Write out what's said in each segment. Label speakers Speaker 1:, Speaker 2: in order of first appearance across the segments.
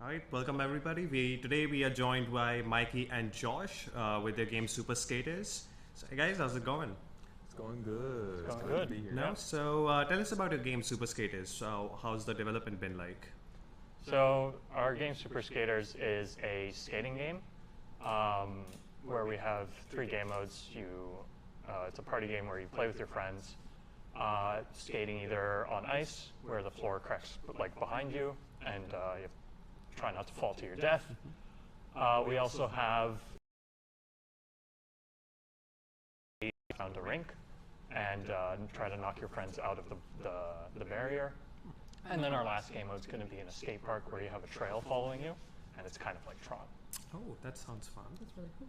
Speaker 1: All right, welcome everybody. Today we are joined by Mikey and Josh with their game Super Skaters. So, hey guys, how's it going?
Speaker 2: It's going good.
Speaker 3: It's going good.
Speaker 2: To be here.
Speaker 1: No, so tell us about your game Super Skaters. So, how's the development been like?
Speaker 3: So our game Super Skaters is a skating game where we have 3 game modes. It's a party game where you play with your friends, skating either on ice where the floor cracks like behind you, and you have to try not to fall to your death. We also have found a rink and try to knock your friends out of the barrier. And then our last game mode is going to be in a skate park where you have a trail following you, and it's kind of like Tron.
Speaker 1: Oh, that sounds fun.
Speaker 4: That's really cool.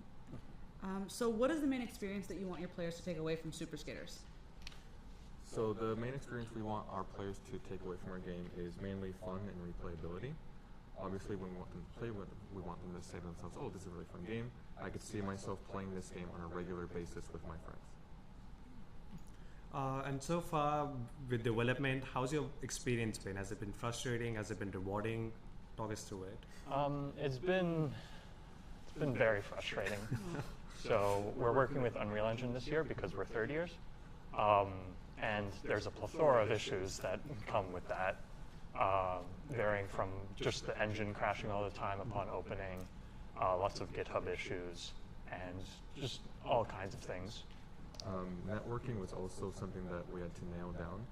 Speaker 4: So what is the main experience that you want your players to take away from Super Skaters?
Speaker 2: So the main experience we want our players to take away from our game is mainly fun and replayability. Obviously, when we want them to play with, we want them to say to themselves, "Oh, this is a really fun game. I could see myself playing this game on a regular basis with my friends."
Speaker 1: And so far with development, how's your experience been? Has it been frustrating? Has it been rewarding? Talk us through it.
Speaker 3: It's been very frustrating. So we're working with Unreal Engine this year because we're third years, and there's a plethora of issues that come with that, varying from just the engine crashing all the time upon opening, lots of GitHub issues, and just all kinds of things.
Speaker 2: Networking was also something that we had to nail down.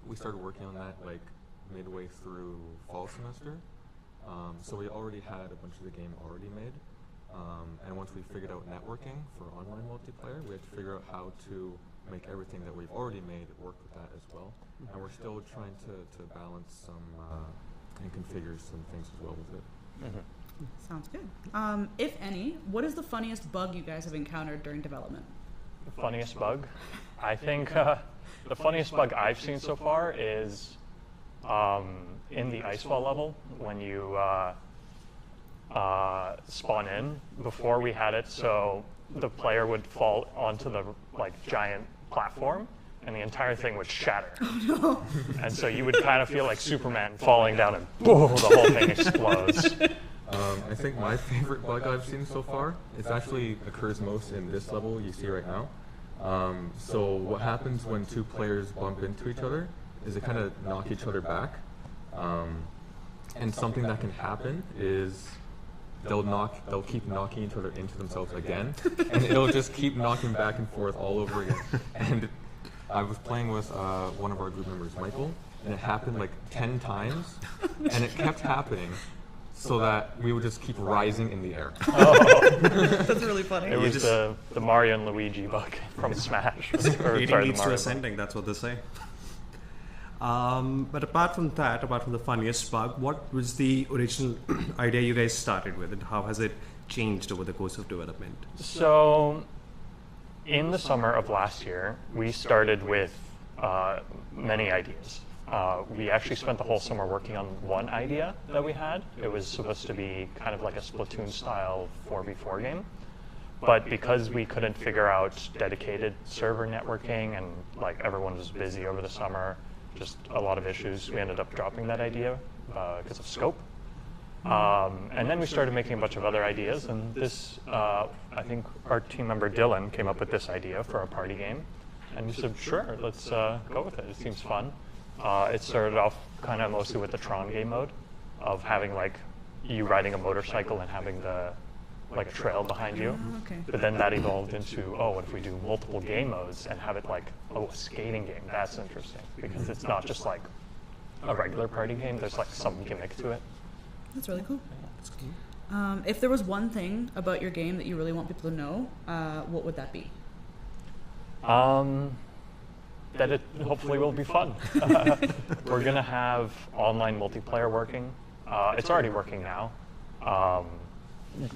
Speaker 2: We started working on that like midway through fall semester. So we already had a bunch of the game already made. And once we figured out networking for online multiplayer, we had to figure out how to make everything that we've already made work with that as well. And we're still trying to balance some and configure some things as well with it.
Speaker 3: Mm-hmm.
Speaker 4: Sounds good. If any, what is the funniest bug you guys have encountered during development?
Speaker 3: The funniest bug? I think the funniest bug I've seen so far is in the icefall level when you spawn in. Before we had it so the player would fall onto the giant platform and the entire thing would shatter.
Speaker 4: Oh no!
Speaker 3: And so you would kind of feel like Superman falling down and boom, the whole thing explodes.
Speaker 2: I think my favorite bug I've seen so far, it actually occurs most in this level you see right now. So what happens when 2 players bump into each other is they kind of knock each other back. And something that can happen is they'll keep knocking each other into themselves again, and it'll just keep knocking back and forth all over again. And I was playing with one of our group members, Michael, and it happened like 10 times, and it kept happening. So that we would just keep rising in the air.
Speaker 3: Oh.
Speaker 4: That's really funny.
Speaker 3: It was the Mario and Luigi bug from Smash.
Speaker 1: Eating leads to ascending, that's what they say. But apart from the funniest bug, what was the original idea you guys started with, and how has it changed over the course of development?
Speaker 3: So, in the summer of last year, we started with many ideas. We actually spent the whole summer working on one idea that we had. It was supposed to be kind of like a Splatoon-style 4v4 game. But because we couldn't figure out dedicated server networking and everyone was busy over the summer, just a lot of issues, we ended up dropping that idea because of scope. And then we started making a bunch of other ideas, and this, I think our team member Dylan came up with this idea for a party game. And we said, sure, let's go with it. It seems fun. It started off kind of mostly with the Tron game mode of having you riding a motorcycle and having a trail behind you.
Speaker 4: Okay.
Speaker 3: But then that evolved into, what if we do multiple game modes and have it a skating game? That's interesting because it's not just a regular party game. There's some gimmick to it.
Speaker 4: That's really cool. If there was one thing about your game that you really want people to know, what would that be?
Speaker 3: That it hopefully will be fun. We're going to have online multiplayer working. It's already working now.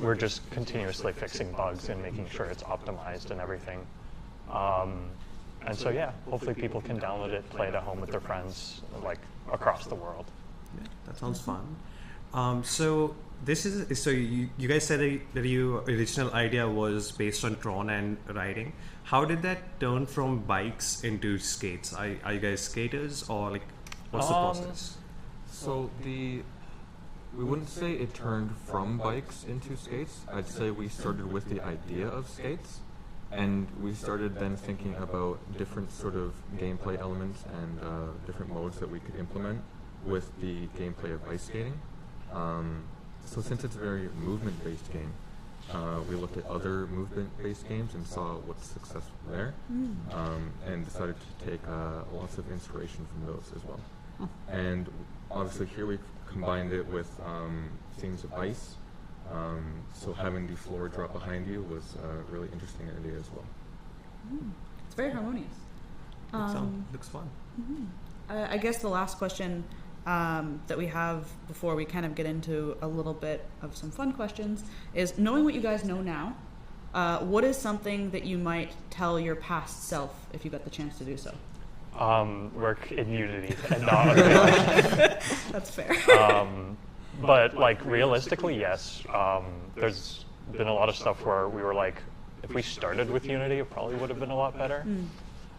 Speaker 3: We're just continuously fixing bugs and making sure it's optimized and everything. And so yeah, hopefully people can download it, play it at home with their friends, across the world.
Speaker 1: Yeah, that sounds fun. So you guys said that your original idea was based on Tron and riding. How did that turn from bikes into skates? Are you guys skaters, or what's the process?
Speaker 2: So the We wouldn't say it turned from bikes into skates. I'd say we started with the idea of skates, and we started then thinking about different sort of gameplay elements and different modes that we could implement with the gameplay of ice skating. So since it's a very movement-based game, we looked at other movement-based games and saw what's successful there, and decided to take lots of inspiration from those as well. And obviously here we combined it with themes of ice, so having the floor drop behind you was a really interesting idea as well.
Speaker 4: It's very harmonious.
Speaker 1: Looks fun.
Speaker 4: I guess the last question that we have before we kind of get into a little bit of some fun questions is, knowing what you guys know now, what is something that you might tell your past self if you got the chance to do so?
Speaker 3: Work in Unity and not Unreal.
Speaker 4: That's fair.
Speaker 3: But like realistically, yes. There's been a lot of stuff where we were like, if we started with Unity, it probably would have been a lot better.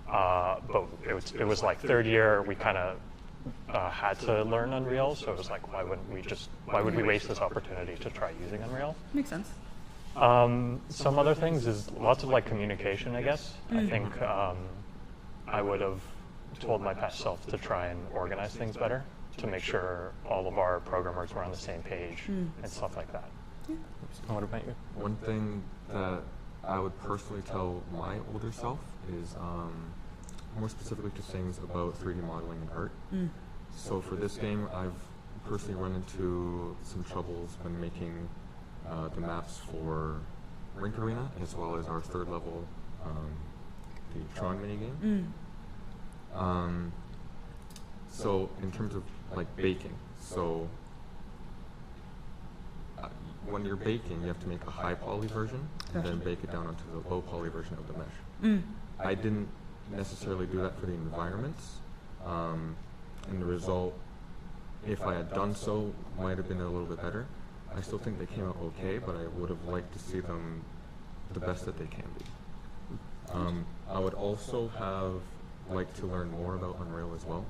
Speaker 3: But it was like third year, we kind of had to learn Unreal, so it was like, why would we waste this opportunity to try using Unreal?
Speaker 4: Makes sense.
Speaker 3: Some other things is lots of like communication, I guess. I think I would have told my past self to try and organize things better, to make sure all of our programmers were on the same page and stuff like that. What about you?
Speaker 2: One thing that I would personally tell my older self is more specifically to things about 3D modeling and art. So for this game, I've personally run into some troubles when making the maps for Rink Arena, as well as our third level, the Tron minigame. So in terms of like baking, so when you're baking, you have to make a high poly version and then bake it down onto the low poly version of the mesh. I didn't necessarily do that for the environments, and the result, if I had done so, might have been a little bit better. I still think they came out okay, but I would have liked to see them the best that they can be. I would also have liked to learn more about Unreal as well.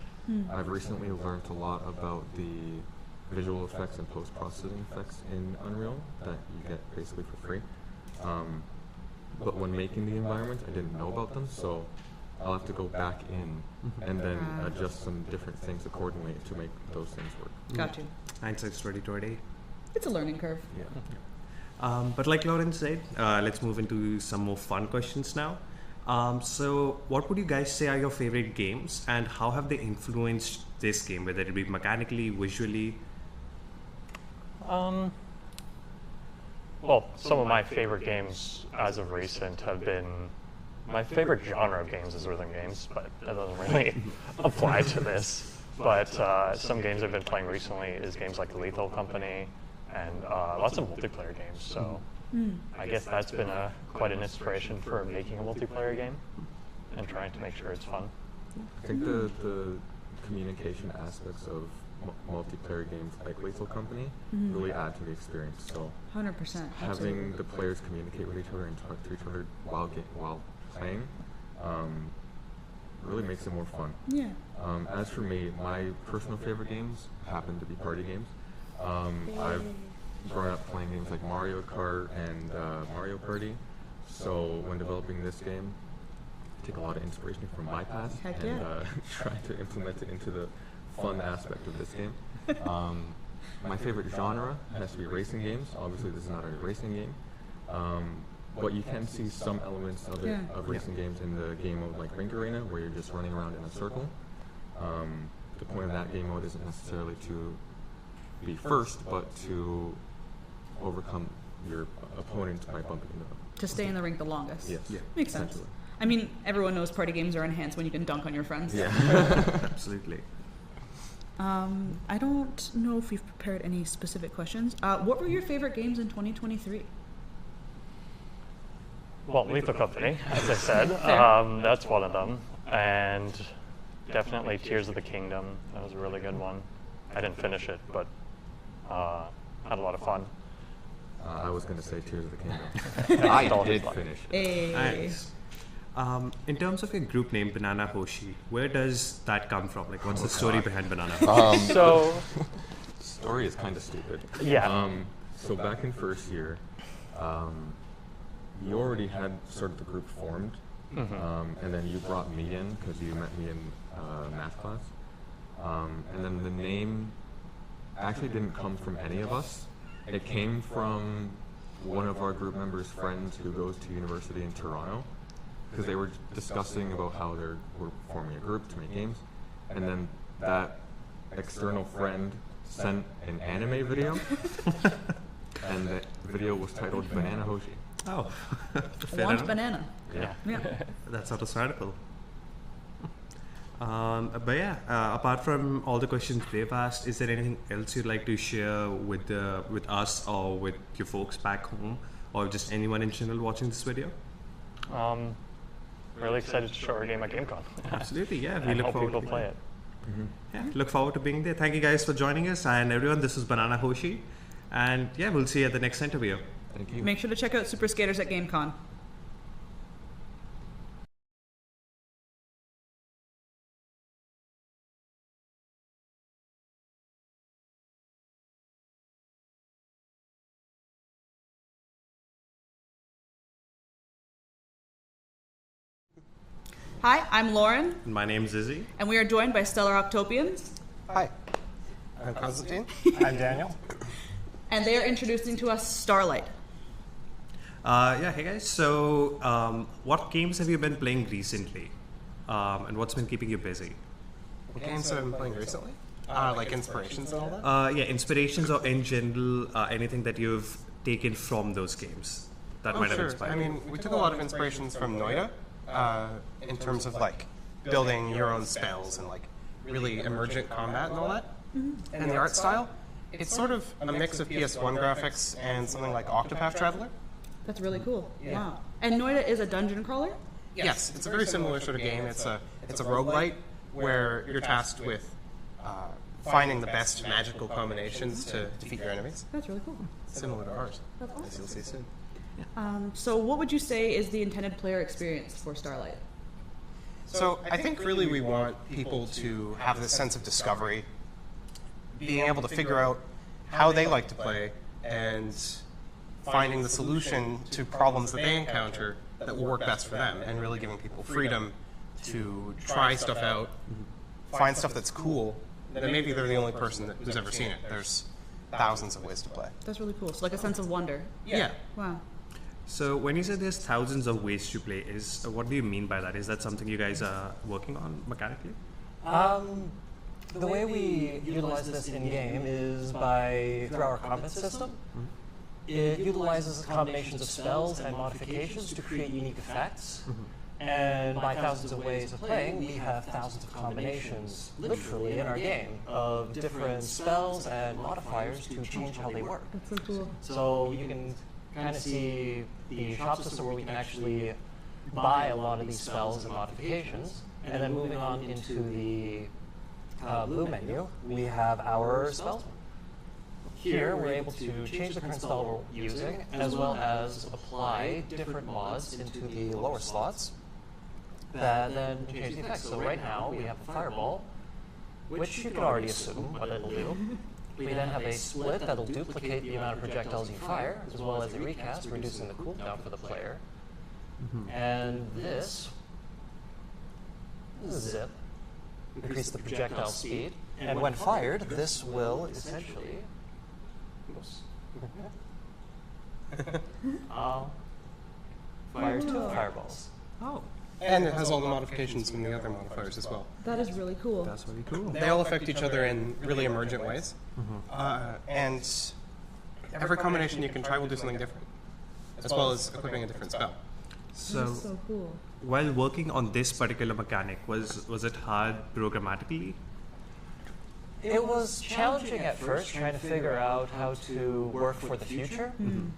Speaker 2: I've recently learned a lot about the visual effects and post-processing effects in Unreal that you get basically for free. But when making the environment, I didn't know about them, so I'll have to go back in and then adjust some different things accordingly to make those things work.
Speaker 4: Got you.
Speaker 1: Hindsight's 2020.
Speaker 4: It's a learning curve.
Speaker 2: Yeah.
Speaker 1: But like Lauren said, let's move into some more fun questions now. So what would you guys say are your favorite games, and how have they influenced this game, whether it be mechanically, visually?
Speaker 3: Well, some of my favorite games as of recent have been, my favorite genre of games is rhythm games, but that doesn't really apply to this. But some games I've been playing recently is games like The Lethal Company and lots of multiplayer games. So I guess that's been quite an inspiration for making a multiplayer game and trying to make sure it's fun.
Speaker 2: I think the communication aspects of multiplayer games like Lethal Company really add to the experience. So
Speaker 4: 100%.
Speaker 2: having the players communicate with each other and talk to each other while playing really makes it more fun.
Speaker 4: Yeah.
Speaker 2: As for me, my personal favorite games happen to be party games. I've grown up playing games like Mario Kart and Mario Party, so when developing this game, I take a lot of inspiration from my past
Speaker 4: Heck
Speaker 2: and
Speaker 4: yeah.
Speaker 2: try to implement it into the fun aspect of this game. My favorite genre has to be racing games. Obviously, this is not a racing game, but you can see some elements of it of racing games in the game mode like Rink Arena, where you're just running around in a circle. The point of that game mode isn't necessarily to be first, but to overcome your opponent by bumping into them.
Speaker 4: To stay in the rink the longest.
Speaker 2: Yes.
Speaker 1: Yeah.
Speaker 4: Makes sense.
Speaker 2: Essentially.
Speaker 4: I mean, everyone knows party games are enhanced when you can dunk on your friends.
Speaker 2: Yeah.
Speaker 1: Absolutely.
Speaker 4: I don't know if we've prepared any specific questions. What were your favorite games in 2023?
Speaker 3: Well, Lethal Company, as I said, that's one of them. And definitely Tears of the Kingdom. That was a really good one. I didn't finish it, but had a lot of fun.
Speaker 2: I was going to say Tears of the Kingdom. I did finish it.
Speaker 4: Hey.
Speaker 1: Nice. In terms of your group name, Banana Hoshi, where does that come from? Like, what's the story behind Banana?
Speaker 3: So
Speaker 2: story is kind of stupid.
Speaker 3: Yeah.
Speaker 2: So back in first year, you already had sort of the group formed, and then you brought me in because you met me in math class. And then the name actually didn't come from any of us. It came from one of our group members' friends who goes to university in Toronto, because they were discussing about how they were forming a group to make games, and then that external friend sent an anime video, and the video was titled Banana Hoshi.
Speaker 1: Oh,
Speaker 4: Want banana.
Speaker 2: Yeah.
Speaker 4: Yeah.
Speaker 1: That's understandable. But yeah, apart from all the questions they've asked, is there anything else you'd like to share with us or with your folks back home, or just anyone in general watching this video?
Speaker 3: Really excited to show our game at GameCon.
Speaker 1: Absolutely, yeah. We
Speaker 3: And
Speaker 1: look
Speaker 3: hope
Speaker 1: forward
Speaker 3: people
Speaker 1: to
Speaker 3: play it.
Speaker 1: Yeah, look forward to being there. Thank you guys for joining us, and everyone. This is Banana Hoshi, and yeah, we'll see you at the next interview.
Speaker 2: Thank you.
Speaker 4: Make sure to check out Super Skaters at GameCon. Hi, I'm Lauren,
Speaker 1: My name's Izzy.
Speaker 4: and we are joined by Stellar Octopians,
Speaker 5: Hi, I'm Constantine.
Speaker 6: I'm Daniel.
Speaker 4: and they are introducing to us Starlite.
Speaker 1: Yeah, hey guys. So, what games have you been playing recently, and what's been keeping you busy?
Speaker 5: What games have I been playing recently? Like inspirations and all that?
Speaker 1: Yeah, inspirations or in general, anything that you've taken from those games that might have
Speaker 5: Sure.
Speaker 1: inspired
Speaker 5: I
Speaker 1: you.
Speaker 5: mean, we took a lot of inspirations from Noida in terms of like building your own spells and like really emergent combat and all that. And the art style, it's sort of a mix of PS1 graphics and something like Octopath Traveler.
Speaker 4: That's really cool. Wow. And Noida is a dungeon crawler?
Speaker 5: Yes, it's a very similar sort of game. It's a roguelite where you're tasked with finding the best magical combinations to defeat your enemies.
Speaker 4: That's really cool.
Speaker 5: Similar to ours,
Speaker 4: That's
Speaker 5: as
Speaker 4: awesome.
Speaker 5: you'll see soon.
Speaker 4: So what would you say is the intended player experience for Starlite?
Speaker 5: So I think really we want people to have this sense of discovery, being able to figure out how they like to play, and finding the solution to problems that they encounter that will work best for them, and really giving people freedom to try stuff out, find stuff that's cool, that maybe they're the only person who's ever seen it. There's thousands of ways to play.
Speaker 4: That's really cool. So like a sense of wonder.
Speaker 5: Yeah.
Speaker 4: Wow.
Speaker 1: So, when you say there's thousands of ways to play, what do you mean by that? Is that something you guys are working on mechanically?
Speaker 6: The way we utilize this in game is through our combat system. It utilizes combinations of spells and modifications to create unique effects. And by thousands of ways of playing, we have thousands of combinations, literally, in our game of different spells and modifiers to change how they work.
Speaker 4: That's so cool.
Speaker 6: So you can kind of see the shop system where we can actually buy a lot of these spells and modifications. And then moving on into the blue menu, we have our spells. Here, we're able to change the current spell we're using, as well as apply different mods into the lower slots that then change the effects. So right now, we have a fireball, which you can already assume what it'll do. We then have a split that'll duplicate the amount of projectiles you fire, as well as a recast, reducing the cooldown for the player. And this zip increase the projectile speed, and when fired, this will essentially fire two fireballs.
Speaker 1: Oh,
Speaker 5: And it has all the modifications from the other modifiers as well.
Speaker 4: That is really cool.
Speaker 1: that's really cool.
Speaker 5: They all affect each other in really emergent ways. And every combination you can try will do something different, as well as equipping a different spell.
Speaker 1: So,
Speaker 4: That's so cool.
Speaker 1: while working on this particular mechanic, was it hard programmatically?
Speaker 6: It was challenging at first, trying to figure out how to work for the future,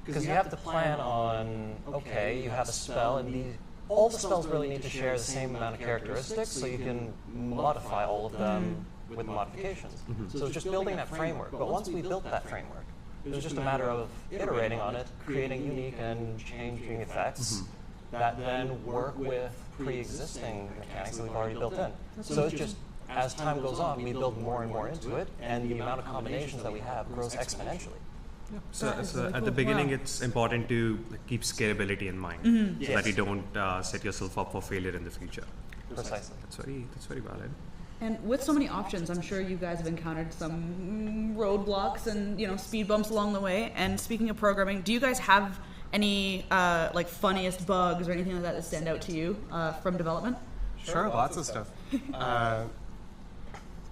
Speaker 6: because you have to plan on, okay, you have a spell, and all the spells really need to share the same amount of characteristics, so you can modify all of them with modifications. So it's just building that framework. But once we built that framework, it was just a matter of iterating on it, creating unique and changing effects that then work with pre-existing mechanics that we've already built in. So it's just as time goes on, we build more and more into it, and the amount of combinations that we have grows exponentially.
Speaker 1: So,
Speaker 4: That is
Speaker 1: so
Speaker 4: really
Speaker 1: at
Speaker 4: cool.
Speaker 1: the beginning,
Speaker 4: Wow.
Speaker 1: it's important to keep scalability in mind, so
Speaker 6: Yes.
Speaker 1: that you don't set yourself up for failure in the future.
Speaker 6: Precisely.
Speaker 1: That's very valid.
Speaker 4: And with so many options, I'm sure you guys have encountered some roadblocks and speed bumps along the way. And speaking of programming, do you guys have any like funniest bugs or anything like that stand out to you from development?
Speaker 5: Sure, lots of stuff.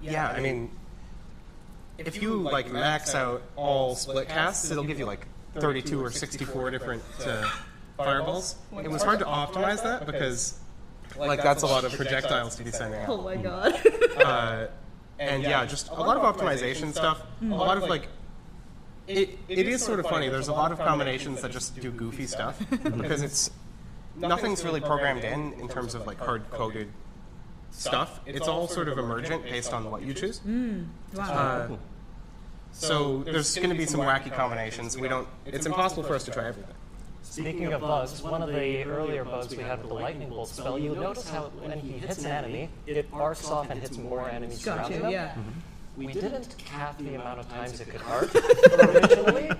Speaker 5: Yeah, I mean, if you like max out all split casts, it'll give you like 32 or 64 different fireballs. It was hard to optimize that because like that's a lot of projectiles to be sending
Speaker 4: Oh
Speaker 5: out.
Speaker 4: my god.
Speaker 5: And yeah, just a lot of optimization stuff. A lot of like, it is sort of funny. There's a lot of combinations that just do goofy stuff because nothing's really programmed in terms of like hard coded stuff. It's all sort of emergent based on what you choose.
Speaker 4: Wow.
Speaker 5: So there's going to be some wacky combinations. It's impossible for us to try everything.
Speaker 6: Speaking of bugs, one of the earlier bugs we had with the lightning bolt spell, you'll notice how when he hits an enemy, it arcs off and hits more enemies
Speaker 4: Got
Speaker 6: surrounding
Speaker 4: you.
Speaker 6: them.
Speaker 4: Yeah.
Speaker 6: We didn't cap the amount of times it could arc originally,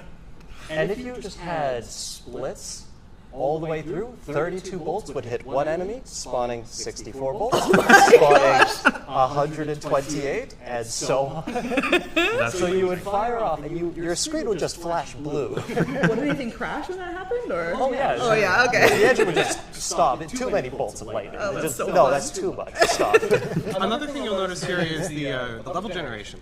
Speaker 6: and if you just had splits all the way through, 32 bolts would hit one enemy, spawning 64 bolts, spawning 128, and so on. So you would fire off, and your screen would just flash blue.
Speaker 4: Would anything crash when that happened, or?
Speaker 6: Oh yeah.
Speaker 4: Oh yeah. Okay.
Speaker 6: The engine would just stop. Too many bolts of lightning.
Speaker 4: Oh, that's
Speaker 6: Just-
Speaker 4: so
Speaker 6: no,
Speaker 4: fun.
Speaker 6: that's too much. Stop.
Speaker 5: Another thing you'll notice here is the level generation.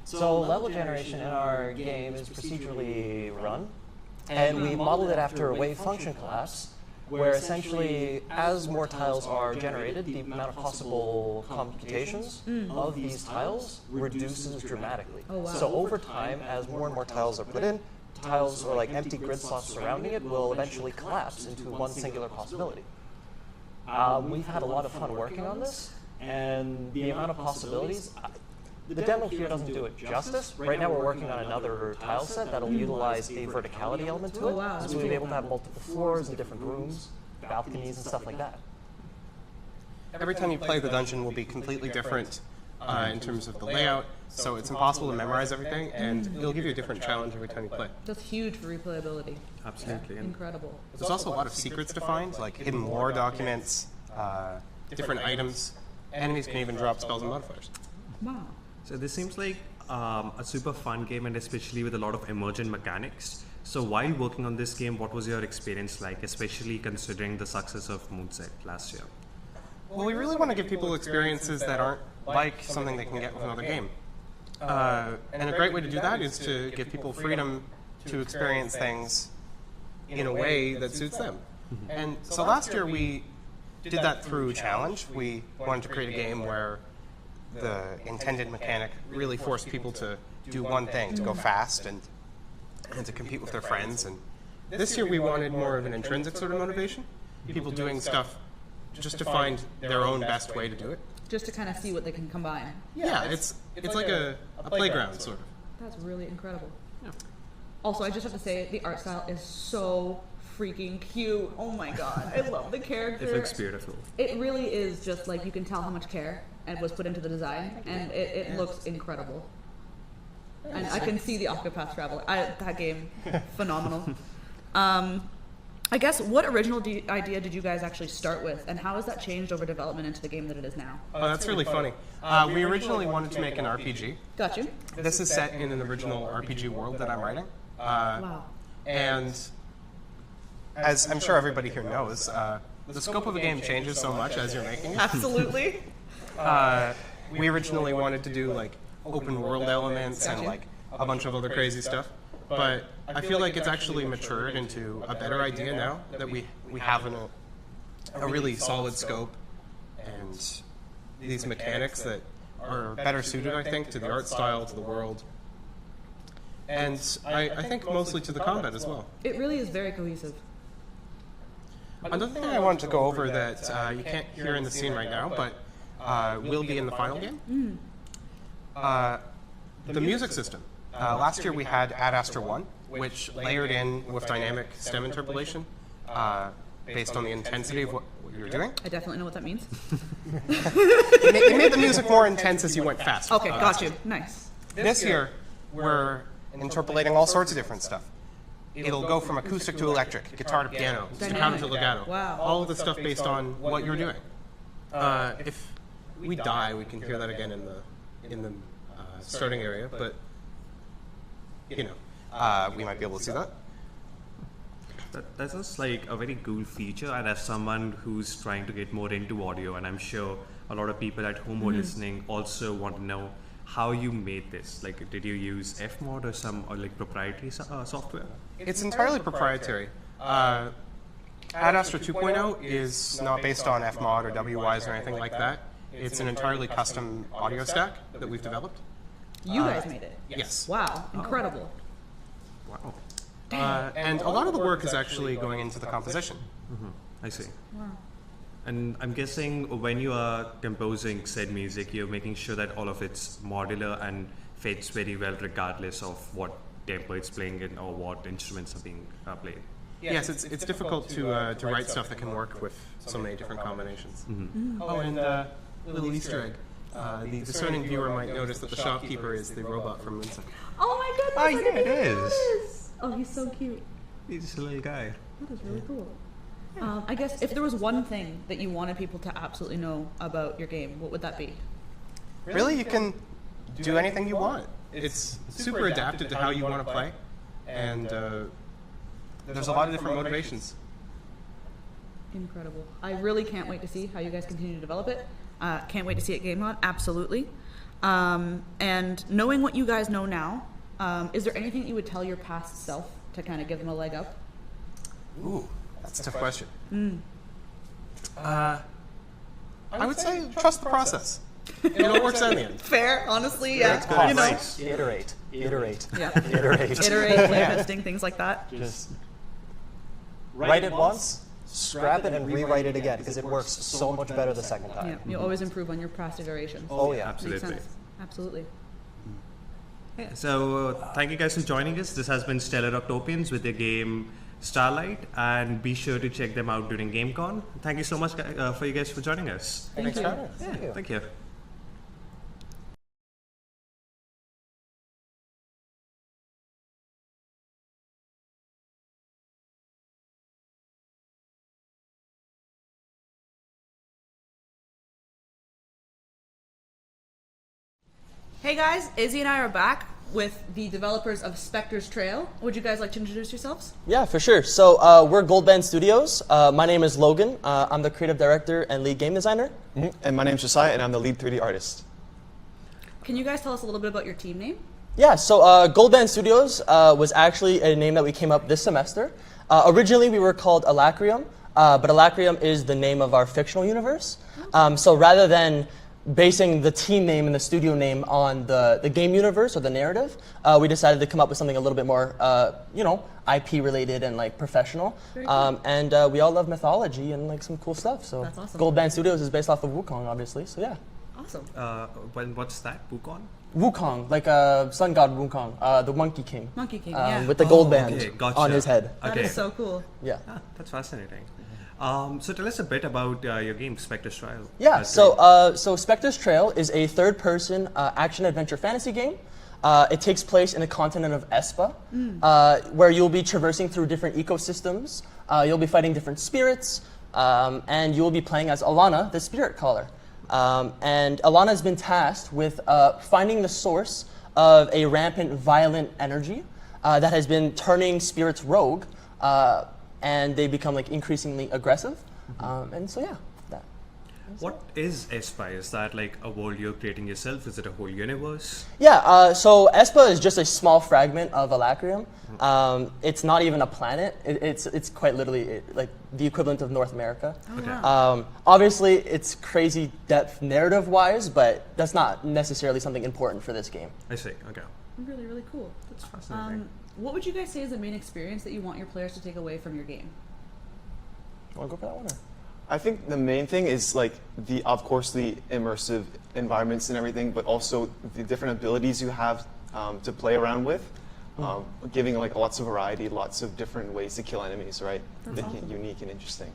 Speaker 6: So level generation in our game is procedurally run, and we modeled it after a wave function collapse, where essentially as more tiles are generated, the amount of possible computations of these tiles reduces dramatically.
Speaker 4: Oh, wow.
Speaker 6: So over time, as more and more tiles are put in, tiles or like empty grid slots surrounding it will eventually collapse into one singular possibility. We've had a lot of fun working on this, and the amount of possibilities, the demo here doesn't do it justice. Right now we're working on another tile set that'll utilize a verticality element to it,
Speaker 4: Oh, wow, that's
Speaker 6: so we'll be
Speaker 4: cool.
Speaker 6: able to have multiple floors and different rooms, balconies and stuff like that.
Speaker 5: Every time you play, the dungeon will be completely different in terms of the layout, so it's impossible to memorize everything, and it'll give you a different challenge every time you play.
Speaker 4: That's huge for replayability.
Speaker 1: Absolutely. And
Speaker 4: Incredible.
Speaker 5: There's also a lot of secrets to find, like hidden lore documents, different items. Enemies can even drop spells and modifiers.
Speaker 4: Wow.
Speaker 1: so this seems like a super fun game, and especially with a lot of emergent mechanics. So while working on this game, what was your experience like, especially considering the success of Moonset last year?
Speaker 5: Well, we really want to give people experiences that aren't like something they can get with another game. And a great way to do that is to give people freedom to experience things in a way that suits them. And so last year we did that through challenge. We wanted to create a game where the intended mechanic really forced people to do one thing, to go fast and to compete with their friends. And this year we wanted more of an intrinsic sort of motivation, people doing stuff just to find their own best way to do it.
Speaker 4: Just to kind of see what they can combine.
Speaker 5: Yeah, it's like a playground sort of.
Speaker 4: That's really incredible. Also, I just have to say, the art style is so freaking cute. Oh my god, I love the character.
Speaker 1: It looks beautiful.
Speaker 4: It really is just like you can tell how much care and was put into the design, and it looks incredible. And I can see the Octopath Traveler. That game, phenomenal. I guess what original idea did you guys actually start with, and how has that changed over development into the game that it is now?
Speaker 5: Oh, that's really funny. We originally wanted to make an RPG.
Speaker 4: Got you.
Speaker 5: This is set in an original RPG world that I'm writing.
Speaker 4: Wow.
Speaker 5: And as I'm sure everybody here knows, the scope of a game changes so much as you're making it.
Speaker 4: Absolutely.
Speaker 5: We originally wanted to do like open world elements and like a bunch of other crazy stuff, but I feel like it's actually matured into a better idea now that we have a really solid scope and these mechanics that are better suited, I think, to the art style, to the world, and I think mostly to the combat as well.
Speaker 4: It really is very cohesive.
Speaker 5: Another thing I wanted to go over that you can't hear in the scene right now, but will be in the final game. The music system. Last year we had Ad Astra 1, which layered in with dynamic stem interpolation, based on the intensity of what you're doing.
Speaker 4: I definitely know what that means.
Speaker 5: It made the music more intense as you went fast.
Speaker 4: Okay, got you. Nice.
Speaker 5: This year, we're interpolating all sorts of different stuff. It'll go from acoustic to electric, guitar to piano, staccato to legato.
Speaker 4: Wow.
Speaker 5: All of the stuff based on what you're doing. If we die, we can hear that again in the starting area, but you know, we might be able to see that.
Speaker 1: That sounds like a very cool feature, and as someone who's trying to get more into audio, and I'm sure a lot of people at home who are listening also want to know how you made this. Like, did you use Fmod or like proprietary software?
Speaker 5: It's entirely proprietary. Ad Astra 2.0 is not based on Fmod or WWise or anything like that. It's an entirely custom audio stack that we've developed.
Speaker 4: You guys made it.
Speaker 5: Yes.
Speaker 4: Wow, incredible.
Speaker 1: Wow.
Speaker 5: And a lot of the work is actually going into the composition.
Speaker 1: I see.
Speaker 4: Wow.
Speaker 1: And I'm guessing when you are composing said music, you're making sure that all of it's modular and fits very well regardless of what tempo it's playing in or what instruments are being played.
Speaker 5: Yes, it's difficult to write stuff that can work with so many different combinations. Oh, and little Easter egg. The discerning viewer might notice that the shopkeeper is the robot from Moonsight.
Speaker 4: Oh my goodness!
Speaker 1: Oh,
Speaker 4: I
Speaker 1: yeah,
Speaker 4: didn't
Speaker 1: it
Speaker 4: even
Speaker 1: is.
Speaker 4: notice. Oh, he's so cute.
Speaker 1: He's just a little guy.
Speaker 4: That is really cool. I guess if there was one thing that you wanted people to absolutely know about your game, what would that be?
Speaker 5: Really, you can do anything you want. It's super adapted to how you want to play, and there's a lot of different motivations.
Speaker 4: Incredible. I really can't wait to see how you guys continue to develop it. Can't wait to see it GameCon, absolutely. And knowing what you guys know now, is there anything that you would tell your past self to kind of give them a leg up?
Speaker 5: Ooh, that's a tough question. I would say trust the process. It all works out in the end.
Speaker 4: Fair, honestly, yeah.
Speaker 1: That's good
Speaker 4: You know,
Speaker 1: advice.
Speaker 6: Iterate.
Speaker 4: yeah.
Speaker 6: Iterate.
Speaker 4: Iterate, play testing, things like that.
Speaker 6: Just write it once, scrap it, and rewrite it again because it works so much better the second time.
Speaker 4: Yeah, you always improve on your past iterations.
Speaker 6: Oh yeah.
Speaker 1: Absolutely.
Speaker 4: Makes sense. Absolutely.
Speaker 1: Yeah, so thank you guys for joining us. This has been Stellar Octopians with their game Starlite, and be sure to check them out during GameCon. Thank you so much for you guys for joining us.
Speaker 5: Thanks for having us.
Speaker 1: Yeah, thank you.
Speaker 4: Hey guys, Izzy and I are back with the developers of Spectre's Trail. Would you guys like to introduce yourselves?
Speaker 7: Yeah, for sure. So we're Gold Band Studios. My name is Logan. I'm the creative director and lead game designer.
Speaker 8: And my name's Josiah, and I'm the lead 3D artist.
Speaker 4: Can you guys tell us a little bit about your team name?
Speaker 7: Yeah, so Gold Band Studios was actually a name that we came up this semester. Originally, we were called Alacrium, but Alacrium is the name of our fictional universe. So rather than basing the team name and the studio name on the game universe or the narrative, we decided to come up with something a little bit more, IP related and like professional.
Speaker 4: Very cool.
Speaker 7: And we all love mythology and like some cool stuff. So
Speaker 4: That's awesome.
Speaker 7: Gold Band Studios is based off of Wukong, obviously. So yeah,
Speaker 4: Awesome.
Speaker 1: What's that? Wukong?
Speaker 7: Wukong, like sun god Wukong, the Monkey King,
Speaker 4: Monkey King, yeah.
Speaker 7: with the gold band
Speaker 1: okay, gotcha.
Speaker 7: on his head.
Speaker 4: That
Speaker 1: Okay.
Speaker 4: is so cool.
Speaker 7: Yeah.
Speaker 1: Ah, that's fascinating. So tell us a bit about your game, Spectre's Trial.
Speaker 7: Yeah,
Speaker 1: That's
Speaker 7: so Spectre's Trail is a third-person action-adventure fantasy game. It takes place in the continent of Espa, where you'll be traversing through different ecosystems. You'll be fighting different spirits, and you'll be playing as Alana, the spirit caller. And Alana has been tasked with finding the source of a rampant, violent energy that has been turning spirits rogue, and they become like increasingly aggressive. And so yeah, that.
Speaker 1: What is Espa? Is that like a world you're creating yourself? Is it a whole universe?
Speaker 7: Yeah, so Espa is just a small fragment of Alacrium. It's not even a planet. It's quite literally like the equivalent of North America.
Speaker 1: Okay.
Speaker 7: Obviously, it's crazy depth narrative-wise, but that's not necessarily something important for this game.
Speaker 1: I see. Okay.
Speaker 4: Really, really cool.
Speaker 1: That's fascinating.
Speaker 4: What would you guys say is the main experience that you want your players to take away from your game?
Speaker 7: You want to go for that one? Or?
Speaker 8: I think the main thing is like of course, the immersive environments and everything, but also the different abilities you have to play around with. giving like lots of variety, lots of different ways to kill enemies, right?
Speaker 4: That's
Speaker 8: Making
Speaker 4: awesome.
Speaker 8: it unique and interesting.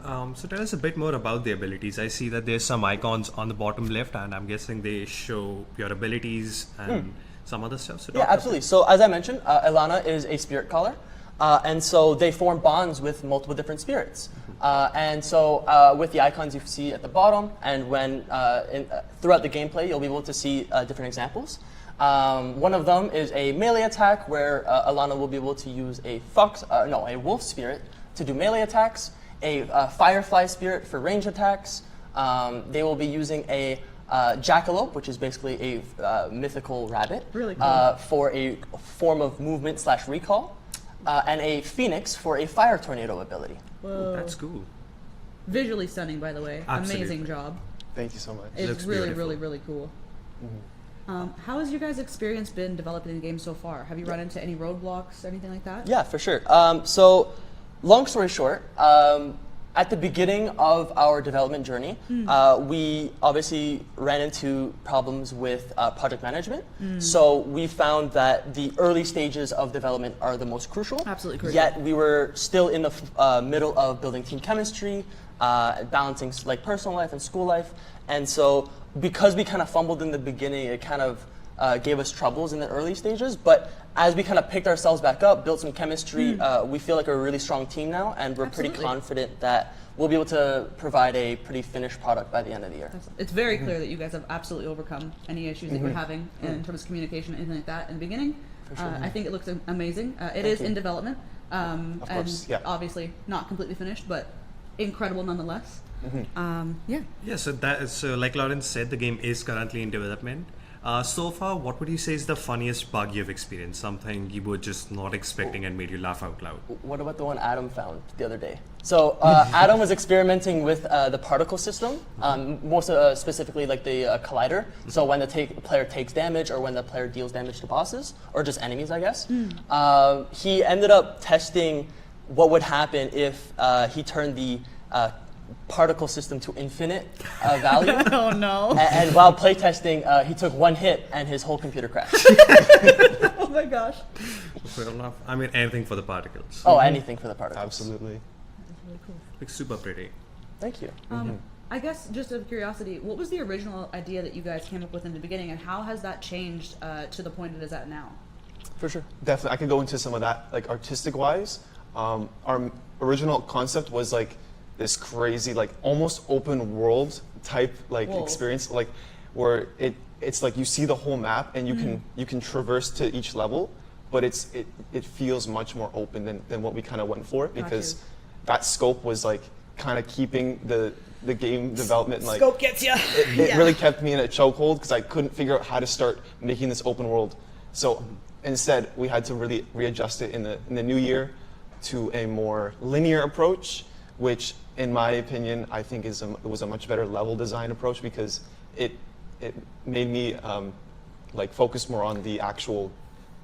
Speaker 1: So tell us a bit more about the abilities. I see that there's some icons on the bottom left, and I'm guessing they show your abilities and some other stuff. So
Speaker 7: Yeah, absolutely. So as I mentioned, Ilana is a spirit caller, and so they form bonds with multiple different spirits. And so with the icons you see at the bottom, and when throughout the gameplay, you'll be able to see different examples. One of them is a melee attack where Ilana will be able to use a wolf spirit to do melee attacks, a firefly spirit for range attacks. They will be using a jackalope, which is basically a mythical rabbit,
Speaker 4: Really cool.
Speaker 7: for a form of movement / recall, and a phoenix for a fire tornado ability.
Speaker 4: Whoa.
Speaker 1: That's cool.
Speaker 4: Visually stunning, by the way.
Speaker 1: Absolutely.
Speaker 4: Amazing job.
Speaker 8: Thank you so much.
Speaker 4: It's
Speaker 1: Looks
Speaker 4: really,
Speaker 1: beautiful.
Speaker 4: really, really cool. How has your guys' experience been developing the game so far? Have you run into any roadblocks, anything like that?
Speaker 7: Yeah, for sure. So, long story short, at the beginning of our development journey, we obviously ran into problems with project management. So we found that the early stages of development are the most crucial.
Speaker 4: Absolutely crucial.
Speaker 7: Yet we were still in the middle of building team chemistry, balancing like personal life and school life. And so because we kind of fumbled in the beginning, it kind of gave us troubles in the early stages. But as we kind of picked ourselves back up, built some chemistry, we feel like we're a really strong team now, and we're pretty
Speaker 4: Absolutely.
Speaker 7: confident that we'll be able to provide a pretty finished product by the end of the year.
Speaker 4: It's very clear that you guys have absolutely overcome any issues that you were having in terms of communication, anything like that in the beginning. I think it looks amazing. It is in development,
Speaker 8: Of course,
Speaker 4: and
Speaker 8: yeah.
Speaker 4: obviously not completely finished, but incredible nonetheless. Yeah.
Speaker 1: Yeah, so like Lawrence said, the game is currently in development. So far, what would you say is the funniest bug you've experienced? Something you were just not expecting and made you laugh out loud?
Speaker 7: What about the one Adam found the other day? So Adam was experimenting with the particle system, most specifically like the collider. So when the player takes damage, or when the player deals damage to bosses, or just enemies, I guess. He ended up testing what would happen if he turned the particle system to infinite value.
Speaker 4: Oh no.
Speaker 7: And while playtesting, he took one hit and his whole computer crashed.
Speaker 4: Oh my gosh.
Speaker 1: Fair enough. I mean, anything for the particles.
Speaker 7: Oh, anything for the particles.
Speaker 8: Absolutely.
Speaker 4: That's really cool.
Speaker 1: Looks super pretty.
Speaker 7: Thank you.
Speaker 4: I guess just out of curiosity, what was the original idea that you guys came up with in the beginning, and how has that changed to the point it is at now?
Speaker 7: For sure.
Speaker 8: Definitely, I could go into some of that, like artistic wise. Our original concept was like this crazy, like almost open world type like
Speaker 4: Whoa.
Speaker 8: experience, like where it's like you see the whole map and you can traverse to each level, but it feels much more open than what we kind of went for, because
Speaker 4: you.
Speaker 8: that scope was like kind of keeping the game development like
Speaker 4: Scope gets you.
Speaker 8: it really kept me in a chokehold because I couldn't figure out how to start making this open world. So instead, we had to really readjust it in the new year to a more linear approach, which, in my opinion, I think it was a much better level design approach, because it made me like focus more on the actual,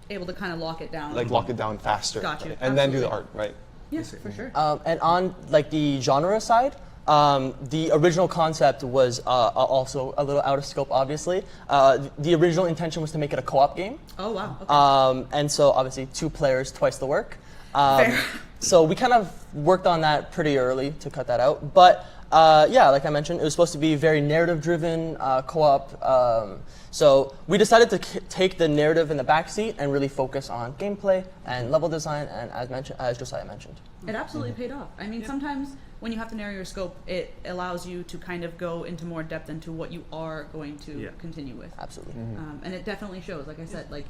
Speaker 4: Able to kind of lock it down.
Speaker 8: like lock it down faster,
Speaker 4: Got you.
Speaker 8: right? And then do the
Speaker 4: Absolutely.
Speaker 8: art, right?
Speaker 4: Yes, for sure.
Speaker 7: And on like the genre side, the original concept was also a little out of scope, obviously. The original intention was to make it a co-op game.
Speaker 4: Oh wow. Okay.
Speaker 7: And so obviously 2 players, twice the work.
Speaker 4: Fair.
Speaker 7: So we kind of worked on that pretty early to cut that out. But yeah, like I mentioned, it was supposed to be very narrative-driven co-op. So we decided to take the narrative in the backseat and really focus on gameplay and level design, and as Josiah mentioned.
Speaker 4: It absolutely paid off. I mean, sometimes when you have to narrow your scope, it allows you to kind of go into more depth into what you are going to continue with.
Speaker 7: Absolutely.
Speaker 4: And it definitely shows. Like I said, like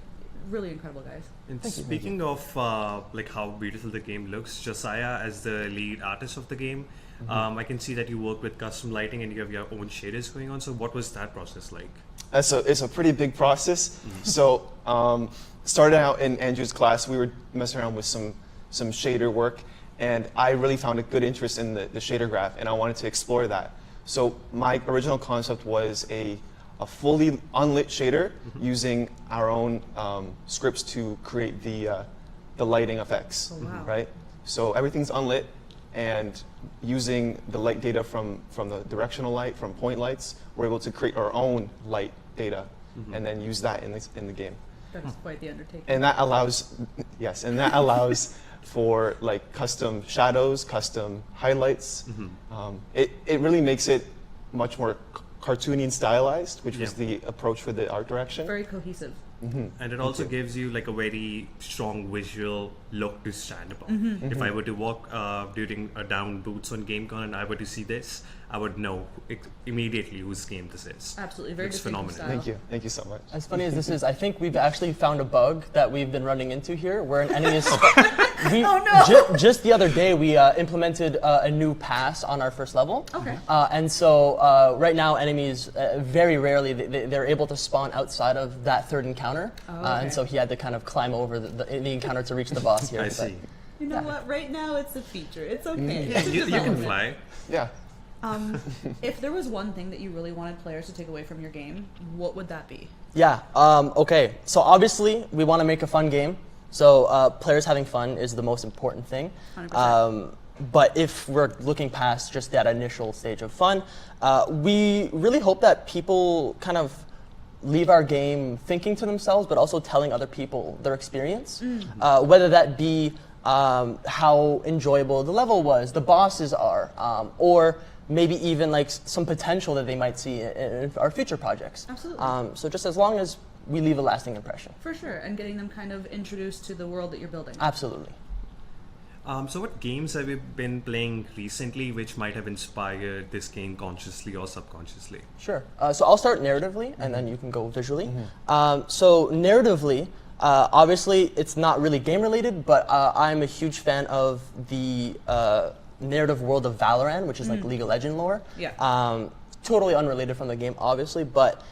Speaker 4: really incredible guys.
Speaker 1: And speaking of like how beautiful the game looks, Josiah, as the lead artist of the game, I can see that you work with custom lighting and you have your own shaders going on. So what was that process like?
Speaker 8: It's a pretty big process. So started out in Andrew's class, we were messing around with some shader work, and I really found a good interest in the shader graph, and I wanted to explore that. So my original concept was a fully unlit shader using our own scripts to create the lighting effects,
Speaker 4: wow.
Speaker 8: right? So everything's unlit, and using the light data from the directional light, from point lights, we're able to create our own light data and then use that in the game.
Speaker 4: That is quite the undertaking.
Speaker 8: And that allows, yes, and that allows for like custom shadows, custom highlights. It really makes it much more cartoony and stylized, which was the approach for the art direction.
Speaker 4: Very cohesive.
Speaker 1: And it also gives you like a very strong visual look to stand upon. If I were to walk during a down boots on GameCon and I were to see this, I would know immediately whose game this is.
Speaker 4: Absolutely, very
Speaker 1: It's
Speaker 4: distinctive
Speaker 1: phenomenal.
Speaker 4: style.
Speaker 8: Thank you so much.
Speaker 7: As funny as this is, I think we've actually found a bug that we've been running into here, where an enemy is. Just the other day, we implemented a new pass on our first level.
Speaker 4: Okay.
Speaker 7: And so right now, enemies very rarely they're able to spawn outside of that third encounter, and so he had to kind of climb over the encounter to reach the boss here.
Speaker 1: I
Speaker 7: but-
Speaker 1: see.
Speaker 4: You know what? Right now, it's a feature. It's okay. It's a
Speaker 1: You can
Speaker 4: development.
Speaker 1: fly.
Speaker 8: Yeah.
Speaker 4: If there was one thing that you really wanted players to take away from your game, what would that be?
Speaker 7: Yeah. Okay. So obviously, we want to make a fun game. So players having fun is the most important thing.
Speaker 4: 100%.
Speaker 7: But if we're looking past just that initial stage of fun, we really hope that people kind of leave our game thinking to themselves, but also telling other people their experience. Whether that be how enjoyable the level was, the bosses are, or maybe even like some potential that they might see in our future projects.
Speaker 4: Absolutely.
Speaker 7: So just as long as we leave a lasting impression.
Speaker 4: For sure, and getting them kind of introduced to the world that you're building.
Speaker 7: Absolutely.
Speaker 1: So what games have you been playing recently which might have inspired this game consciously or subconsciously?
Speaker 7: Sure. So I'll start narratively, and then you can go visually. So narratively, obviously it's not really game related, but I'm a huge fan of the narrative world of Valorant, which is like League of Legends lore.
Speaker 4: Yeah.
Speaker 7: Totally unrelated from the game, obviously, but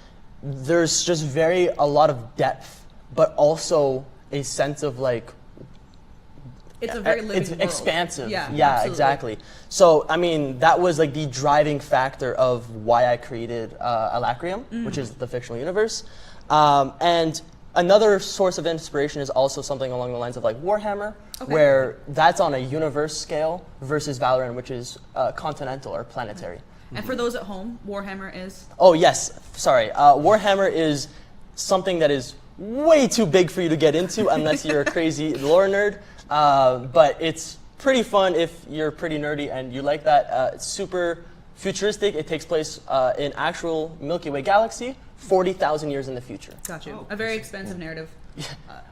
Speaker 7: there's just a lot of depth, but also a sense of like
Speaker 4: It's a very living
Speaker 7: it's
Speaker 4: world.
Speaker 7: expansive.
Speaker 4: Yeah,
Speaker 7: Yeah,
Speaker 4: absolutely.
Speaker 7: exactly. So I mean, that was like the driving factor of why I created Alacrium, which is the fictional universe. And another source of inspiration is also something along the lines of like Warhammer, where that's on a universe scale versus Valorant, which is continental or planetary.
Speaker 4: And for those at home, Warhammer is.
Speaker 7: Oh yes, sorry. Warhammer is something that is way too big for you to get into unless you're a crazy lore nerd. But it's pretty fun if you're pretty nerdy and you like that. It's super futuristic. It takes place in actual Milky Way galaxy, 40,000 years in the future.
Speaker 4: Got you. A very expensive narrative.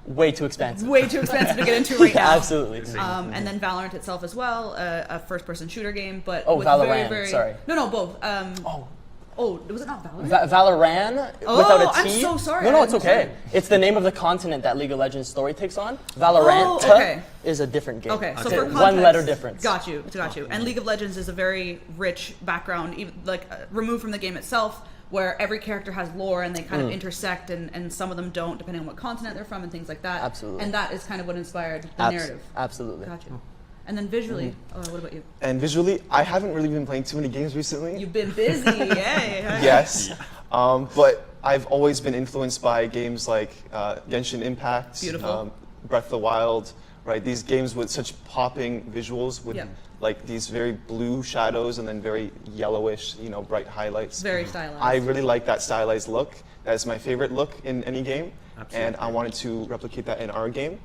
Speaker 7: Way too expensive.
Speaker 4: Way too expensive to get into right now.
Speaker 7: Absolutely.
Speaker 4: And then Valorant itself as well, a first-person shooter game, but
Speaker 7: Oh,
Speaker 4: with
Speaker 7: Valorant,
Speaker 4: very.
Speaker 7: sorry.
Speaker 4: No, both. Oh, was it not Valorant?
Speaker 7: Valoran without a T.
Speaker 4: I'm so sorry.
Speaker 7: No,
Speaker 4: I
Speaker 7: it's
Speaker 4: didn't
Speaker 7: okay.
Speaker 4: know.
Speaker 7: It's the name of the continent that League of Legends story takes on. Valorant
Speaker 4: okay.
Speaker 7: is a different game.
Speaker 4: Okay, so
Speaker 7: It's
Speaker 4: for
Speaker 7: a
Speaker 4: context,
Speaker 7: one-letter difference.
Speaker 4: Got you. And League of Legends is a very rich background, even like removed from the game itself, where every character has lore and they kind of intersect, and some of them don't, depending on what continent they're from and things like that.
Speaker 7: Absolutely.
Speaker 4: And that is kind of what inspired the narrative.
Speaker 7: Absolutely.
Speaker 4: Got you. And then visually, what about you?
Speaker 8: And visually, I haven't really been playing too many games recently.
Speaker 4: You've been busy, yay.
Speaker 8: Yes. But I've always been influenced by games like Genshin Impact,
Speaker 4: Beautiful.
Speaker 8: Breath of the Wild, right? These games with such popping visuals with
Speaker 4: Yep.
Speaker 8: like these very blue shadows and then very yellowish, bright highlights.
Speaker 4: Very stylized.
Speaker 8: I really like that stylized look. That's my favorite look in any game.
Speaker 1: Absolutely.
Speaker 8: And I wanted to replicate that in our game.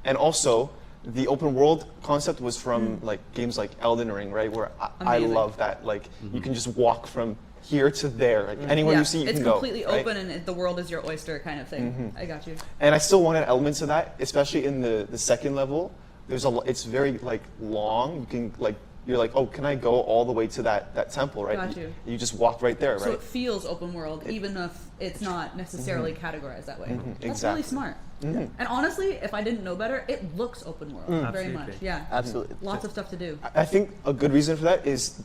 Speaker 8: And also, the open world concept was from like games like Elden Ring, right? Where I
Speaker 4: Amazing.
Speaker 8: love that. Like you can just walk from here to there. Like anywhere
Speaker 4: Yeah,
Speaker 8: you see, you
Speaker 4: it's
Speaker 8: can go.
Speaker 4: completely
Speaker 8: right?
Speaker 4: open and the world is your oyster kind of thing. I got you.
Speaker 8: And I still wanted elements of that, especially in the second level. It's very like long. You can like you're like, oh, can I go all the way to that temple, right?
Speaker 4: Got you.
Speaker 8: You just walk right there,
Speaker 4: So
Speaker 8: right?
Speaker 4: it feels open world, even if it's not necessarily categorized that way. That's really
Speaker 8: exactly.
Speaker 4: smart. And honestly, if I didn't know better, it looks open world very much.
Speaker 1: Absolutely.
Speaker 4: Yeah.
Speaker 7: Absolutely.
Speaker 4: Lots of stuff to do.
Speaker 8: I think a good reason for that is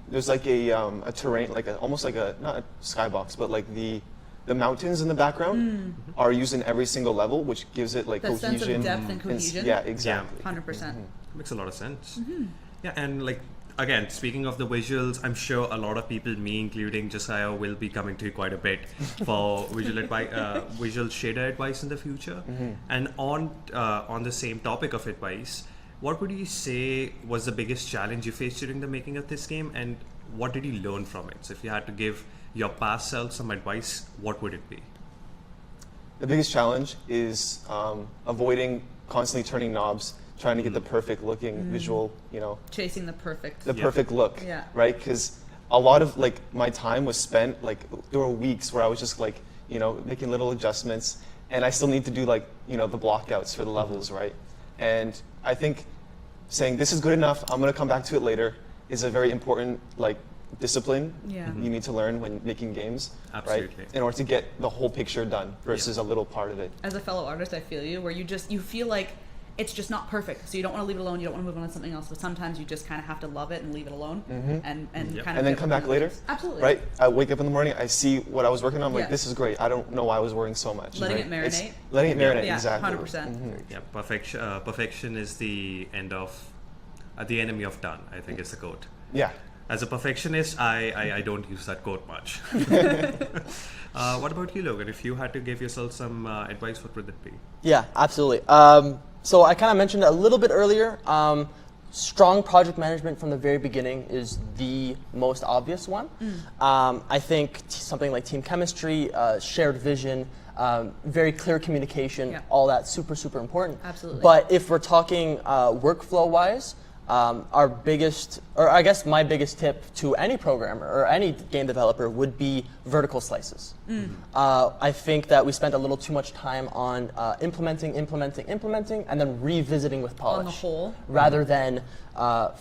Speaker 8: there's like a terrain, like almost like not a skybox, but like the mountains in the background are used in every single level, which gives it like
Speaker 4: That sense of
Speaker 8: cohesion.
Speaker 4: depth and cohesion.
Speaker 8: Yeah, exactly.
Speaker 4: 100%.
Speaker 1: Makes a lot of sense. Yeah, and like again, speaking of the visuals, I'm sure a lot of people, me including Josiah, will be coming to you quite a bit for visual shader advice in the future. And on the same topic of advice, what would you say was the biggest challenge you faced during the making of this game, and what did you learn from it? So if you had to give your past self some advice, what would it be?
Speaker 8: the biggest challenge is avoiding constantly turning knobs, trying to get the perfect looking visual,
Speaker 4: Chasing the perfect.
Speaker 8: the perfect look,
Speaker 4: Yeah.
Speaker 8: right? Because a lot of like my time was spent there were weeks where I was just making little adjustments, and I still need to do the blockouts for the levels, right? And I think saying this is good enough, I'm gonna come back to it later, is a very important discipline
Speaker 4: Yeah.
Speaker 8: you need to learn when making games,
Speaker 1: Absolutely.
Speaker 8: right? In order to get the whole picture done versus a little part of it.
Speaker 4: As a fellow artist, I feel you, where you feel like it's just not perfect, so you don't want to leave it alone. You don't want to move on to something else, but sometimes you just kind of have to love it and leave it alone, and kind of.
Speaker 8: And then come back later.
Speaker 4: Absolutely.
Speaker 8: Right? I wake up in the morning, I see what I was working on, I'm like,
Speaker 4: Yeah.
Speaker 8: this is great. I don't know why I was worrying so much.
Speaker 4: Letting
Speaker 8: right?
Speaker 4: it marinate.
Speaker 8: Letting it marinate,
Speaker 4: Yeah,
Speaker 8: exactly.
Speaker 4: 100%.
Speaker 1: Yeah, perfection is the the enemy of done, I think is the quote.
Speaker 8: Yeah.
Speaker 1: As a perfectionist, I don't use that quote much. What about you, Logan? If you had to give yourself some advice, what would it be?
Speaker 7: Yeah, absolutely. So I kind of mentioned it a little bit earlier. Strong project management from the very beginning is the most obvious one. I think something like team chemistry, shared vision, very clear communication,
Speaker 4: Yeah.
Speaker 7: all that super important.
Speaker 4: Absolutely.
Speaker 7: But if we're talking workflow-wise, our biggest, or I guess my biggest tip to any programmer or any game developer would be vertical slices. I think that we spent a little too much time on implementing, and then revisiting with polish.
Speaker 4: On the whole.
Speaker 7: Rather than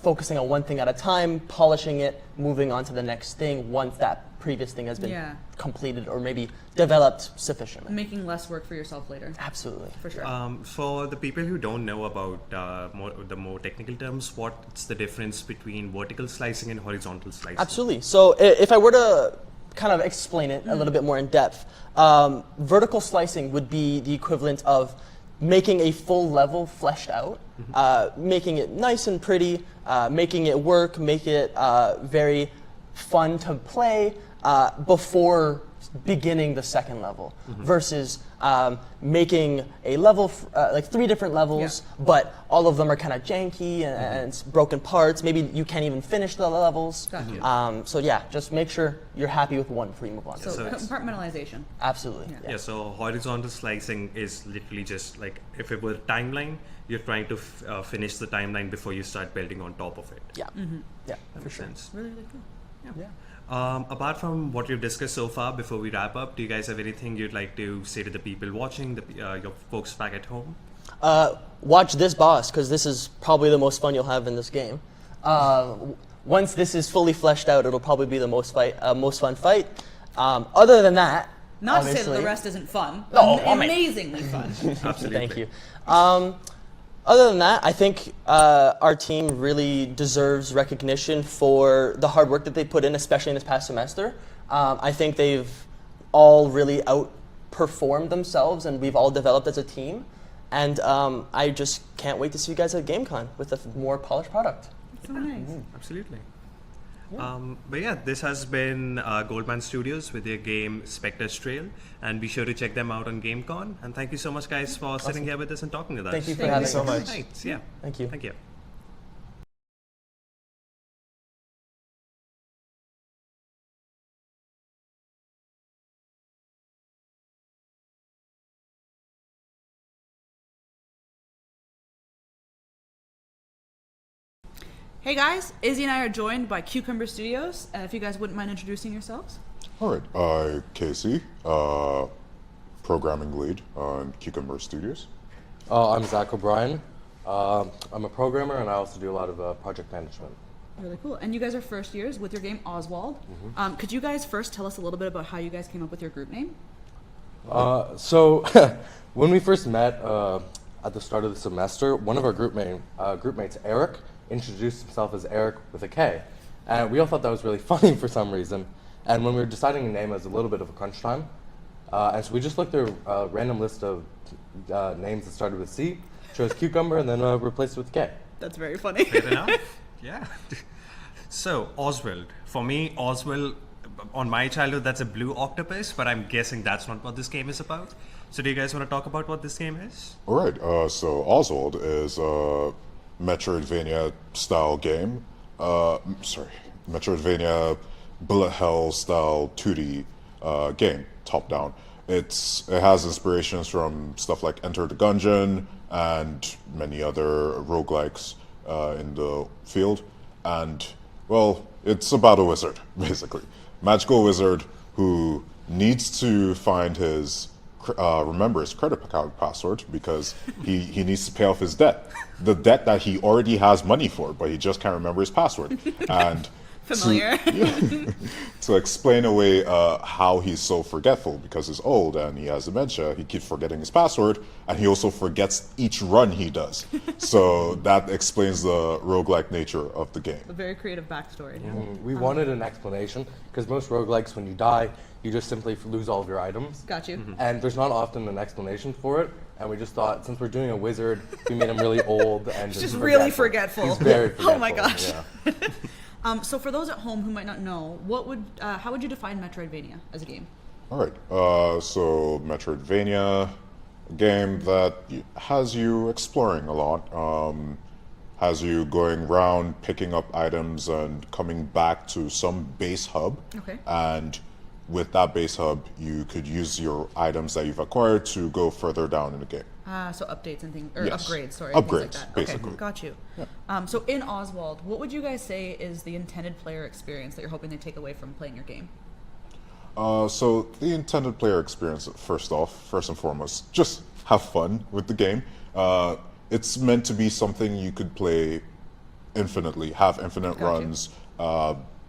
Speaker 7: focusing on one thing at a time, polishing it, moving on to the next thing once that previous thing has been
Speaker 4: Yeah.
Speaker 7: completed or maybe developed sufficiently.
Speaker 4: Making less work for yourself later.
Speaker 7: Absolutely.
Speaker 4: For sure.
Speaker 1: For the people who don't know about the more technical terms, what's the difference between vertical slicing and horizontal slicing?
Speaker 7: Absolutely. So if I were to kind of explain it a little bit more in depth, vertical slicing would be the equivalent of making a full level fleshed out, making it nice and pretty, making it work, make it very fun to play before beginning the second level, versus making a level, like 3 different levels, but all of them are kind of janky and broken parts. Maybe you can't even finish the levels.
Speaker 4: Gotcha.
Speaker 7: So yeah, just make sure you're happy with one before you move on.
Speaker 4: So
Speaker 1: so it's-
Speaker 4: compartmentalization.
Speaker 7: Absolutely.
Speaker 4: Yeah.
Speaker 1: Yeah, so horizontal slicing is literally just like if it were a timeline, you're trying to finish the timeline before you start building on top of it.
Speaker 7: Yeah. Yeah, for
Speaker 1: Makes
Speaker 7: sure.
Speaker 1: sense.
Speaker 4: Really, really cool.
Speaker 7: Yeah.
Speaker 1: Apart from what we've discussed so far, before we wrap up, do you guys have anything you'd like to say to the people watching, your folks back at home?
Speaker 7: Watch this boss, because this is probably the most fun you'll have in this game. Once this is fully fleshed out, it'll probably be the most fun fight. Other than that,
Speaker 4: Not to say that
Speaker 7: obviously-
Speaker 4: the rest isn't fun.
Speaker 7: No, I mean-
Speaker 4: Amazingly fun.
Speaker 1: Absolutely.
Speaker 7: Thank you. Other than that, I think our team really deserves recognition for the hard work that they put in, especially in this past semester. I think they've all really outperformed themselves, and we've all developed as a team. And I just can't wait to see you guys at GameCon with a more polished product.
Speaker 4: So nice.
Speaker 1: Absolutely. But yeah, this has been Goldman Studios with their game Spectre's Trail, and be sure to check them out on GameCon. And thank you so much, guys, for sitting here with us and talking with us.
Speaker 7: Thank you for
Speaker 8: Thank
Speaker 7: having
Speaker 8: you so
Speaker 7: us.
Speaker 8: much.
Speaker 1: Right, yeah.
Speaker 7: Thank you.
Speaker 1: Thank you.
Speaker 4: Hey guys, Izzy and I are joined by Cucumber Studios. If you guys wouldn't mind introducing yourselves.
Speaker 9: All right, Casey, programming lead on Cucumber Studios.
Speaker 10: I'm Zach O'Brien. I'm a programmer and I also do a lot of project management.
Speaker 4: Really cool. And you guys are first years with your game Oswald. Could you guys first tell us a little bit about how you guys came up with your group name?
Speaker 10: So when we first met at the start of the semester, one of our group mates, Eric, introduced himself as Eric with a K. And we all thought that was really funny for some reason. And when we were deciding a name, it was a little bit of a crunch time. And so we just looked at a random list of names that started with C, chose Cucumber, and then replaced it with K.
Speaker 4: That's very funny.
Speaker 1: Fair enough. Yeah. So, Oswald. For me, Oswald, on my childhood, that's a blue octopus, but I'm guessing that's not what this game is about. So, do you guys want to talk about what this game is?
Speaker 9: All right, so Oswald is a Metroidvania style game. Metroidvania bullet hell style 2D game, top down. it has inspirations from stuff like Enter the Gungeon and many other roguelikes in the field. And, well, it's about a wizard, basically. Magical wizard who needs to find remember his credit account password because he needs to pay off his debt. The debt that he already has money for, but he just can't remember his password. And
Speaker 4: Familiar.
Speaker 9: to explain away how he's so forgetful because he's old and he has dementia, he keeps forgetting his password, and he also forgets each run he does. So that explains the roguelike nature of the game.
Speaker 4: A very creative backstory.
Speaker 10: We wanted an explanation because most roguelikes, when you die, you just simply lose all of your items.
Speaker 4: Got you.
Speaker 10: And there's not often an explanation for it. And we just thought, since we're doing a wizard, we made him really old and
Speaker 4: Just really forgetful.
Speaker 10: He's very forgetful.
Speaker 4: Oh my gosh.
Speaker 10: Yeah.
Speaker 4: So for those at home who might not know, how would you define Metroidvania as a game?
Speaker 9: All right. So Metroidvania, a game that has you exploring a lot, has you going around picking up items and coming back to some base hub.
Speaker 4: Okay.
Speaker 9: And with that base hub, you could use your items that you've acquired to go further down in the game.
Speaker 4: So updates and things, or
Speaker 9: Yes.
Speaker 4: upgrades, sorry.
Speaker 9: Upgrades,
Speaker 4: things like that.
Speaker 9: basically.
Speaker 4: Okay, got you. So in Oswald, what would you guys say is the intended player experience that you're hoping they take away from playing your game?
Speaker 9: So the intended player experience, first and foremost, just have fun with the game. It's meant to be something you could play infinitely, have infinite
Speaker 4: Got you.
Speaker 9: runs,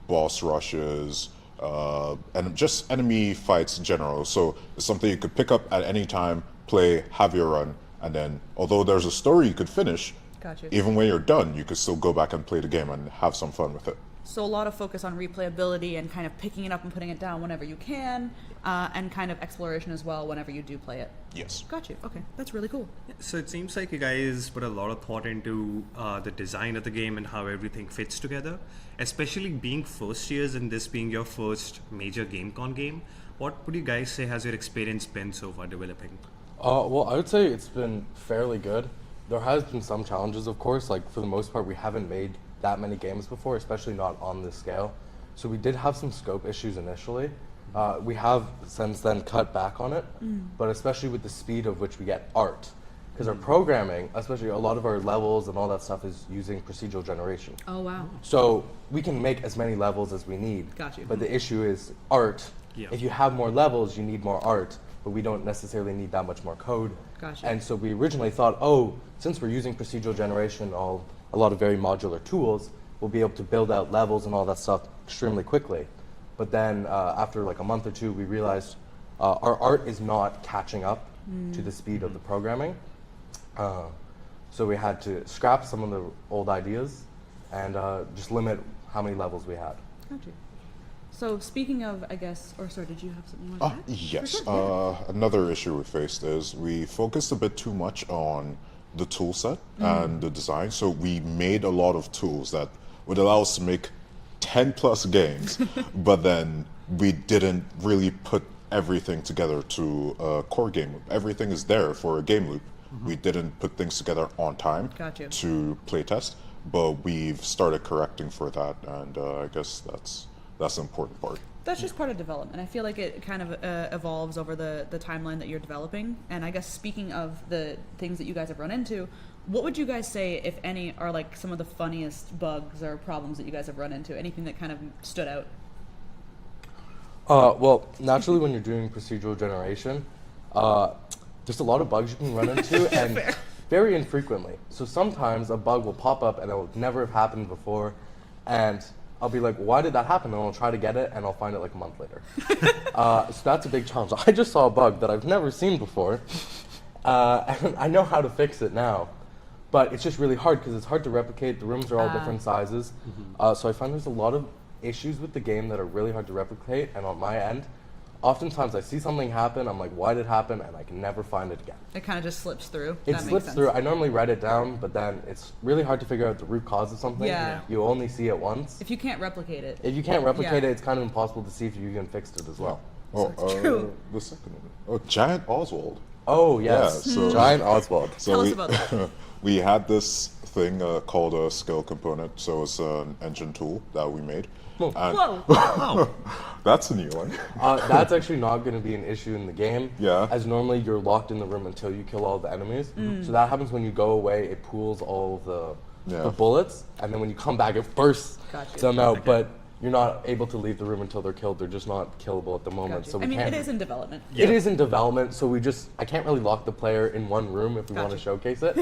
Speaker 9: boss rushes, and just enemy fights in general. So it's something you could pick up at any time, play, have your run, and then although there's a story you could finish,
Speaker 4: Got you.
Speaker 9: even when you're done, you could still go back and play the game and have some fun with it.
Speaker 4: So a lot of focus on replayability and kind of picking it up and putting it down whenever you can, and kind of exploration as well whenever you do play it.
Speaker 9: Yes.
Speaker 4: Got you. Okay, that's really cool.
Speaker 1: So it seems like you guys put a lot of thought into the design of the game and how everything fits together, especially being first years and this being your first major GameCon game. What would you guys say has your experience been so far developing?
Speaker 10: Well, I would say it's been fairly good. There has been some challenges, of course. Like, for the most part, we haven't made that many games before, especially not on this scale. So we did have some scope issues initially. We have since then cut back on it, but especially with the speed of which we get art. Because our programming, especially a lot of our levels and all that stuff, is using procedural generation.
Speaker 4: Oh, wow.
Speaker 10: So we can make as many levels as we need.
Speaker 4: Got you.
Speaker 10: But the issue is art.
Speaker 1: Yeah.
Speaker 10: If you have more levels, you need more art, but we don't necessarily need that much more code.
Speaker 4: Gotcha.
Speaker 10: And so we originally thought, since we're using procedural generation, a lot of very modular tools, we'll be able to build out levels and all that stuff extremely quickly. But then after like a month or two, we realized our art is not catching up to the speed of the programming. So we had to scrap some of the old ideas and just limit how many levels we had.
Speaker 4: Got you. So speaking of, I guess, or sorry, did you have something you wanted to add?
Speaker 9: Yes.
Speaker 4: Sure,
Speaker 9: Another issue we faced is we focused a bit too much on the tool set and the design. So we made a lot of tools that would allow us to make 10 plus games, but then we didn't really put everything together to a core game loop. Everything is there for a game loop. We didn't put things together on time
Speaker 4: Gotcha.
Speaker 9: to playtest, but we've started correcting for that, and I guess that's the important part.
Speaker 4: That's just part of development. I feel like it kind of evolves over the timeline that you're developing. And I guess speaking of the things that you guys have run into, what would you guys say, if any, are like some of the funniest bugs or problems that you guys have run into? Anything that kind of stood out?
Speaker 10: Well, naturally, when you're doing procedural generation, there's a lot of bugs you can run into, and very infrequently. So sometimes a bug will pop up and it will never have happened before, and I'll be like, why did that happen? And I'll try to get it, and I'll find it like a month later. So that's a big challenge. I just saw a bug that I've never seen before, and I know how to fix it now. But it's just really hard because it's hard to replicate. The rooms are all different sizes. So I find there's a lot of issues with the game that are really hard to replicate. And on my end, oftentimes I see something happen, I'm like, why did it happen? And I can never find it again.
Speaker 4: It kind of just slips through.
Speaker 10: It
Speaker 4: That makes
Speaker 10: slips
Speaker 4: sense.
Speaker 10: through. I normally write it down, but then it's really hard to figure out the root cause of something.
Speaker 4: Yeah.
Speaker 10: You only see it once.
Speaker 4: If you can't replicate it.
Speaker 10: If you can't replicate
Speaker 4: Yeah.
Speaker 10: it, it's kind of impossible to see if you even fixed it as well.
Speaker 4: it's true.
Speaker 9: The second one. Giant Oswald.
Speaker 10: Oh, yes.
Speaker 9: Yeah, so-
Speaker 10: Giant Oswald.
Speaker 9: So
Speaker 4: Tell us
Speaker 9: we,
Speaker 4: about that.
Speaker 9: we had this thing called a skill component. So it's an engine tool that we made. And
Speaker 4: Whoa.
Speaker 9: that's a new one.
Speaker 10: That's actually not going to be an issue in the game.
Speaker 9: Yeah.
Speaker 10: As normally you're locked in the room until you kill all the enemies. So that happens when you go away. It pools all the bullets, and then when you come back, it bursts
Speaker 4: Gotcha.
Speaker 10: them out. But you're not able to leave the room until they're killed. They're just not killable at the moment.
Speaker 4: Gotcha.
Speaker 10: So we
Speaker 4: I mean,
Speaker 10: can't.
Speaker 4: it is in development.
Speaker 10: It is in development, so I can't really lock the player in one room if we want to
Speaker 4: Gotcha.
Speaker 10: showcase it.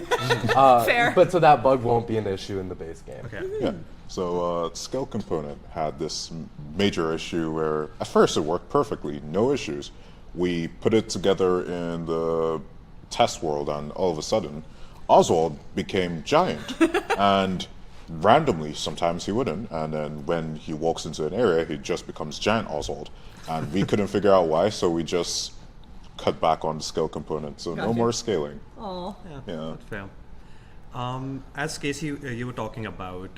Speaker 4: Fair.
Speaker 10: But so that bug won't be an issue in the base game.
Speaker 1: Okay.
Speaker 9: Yeah. So skill component had this major issue where at first it worked perfectly, no issues. We put it together in the test world, and all of a sudden, Oswald became giant. And randomly, sometimes he wouldn't, and then when he walks into an area, he just becomes giant Oswald. And we couldn't figure out why, so we just cut back on the skill component. So no
Speaker 4: Gotcha.
Speaker 9: more scaling.
Speaker 4: Oh.
Speaker 9: Yeah.
Speaker 1: That's fair. As Casey, you were talking about,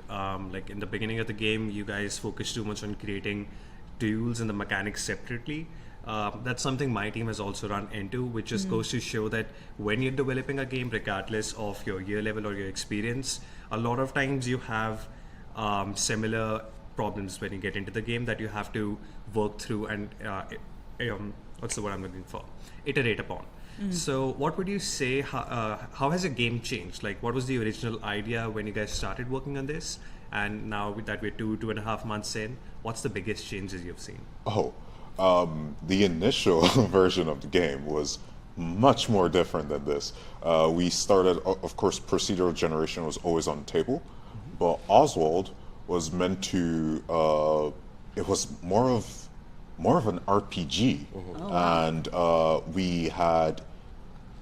Speaker 1: like in the beginning of the game, you guys focused too much on creating tools and the mechanics separately. That's something my team has also run into, which just goes to show that when you're developing a game, regardless of your year level or your experience, a lot of times you have similar problems when you get into the game that you have to work through and what's the word I'm looking for? Iterate upon. So what would you say, how has your game changed? Like what was the original idea when you guys started working on this? And now that we're 2.5 months in, what's the biggest changes you've seen?
Speaker 9: The initial version of the game was much more different than this. We started, of course, procedural generation was always on the table, but Oswald was meant to, it was more of an RPG, and we had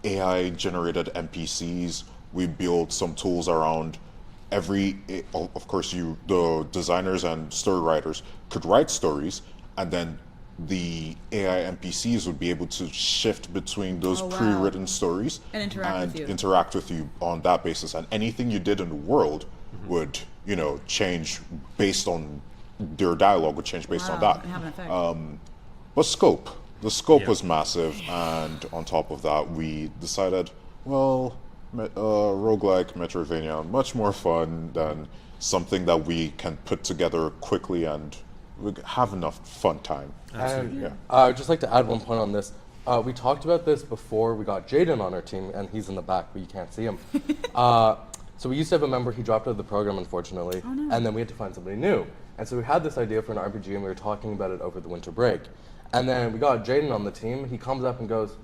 Speaker 9: AI generated NPCs. We built some tools around of course, the designers and story writers could write stories, and then the AI NPCs would be able to shift between those pre-written stories
Speaker 4: And interact with you.
Speaker 9: on that basis. And anything you did in the world would, change based on their dialogue would change based on that.
Speaker 4: And have an effect.
Speaker 9: But the scope was massive, and on top of that, we decided, roguelike Metroidvania, much more fun than something that we can put together quickly and we have enough fun time.
Speaker 10: And I'd just like to add one point on this. We talked about this before we got Jaden on our team, and he's in the back, but you can't see him. So we used to have a member, he dropped out of the program, unfortunately, and then we had to find somebody new. And so we had this idea for an RPG, and we were talking about it over the winter break. And then we got Jaden on the team. He comes up and goes,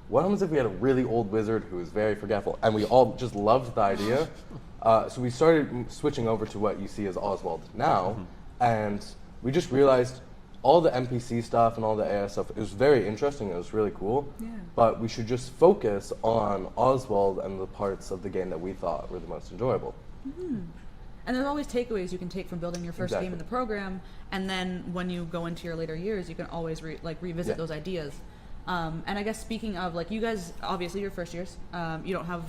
Speaker 10: what happens if we had a really old wizard who is very forgetful? And we all just loved the idea. So we started switching over to what you see as Oswald now, and we just realized all the NPC stuff and all the AI stuff, it was very interesting, it was really cool, but we should just focus on Oswald and the parts of the game that we thought were the most enjoyable.
Speaker 4: And there's always takeaways you can take from building your first
Speaker 10: Exactly.
Speaker 4: game in the program, and then when you go into your later years, you can always revisit those ideas. And I guess speaking of, like, you guys, obviously your first years, you don't have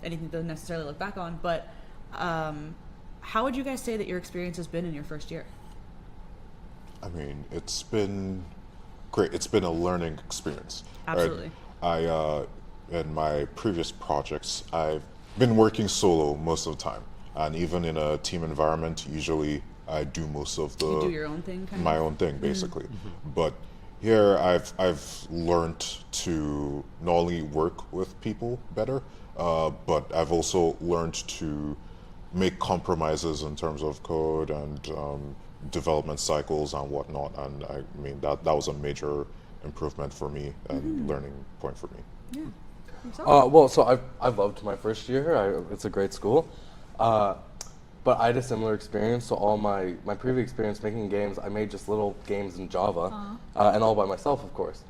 Speaker 4: anything to necessarily look back on, but how would you guys say that your experience has been in your first year?
Speaker 9: I mean, it's been great. It's been a learning experience.
Speaker 4: Absolutely.
Speaker 9: Right? In my previous projects, I've been working solo most of the time, and even in a team environment, usually I do most of
Speaker 4: You do your own thing, kind
Speaker 9: my
Speaker 4: of?
Speaker 9: own thing, basically. But here, I've learned to not only work with people better, but I've also learned to make compromises in terms of code and development cycles and whatnot. And I mean that was a major improvement for me and learning point for me.
Speaker 10: So I loved my first year. It's a great school. But I had a similar experience. So all my previous experience making games, I made just little games in Java, and all by myself, of course.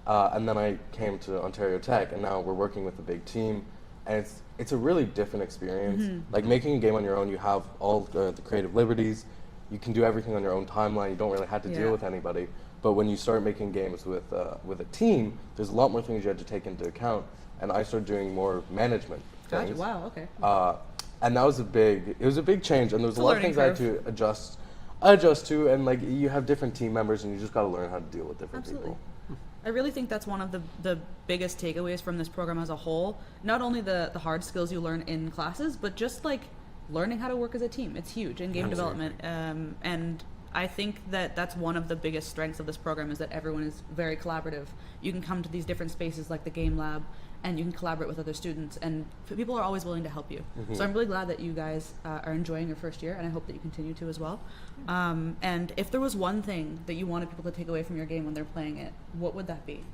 Speaker 10: And then I came to Ontario Tech, and now we're working with a big team, and it's a really different experience. Like making a game on your own, you have all the creative liberties. You can do everything on your own timeline. You don't really have to deal with anybody. But when you start making games with a team, there's a lot more things you have to take into account. And I started doing more management
Speaker 4: Gotcha.
Speaker 10: things.
Speaker 4: Wow, okay.
Speaker 10: And that was a big change, and there was a lot of
Speaker 4: learning
Speaker 10: things I had to adjust to, and like you have different team members, and you just got to learn how to deal with different
Speaker 4: Absolutely.
Speaker 10: people.
Speaker 4: I really think that's one of the biggest takeaways from this program as a whole. Not only the hard skills you learn in classes, but just like learning how to work as a team. It's huge in game development. And I think that that's one of the biggest strengths of this program is that everyone is very collaborative. You can come to these different spaces like the game lab and you can collaborate with other students, and people are always willing to help you. So I'm really glad that you guys are enjoying your first year, and I hope that you continue to as well. And if there was one thing that you wanted people to take away from your game when they're playing it, what would that be?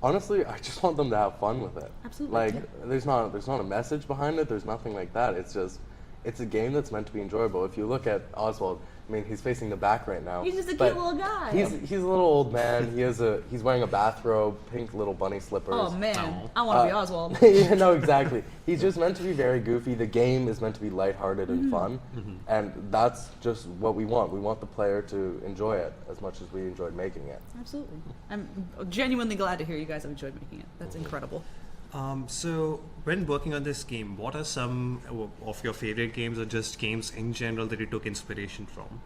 Speaker 10: Honestly, I just want them to have fun with it.
Speaker 4: Absolutely.
Speaker 10: Like, there's not a message behind it. There's nothing like that. It's just, it's a game that's meant to be enjoyable. If you look at Oswald, I mean, he's facing the back right now.
Speaker 4: He's just a
Speaker 10: but
Speaker 4: cute little guy.
Speaker 10: He's a little old man. He's wearing a bathrobe, pink little bunny slippers.
Speaker 4: Oh man, I want to be Oswald.
Speaker 10: Yeah, no, exactly. He's just meant to be very goofy. The game is meant to be lighthearted and fun, and that's just what we want. We want the player to enjoy it as much as we enjoyed making it.
Speaker 4: Absolutely. I'm genuinely glad to hear you guys have enjoyed making it. That's incredible.
Speaker 1: So, when working on this game, what are some of your favorite games or just games in general that you took inspiration from?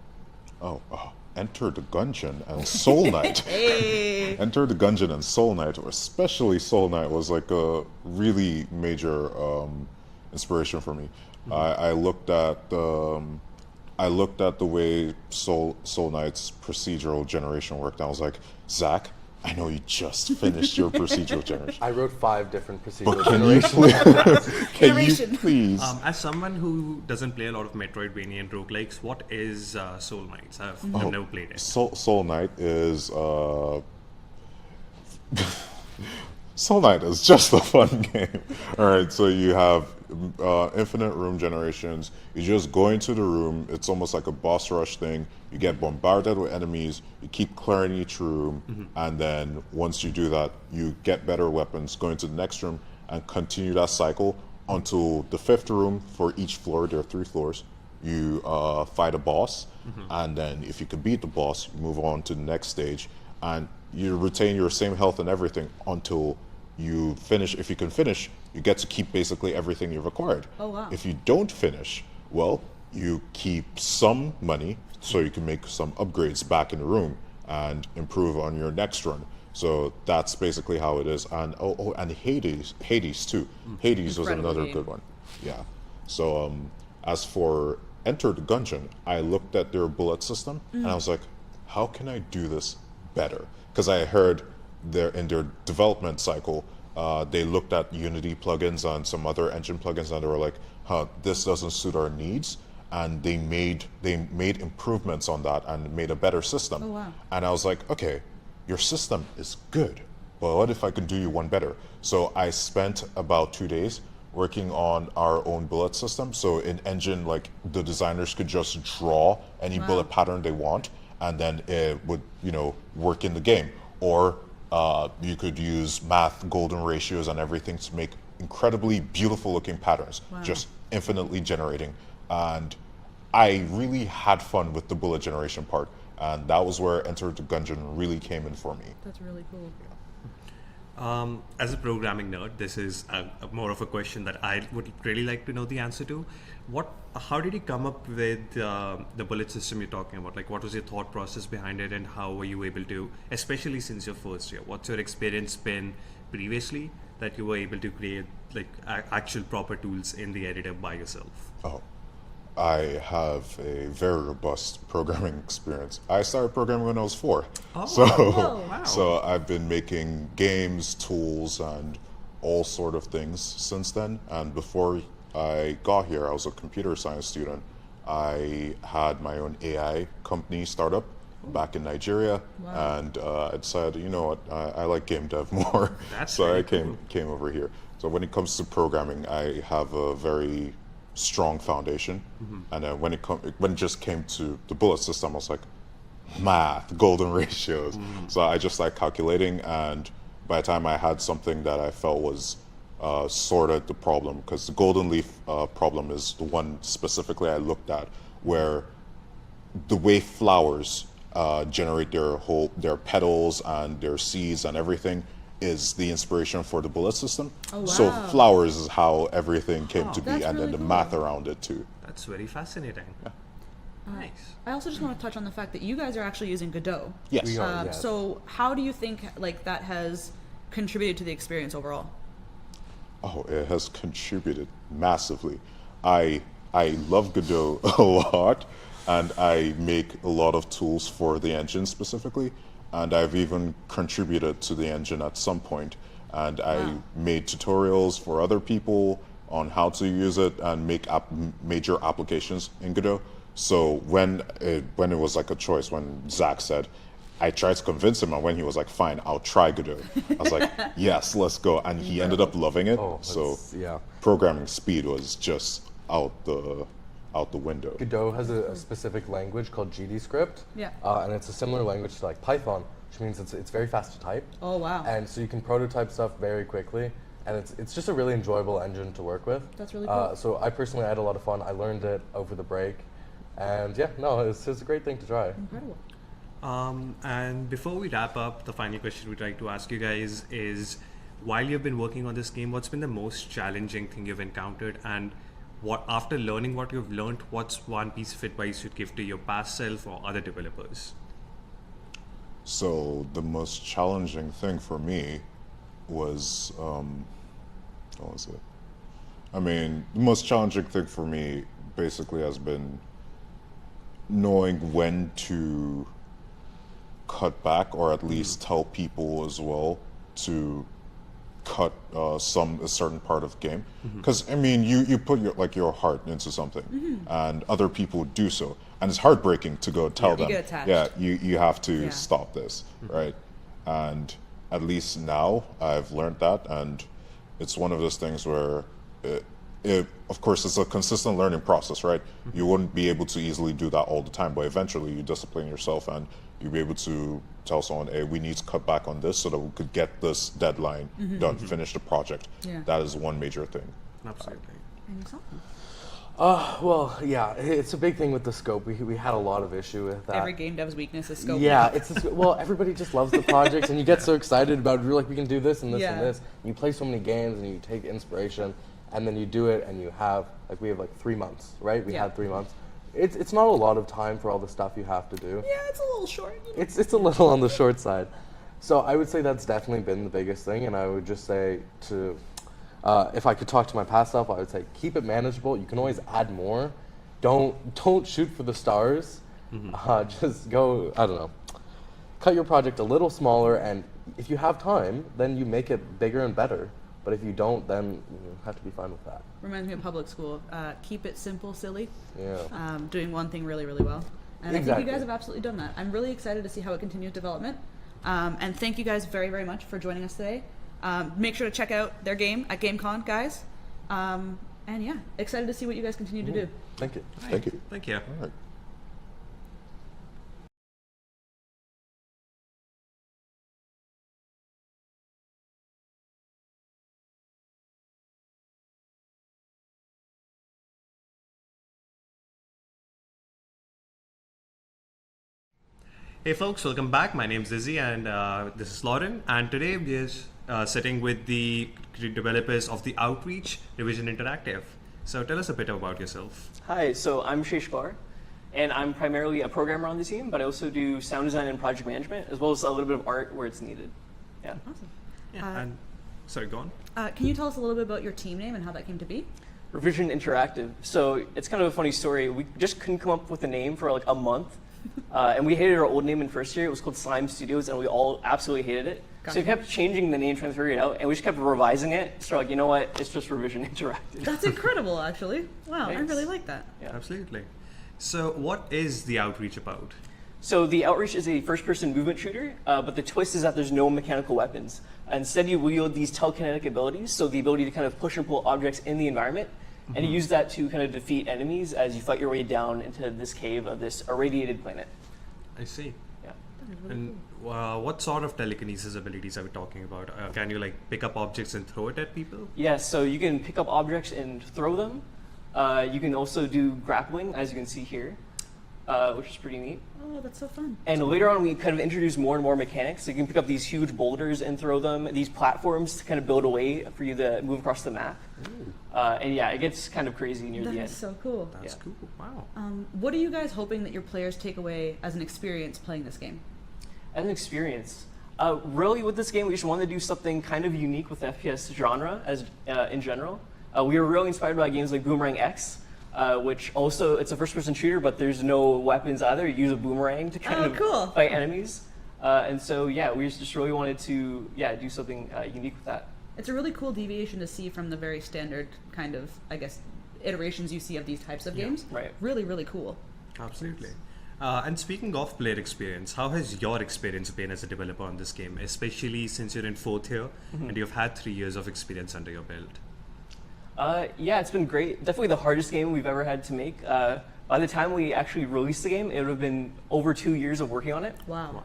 Speaker 9: Enter the Gungeon and Soul Knight.
Speaker 4: Hey.
Speaker 9: Enter the Gungeon and Soul Knight, or especially Soul Knight, was like a really major inspiration for me. I looked at the way Soul Knight's procedural generation worked. And I was like, Zach, I know you just finished your procedural generation.
Speaker 10: I wrote 5 different
Speaker 9: But
Speaker 10: procedural
Speaker 9: can you
Speaker 10: generations.
Speaker 9: can you please?
Speaker 1: As someone who doesn't play a lot of Metroidvania and roguelikes, what is Soul Knights? I've never played it.
Speaker 9: Soul Knight is Soul Knight is just a fun game. All right, so you have infinite room generations. You just go into the room. It's almost like a boss rush thing. You get bombarded with enemies. You keep clearing each room, and then once you do that, you get better weapons. Go into the next room and continue that cycle until the 5th room. For each floor, there are 3 floors. You fight a boss, and then if you can beat the boss, you move on to the next stage, and you retain your same health and everything until you finish. If you can finish, you get to keep basically everything you've acquired.
Speaker 4: Oh, wow.
Speaker 9: If you don't finish, well, you keep some money so you can make some upgrades back in the room and improve on your next run. So that's basically how it is. And and Hades too. Hades was
Speaker 4: Incredible
Speaker 9: another
Speaker 4: game.
Speaker 9: good one. Yeah. So as for Enter the Gungeon, I looked at their bullet system and I was like, how can I do this better? Because I heard in their development cycle, they looked at Unity plugins and some other engine plugins, and they were like, this doesn't suit our needs. And they made improvements on that and made a better system.
Speaker 4: Oh, wow.
Speaker 9: And I was like, okay, your system is good, but what if I can do you one better? So I spent about 2 days working on our own bullet system. So in engine, like, the designers could just draw any bullet pattern they want, and then it would, work in the game. Or you could use math, golden ratios, and everything to make incredibly beautiful looking patterns, just infinitely generating. And I really had fun with the bullet generation part, and that was where Enter the Gungeon really came in for me.
Speaker 4: That's really cool.
Speaker 1: As a programming nerd, this is more of a question that I would really like to know the answer to. How did you come up with the bullet system you're talking about? Like, what was your thought process behind it, and how were you able to, especially since your first year, what's your experience been previously that you were able to create like actual proper tools in the editor by yourself?
Speaker 9: I have a very robust programming experience. I started programming when I was 4.
Speaker 1: Wow.
Speaker 9: So I've been making games, tools, and all sort of things since then. And before I got here, I was a computer science student. I had my own AI company startup back in Nigeria, and I decided, you know what, I like game dev more. So I came over here. So when it comes to programming, I have a very strong foundation, and then when it just came to the bullet system, I was like, math, golden ratios. So I just like calculating, and by the time I had something that I felt was sorted the problem, because the golden leaf problem is the one specifically I looked at, where the way flowers generate their petals and their seeds and everything is the inspiration for the bullet system. So flowers is how everything came to be, and then the math around it too.
Speaker 1: That's very fascinating. Nice.
Speaker 4: I also just want to touch on the fact that you guys are actually using Godot.
Speaker 8: Yes.
Speaker 10: We are, yes.
Speaker 4: So how do you think like that has contributed to the experience overall?
Speaker 9: Oh, it has contributed massively. I love Godot a lot, and I make a lot of tools for the engine specifically, and I've even contributed to the engine at some point, and I made tutorials for other people on how to use it and make major applications in Godot. So when it was like a choice, when Zach said, I tried to convince him, and when he was like, fine, I'll try Godot, I was like, yes, let's go. And he ended up loving it.
Speaker 10: Oh,
Speaker 9: So
Speaker 10: yeah.
Speaker 9: programming speed was just out the window.
Speaker 10: Godot has a specific language called GDScript.
Speaker 4: Yeah.
Speaker 10: And it's a similar language to like Python, which means it's very fast to type.
Speaker 4: Oh, wow.
Speaker 10: And so you can prototype stuff very quickly, and it's just a really enjoyable engine to work with.
Speaker 4: That's really cool.
Speaker 10: So I personally had a lot of fun. I learned it over the break, and yeah, no, it's a great thing to try.
Speaker 4: Incredible.
Speaker 1: And before we wrap up, the final question we'd like to ask you guys is, while you've been working on this game, what's been the most challenging thing you've encountered? And what, after learning what you've learned, what's one piece of advice you'd give to your past self or other developers?
Speaker 9: So the most challenging thing for me was, what was it? I mean, the most challenging thing for me basically has been knowing when to cut back, or at least tell people as well to cut a certain part of the game. Because I mean, you put your heart into something, and other people do so, and it's heartbreaking to go tell them,
Speaker 4: get attached.
Speaker 9: yeah, you have to
Speaker 4: Yeah.
Speaker 9: stop this, right? And at least now I've learned that, and it's one of those things where of course, it's a consistent learning process, right? You wouldn't be able to easily do that all the time, but eventually you discipline yourself and you'll be able to tell someone, hey, we need to cut back on this so that we could get this deadline done, finish the project.
Speaker 4: Yeah.
Speaker 9: That is one major thing.
Speaker 1: Absolutely.
Speaker 4: And yourself?
Speaker 10: Well, yeah, it's a big thing with the scope. We had a lot of issue with that.
Speaker 4: Every game dev's weakness is scope.
Speaker 10: Yeah, well, everybody just loves the project, and you get so excited about it. You're like, we can do this and this and
Speaker 4: Yeah.
Speaker 10: this. And you play so many games, and you take inspiration, and then you do it, and you have we have 3 months, right? We
Speaker 4: Yeah.
Speaker 10: had 3 months. It's not a lot of time for all the stuff you have to do.
Speaker 4: Yeah, it's a little short. You know?
Speaker 10: It's a little on the short side. So I would say that's definitely been the biggest thing, and I would just say to, if I could talk to my past self, I would say keep it manageable. You can always add more. Don't shoot for the stars. Just go, I don't know, cut your project a little smaller, and if you have time, then you make it bigger and better. But if you don't, then you have to be fine with that.
Speaker 4: Reminds me of public school. Keep it simple, silly.
Speaker 10: Yeah.
Speaker 4: Doing one thing really, really well. And I think
Speaker 10: Exactly.
Speaker 4: you guys have absolutely done that. I'm really excited to see how it continues development. And thank you guys very, very much for joining us today. Make sure to check out their game at GameCon, guys. And yeah, excited to see what you guys continue to do.
Speaker 10: Thank you.
Speaker 9: Thank you.
Speaker 1: Thank you.
Speaker 9: All right.
Speaker 1: Hey folks, welcome back. My name's Izzy and this is Lauren. And today we are sitting with the developers of the Outreach Revision Interactive. So tell us a bit about yourself.
Speaker 11: Hi, so I'm Sheshkar, and I'm primarily a programmer on the team, but I also do sound design and project management, as well as a little bit of art where it's needed. Yeah.
Speaker 4: Awesome.
Speaker 1: Yeah. And sorry, go on.
Speaker 4: Can you tell us a little bit about your team name and how that came to be?
Speaker 11: Revision Interactive. So it's kind of a funny story. We just couldn't come up with a name for like a month. And we hated our old name in first year. It was called Slime Studios, and we all absolutely hated it. So we kept changing the name, trying to figure it out, and we just kept revising it. So we're like, you know what? It's just Revision Interactive.
Speaker 4: That's incredible, actually. Wow, I
Speaker 11: Thanks.
Speaker 4: really like that.
Speaker 11: Yeah.
Speaker 1: Absolutely. So what is the Outreach about?
Speaker 11: So the Outreach is a first-person movement shooter, but the twist is that there's no mechanical weapons. Instead, you wield these telekinetic abilities, so the ability to kind of push and pull objects in the environment, and you use that to kind of defeat enemies as you fight your way down into this cave of this irradiated planet.
Speaker 1: I see.
Speaker 11: Yeah.
Speaker 1: And what sort of telekinesis abilities are we talking about? Can you like pick up objects and throw it at people?
Speaker 11: Yeah, so you can pick up objects and throw them. You can also do grappling, as you can see here. which is pretty neat.
Speaker 4: Oh, that's so fun.
Speaker 11: And later on, we kind of introduced more and more mechanics. So you can pick up these huge boulders and throw them, these platforms to kind of build a way for you to move across the map. And yeah, it gets kind of crazy near the
Speaker 4: That
Speaker 11: end.
Speaker 4: is so cool.
Speaker 1: That's cool. Wow.
Speaker 4: What are you guys hoping that your players take away as an experience playing this game?
Speaker 11: As an experience, really with this game, we just wanted to do something kind of unique with the FPS genre as in general. We were really inspired by games like Boomerang X, which also, it's a first-person shooter, but there's no weapons either. You use a boomerang to kind of fight enemies. And so, yeah, we just really wanted to, do something unique with that.
Speaker 4: It's a really cool deviation to see from the very standard kind of, I guess, iterations you see of these types of games.
Speaker 11: Right.
Speaker 4: Really, really cool.
Speaker 1: Absolutely. And speaking of player experience, how has your experience been as a developer on this game, especially since you're in 4th year and you've had 3 years of experience under your belt?
Speaker 11: Yeah, it's been great. Definitely the hardest game we've ever had to make. By the time we actually released the game, it would have been over 2 years of working on it.
Speaker 4: Wow.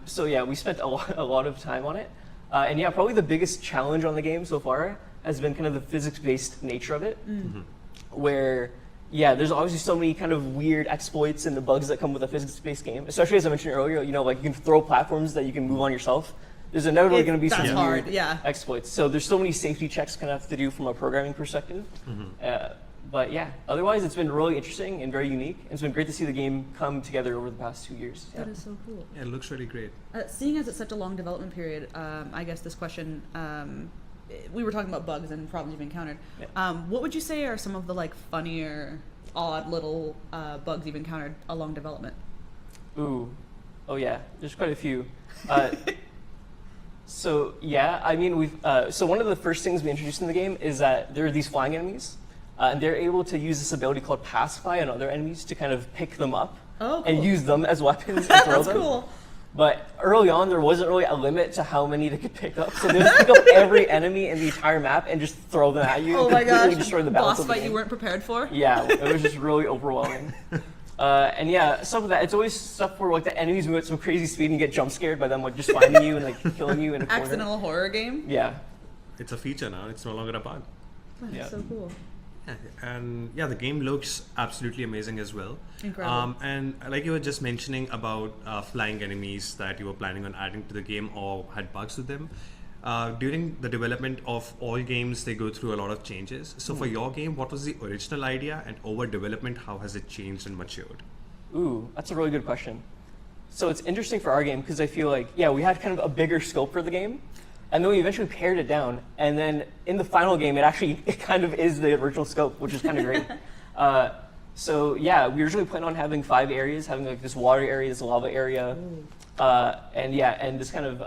Speaker 11: So yeah, we spent a lot of time on it. And yeah, probably the biggest challenge on the game so far has been kind of the physics-based nature of it, where there's obviously so many kind of weird exploits and the bugs that come with a physics-based game. Especially as I mentioned earlier, like you can throw platforms that you can move on yourself. There's inevitably going to be some weird exploits. So there's so many safety checks kind of have to do from a programming perspective. But yeah, otherwise it's been really interesting and very unique. It's been great to see the game come together over the past 2 years.
Speaker 4: That is so cool.
Speaker 1: Yeah, it looks really great.
Speaker 4: Seeing as it's such a long development period, I guess this question, we were talking about bugs and problems you've encountered. What would you say are some of the funnier, odd little bugs you've encountered along development?
Speaker 11: Oh yeah, there's quite a few. So yeah, I mean so one of the first things we introduced in the game is that there are these flying enemies, and they're able to use this ability called Pacify on other enemies to kind of pick them up and use them as weapons and throw them.
Speaker 4: Cool.
Speaker 11: But early on, there wasn't really a limit to how many they could pick up. So they would pick up every enemy in the entire map and just throw them at you.
Speaker 4: Oh my gosh!
Speaker 11: Destroy the balance
Speaker 4: boss
Speaker 11: of the
Speaker 4: fight
Speaker 11: game.
Speaker 4: you weren't prepared for.
Speaker 11: Yeah, it was just really overwhelming. And yeah, some of that, it's always stuff where the enemies move at some crazy speed and you get jump scared by them just finding you and killing you in a corner.
Speaker 4: Accidental horror game.
Speaker 11: Yeah.
Speaker 1: It's a feature now. It's no longer a bug.
Speaker 4: That's so cool.
Speaker 1: And yeah, the game looks absolutely amazing as well.
Speaker 4: Incredible.
Speaker 1: And like you were just mentioning about flying enemies that you were planning on adding to the game or had bugs with them. During the development of all games, they go through a lot of changes. So for your game, what was the original idea, and over development, how has it changed and matured?
Speaker 11: Ooh, that's a really good question. So it's interesting for our game because I feel like, we had kind of a bigger scope for the game, and then we eventually pared it down, and then in the final game, it kind of is the original scope, which is kind of great. So yeah, we originally planned on having 5 areas, having this water area, this lava area, and this kind of,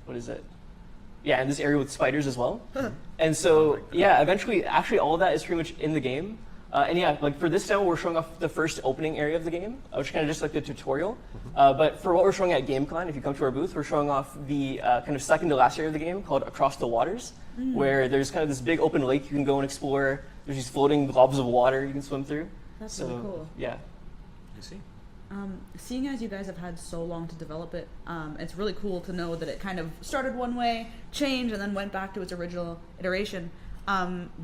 Speaker 11: what is it? Yeah, and this area with spiders as well. And so, eventually, actually all of that is pretty much in the game. For this demo, we're showing off the first opening area of the game, which is kind of just like the tutorial. But for what we're showing at GameCon, if you come to our booth, we're showing off the kind of second to last area of the game called Across the Waters, where there's kind of this big open lake you can go and explore. There's these floating globs of water you can swim through.
Speaker 4: That's really cool.
Speaker 11: Yeah.
Speaker 1: I see.
Speaker 4: Seeing as you guys have had so long to develop it, it's really cool to know that it kind of started one way, changed, and then went back to its original iteration.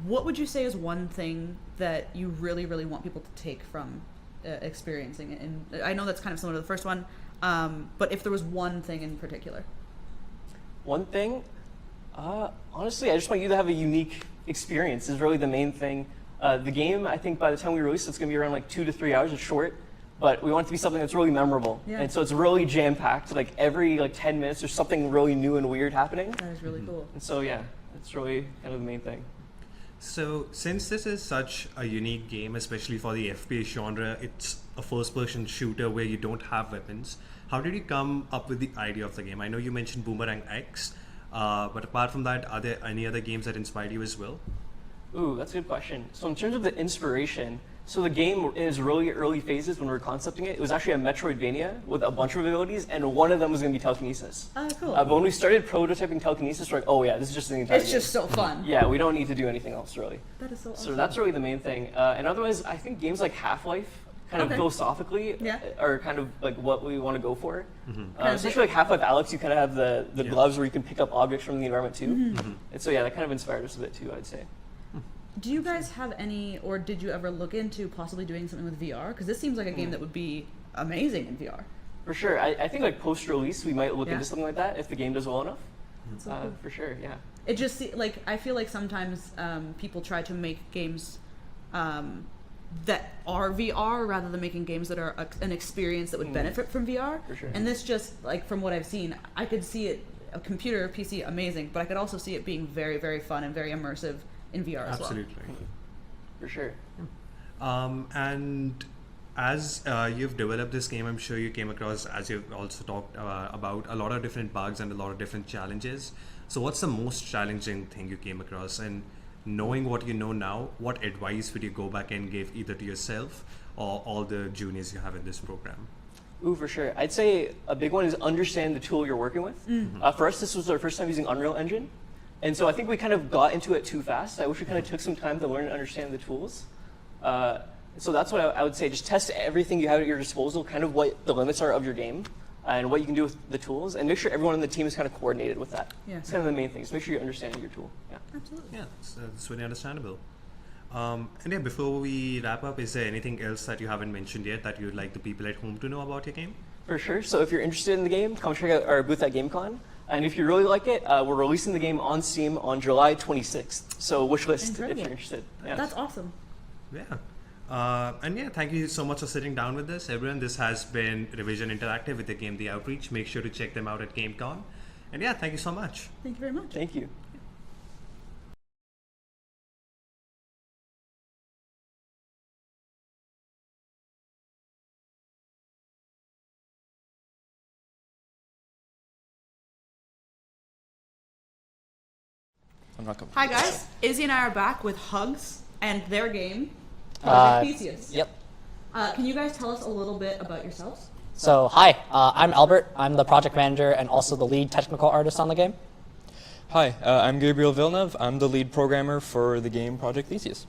Speaker 4: What would you say is one thing that you really, really want people to take from experiencing it? And I know that's kind of similar to the first one, but if there was one thing in particular.
Speaker 11: One thing? Honestly, I just want you to have a unique experience is really the main thing. The game, I think by the time we release it, it's going to be around 2 to 3 hours. It's short. But we want it to be something that's really memorable. Yeah. And so it's really jam-packed. Every 10 minutes, there's something really new and weird happening.
Speaker 4: That is really cool.
Speaker 11: And so that's really kind of the main thing.
Speaker 1: So since this is such a unique game, especially for the FPS genre, it's a first-person shooter where you don't have weapons. How did you come up with the idea of the game? I know you mentioned Boomerang X, but apart from that, are there any other games that inspired you as well?
Speaker 11: Ooh, that's a good question. So in terms of the inspiration, so the game is really early phases when we were concepting it. It was actually a Metroidvania with a bunch of abilities, and one of them was going to be telekinesis.
Speaker 4: Oh, cool.
Speaker 11: But when we started prototyping telekinesis, we're like, this is just the entire game.
Speaker 4: It's just so fun.
Speaker 11: Yeah, we don't need to do anything else, really.
Speaker 4: That is so awesome.
Speaker 11: So that's really the main thing. And otherwise, I think games like Half-Life, kind of philosophically, are kind of what we want to go for. Especially Half-Life Alyx, you kind of have the gloves where you can pick up objects from the environment, too. And so, that kind of inspired us a bit, too, I'd say.
Speaker 4: Do you guys have any, or did you ever look into possibly doing something with VR? Because this seems like a game that would be amazing in VR.
Speaker 11: For sure. I think like post-release, we might look
Speaker 4: Yeah.
Speaker 11: into something like that if the game does well enough.
Speaker 4: That's so cool.
Speaker 11: For sure, yeah.
Speaker 4: It just like I feel like sometimes people try to make games that are VR rather than making games that are an experience that would benefit from VR.
Speaker 11: For sure.
Speaker 4: And this just like from what I've seen, I could see it a computer, PC, amazing, but I could also see it being very, very fun and very immersive in VR as well.
Speaker 1: Absolutely.
Speaker 11: For sure.
Speaker 1: And as you've developed this game, I'm sure you came across, as you've also talked about, a lot of different bugs and a lot of different challenges. So what's the most challenging thing you came across? And knowing what you know now, what advice would you go back and give either to yourself or all the juniors you have in this program?
Speaker 11: Ooh, for sure. I'd say a big one is understand the tool you're working with. For us, this was our first time using Unreal Engine. And so I think we kind of got into it too fast. I wish we kind of took some time to learn and understand the tools. So that's what I would say. Just test everything you have at your disposal, kind of what the limits are of your game and what you can do with the tools. And make sure everyone on the team is kind of coordinated with that.
Speaker 4: Yeah.
Speaker 11: It's kind of the main thing. Just make sure you're understanding your tool. Yeah.
Speaker 4: Absolutely.
Speaker 1: Yeah, it's really understandable. And yeah, before we wrap up, is there anything else that you haven't mentioned yet that you'd like the people at home to know about your game?
Speaker 11: For sure. So if you're interested in the game, come check out our booth at GameCon. And if you really like it, we're releasing the game on Steam on July 26th. So wishlist if
Speaker 4: Incredible.
Speaker 11: you're interested. Yeah.
Speaker 4: That's awesome.
Speaker 1: Yeah. And yeah, thank you so much for sitting down with us, everyone. This has been Revision Interactive with the game The Outreach. Make sure to check them out at GameCon. And yeah, thank you so much.
Speaker 4: Thank you very much.
Speaker 11: Thank you.
Speaker 4: Hi guys, Izzy and I are back with Hugs and their game, Project Thesias.
Speaker 6: Yep.
Speaker 4: Can you guys tell us a little bit about yourselves?
Speaker 6: So, hi, I'm Albert. I'm the project manager and also the lead technical artist on the game.
Speaker 12: Hi, I'm Gabriel Villeneuve. I'm the lead programmer for the game Project Thesias.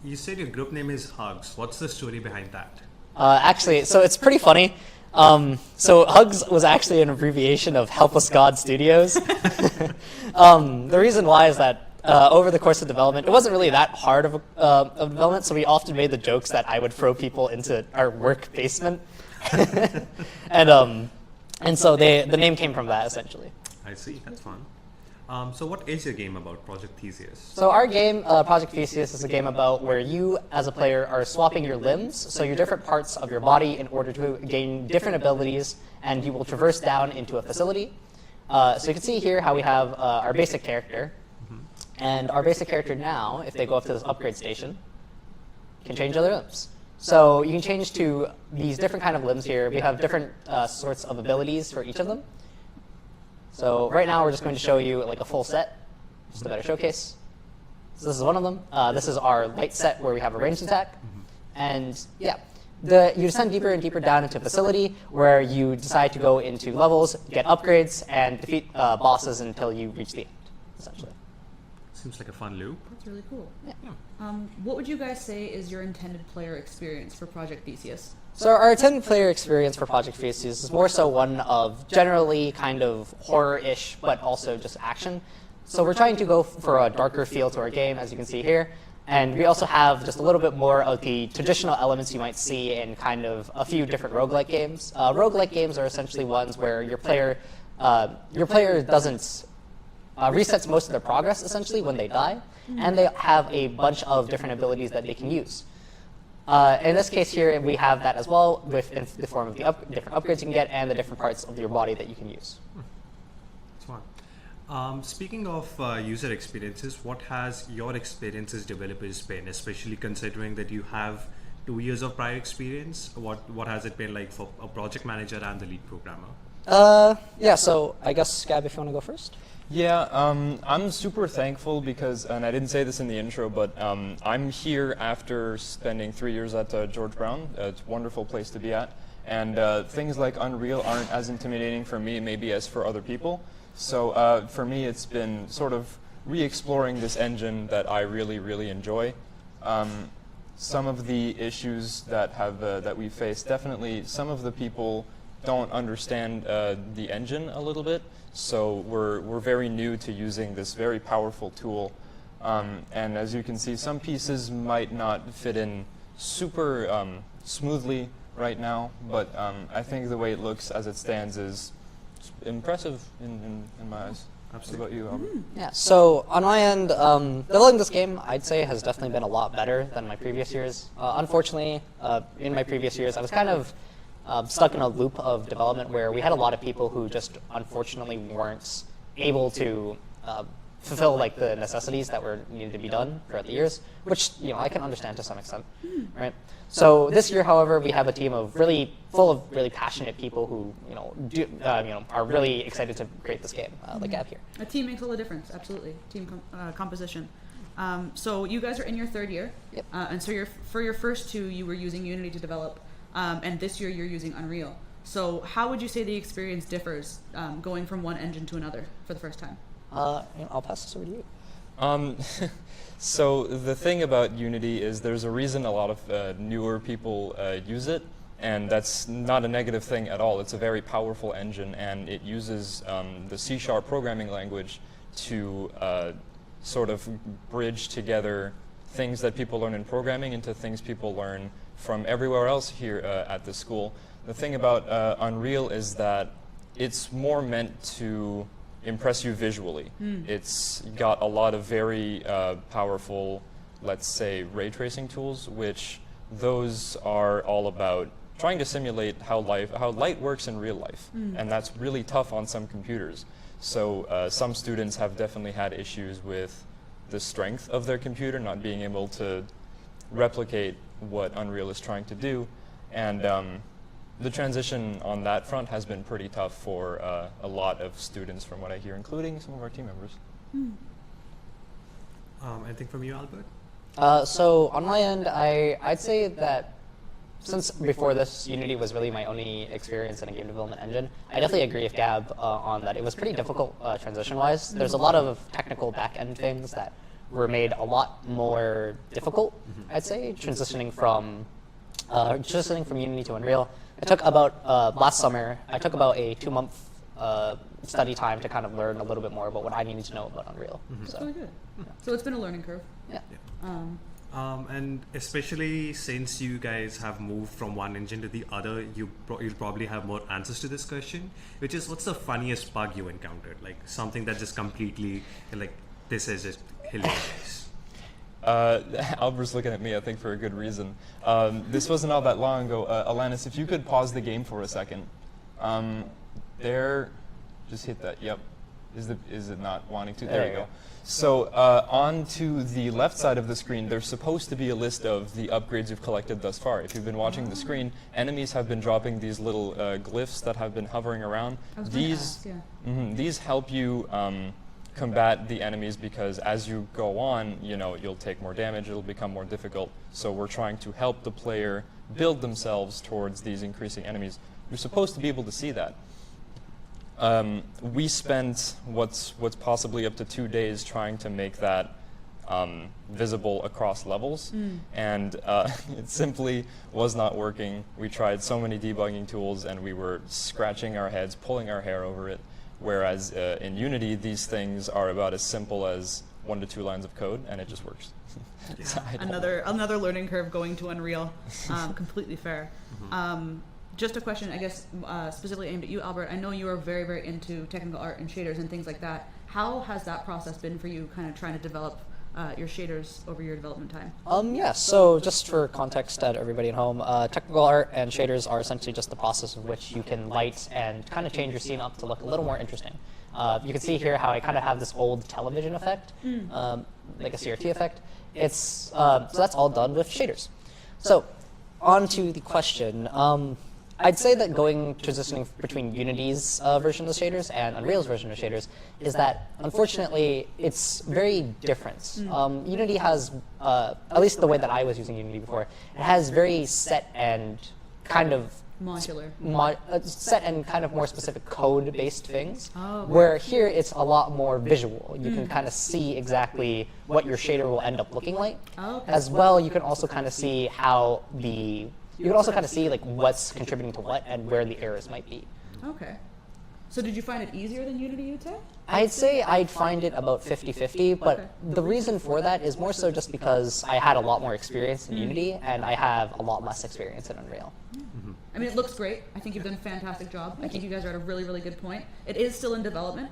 Speaker 1: You said your group name is Hugs. What's the story behind that?
Speaker 6: Actually, so it's pretty funny. So Hugs was actually an abbreviation of Help Us God Studios. The reason why is that over the course of development, it wasn't really that hard of development, so we often made the jokes that I would throw people into our work basement. and so the name came from that, essentially.
Speaker 1: I see, that's fun. So what is your game about, Project Thesias?
Speaker 6: So our game, Project Thesias, is a game about where you, as a player, are swapping your limbs, so your different parts of your body, in order to gain different abilities, and you will traverse down into a facility. So you can see here how we have our basic character, and our basic character now, if they go up to this upgrade station, can change other limbs. So you can change to these different kind of limbs here. We have different sorts of abilities for each of them. So right now we're just going to show you like a full set, just a better showcase. So this is one of them. This is our light set where we have a ranged attack. And yeah, you descend deeper and deeper down into a facility where you decide to go into levels, get upgrades, and defeat bosses until you reach the end, essentially.
Speaker 1: Seems like a fun loop.
Speaker 4: That's really cool. Yeah. What would you guys say is your intended player experience for Project Thesias?
Speaker 6: So our intended player experience for Project Thesias is more so one of generally kind of horror-ish, but also just action. So we're trying to go for a darker feel to our game, as you can see here. And we also have just a little bit more of the traditional elements you might see in kind of a few different roguelike games. Roguelike games are essentially ones where your player doesn't resets most of their progress, essentially, when they die. And they have a bunch of different abilities that they can use. In this case here, we have that as well, in the form of the different upgrades you can get and the different parts of your body that you can use.
Speaker 1: Smart. Speaking of user experiences, what has your experience as developers been, especially considering that you have 2 years of prior experience? What has it been like for a project manager and the lead programmer?
Speaker 6: Yeah, so I guess, Gab, if you want to go first.
Speaker 12: Yeah, I'm super thankful because, and I didn't say this in the intro, but I'm here after spending 3 years at George Brown. It's a wonderful place to be at. And things like Unreal aren't as intimidating for me maybe as for other people. So for me, it's been sort of re-exploring this engine that I really, really enjoy. Some of the issues that we face, definitely some of the people don't understand the engine a little bit. So we're very new to using this very powerful tool. And as you can see, some pieces might not fit in super smoothly right now, but I think the way it looks as it stands is impressive in my eyes. Absolutely. What about you, Albert?
Speaker 6: Yeah, so on my end, developing this game, I'd say, has definitely been a lot better than my previous years. Unfortunately, in my previous years, I was kind of stuck in a loop of development where we had a lot of people who just unfortunately weren't able to fulfill like the necessities that were needed to be done throughout the years, which I can understand to some extent, right? So this year, however, we have a team of full of really passionate people who are really excited to create this game, like Gab here.
Speaker 4: A team makes all the difference, absolutely. Team composition. So you guys are in your third year,
Speaker 6: Yep.
Speaker 4: And so for your first two, you were using Unity to develop, and this year you're using Unreal. So how would you say the experience differs going from one engine to another for the first time?
Speaker 6: I'll pass this over to you.
Speaker 12: So the thing about Unity is there's a reason a lot of newer people use it, and that's not a negative thing at all. It's a very powerful engine, and it uses the C# programming language to sort of bridge together things that people learn in programming into things people learn from everywhere else here at the school. The thing about Unreal is that it's more meant to impress you visually. It's got a lot of very powerful, let's say, ray tracing tools, which those are all about trying to simulate how light works in real life, and that's really tough on some computers. So some students have definitely had issues with the strength of their computer not being able to replicate what Unreal is trying to do, and the transition on that front has been pretty tough for a lot of students, from what I hear, including some of our team members.
Speaker 1: Anything from you, Albert?
Speaker 6: So on my end, I'd say that since before this, Unity was really my only experience in a game development engine, I definitely agree with Gab on that. It was pretty difficult transition-wise. There's a lot of technical back-end things that were made a lot more difficult, I'd say, transitioning from Unity to Unreal. It took about, last summer, I took about a 2-month study time to kind of learn a little bit more about what I needed to know about Unreal.
Speaker 4: That's really good. So it's been a learning curve.
Speaker 6: Yeah.
Speaker 1: And especially since you guys have moved from one engine to the other, you'll probably have more answers to this question, which is, what's the funniest bug you encountered? Like something that just completely, like, this is just hilarious.
Speaker 12: Albert's looking at me, I think, for a good reason. This wasn't all that long ago. Alanis, if you could pause the game for a second. Just hit that, yep. Is it not wanting to? There you go. So on to the left side of the screen, there's supposed to be a list of the upgrades you've collected thus far. If you've been watching the screen, enemies have been dropping these little glyphs that have been hovering around. These help you combat the enemies, because as you go on, you'll take more damage, it'll become more difficult. So we're trying to help the player build themselves towards these increasing enemies. You're supposed to be able to see that. We spent what's possibly up to 2 days trying to make that visible across levels, and it simply was not working. We tried so many debugging tools, and we were scratching our heads, pulling our hair over it, whereas in Unity, these things are about as simple as 1 to 2 lines of code, and it just works. So
Speaker 4: Another learning curve going to Unreal. Completely fair. Just a question, I guess, specifically aimed at you, Albert. I know you are very, very into technical art and shaders and things like that. How has that process been for you, kind of trying to develop your shaders over your development time?
Speaker 6: Yeah, so just for context at everybody at home, technical art and shaders are essentially just the process of which you can light and kind of change your scene up to look a little more interesting. You can see here how I kind of have this old television effect, like a CRT effect. So that's all done with shaders. So on to the question. I'd say that transitioning between Unity's version of shaders and Unreal's version of shaders is that, unfortunately, it's very different. Unity has, at least the way that I was using Unity before, it has very set and kind of
Speaker 4: modular,
Speaker 6: set and kind of more specific code-based things, where here it's a lot more visual. You can kind of see exactly what your shader will end up looking like. As well, you can also kind of see how what's contributing to what and where the errors might be.
Speaker 4: Okay. So did you find it easier than Unity, you'd say?
Speaker 6: I'd say I'd find it about 50-50, but
Speaker 4: Okay.
Speaker 6: the reason for that is more so just because I had a lot more experience in Unity, and I have a lot less experience in Unreal.
Speaker 4: I mean, it looks great. I think you've done a fantastic job. I think you guys are at a really, really good point. It is still in development.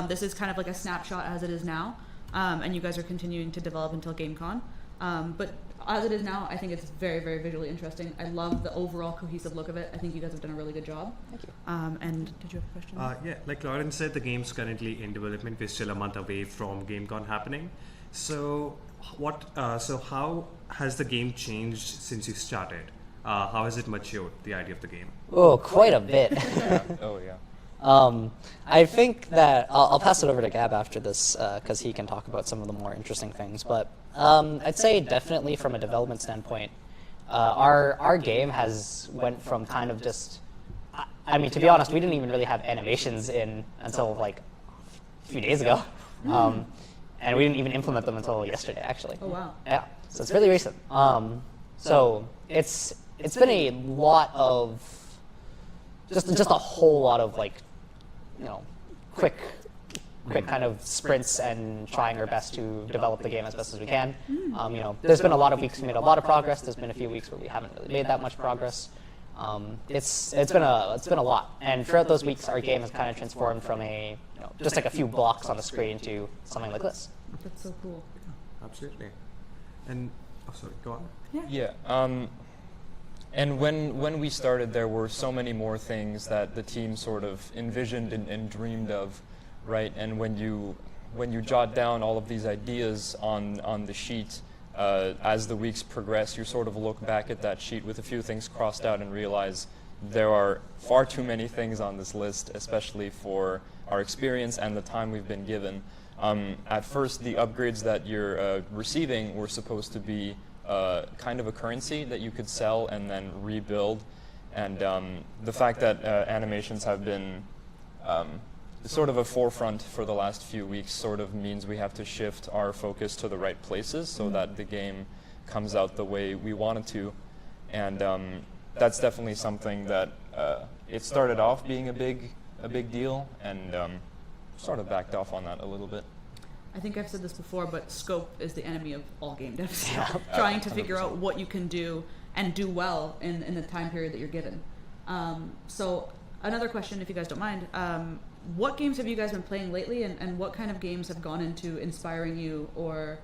Speaker 4: This is kind of like a snapshot as it is now, and you guys are continuing to develop until GameCon. But as it is now, I think it's very, very visually interesting. I love the overall cohesive look of it. I think you guys have done a really good job.
Speaker 6: Thank you.
Speaker 4: And did you have a question?
Speaker 1: Yeah, like Lauren said, the game's currently in development. We're still a month away from GameCon happening. So, how has the game changed since you started? How has it matured, the idea of the game?
Speaker 6: Oh, quite a bit.
Speaker 12: Oh yeah.
Speaker 6: I think that I'll pass it over to Gab after this because he can talk about some of the more interesting things. But I'd say definitely from a development standpoint, our game has went from kind of just. I mean, to be honest, we didn't even really have animations in until like a few days ago, and we didn't even implement them until yesterday, actually.
Speaker 4: Oh wow.
Speaker 6: Yeah, so it's really recent. So it's been a lot of just a whole lot of like, quick kind of sprints and trying our best to develop the game as best as we can. There's been a lot of weeks we made a lot of progress. There's been a few weeks where we haven't really made that much progress. It's been a lot, and throughout those weeks, our game has kind of transformed from just like a few blocks on the screen to something like this.
Speaker 4: That's so cool.
Speaker 1: Absolutely. And sorry, go on.
Speaker 12: Yeah. And when we started, there were so many more things that the team sort of envisioned and dreamed of, right? And when you jot down all of these ideas on the sheet, as the weeks progress, you sort of look back at that sheet with a few things crossed out and realize there are far too many things on this list, especially for our experience and the time we've been given. At first, the upgrades that you're receiving were supposed to be kind of a currency that you could sell and then rebuild. And the fact that animations have been sort of a forefront for the last few weeks sort of means we have to shift our focus to the right places so that the game comes out the way we want it to. And that's definitely something that it started off being a big deal, and sort of backed off on that a little bit.
Speaker 4: I think I've said this before, but scope is the enemy of all game devs.
Speaker 6: Yeah.
Speaker 4: Trying to figure out what you can do and do well in the time period that you're given. So another question, if you guys don't mind, what games have you guys been playing lately, and what kind of games have gone into inspiring you or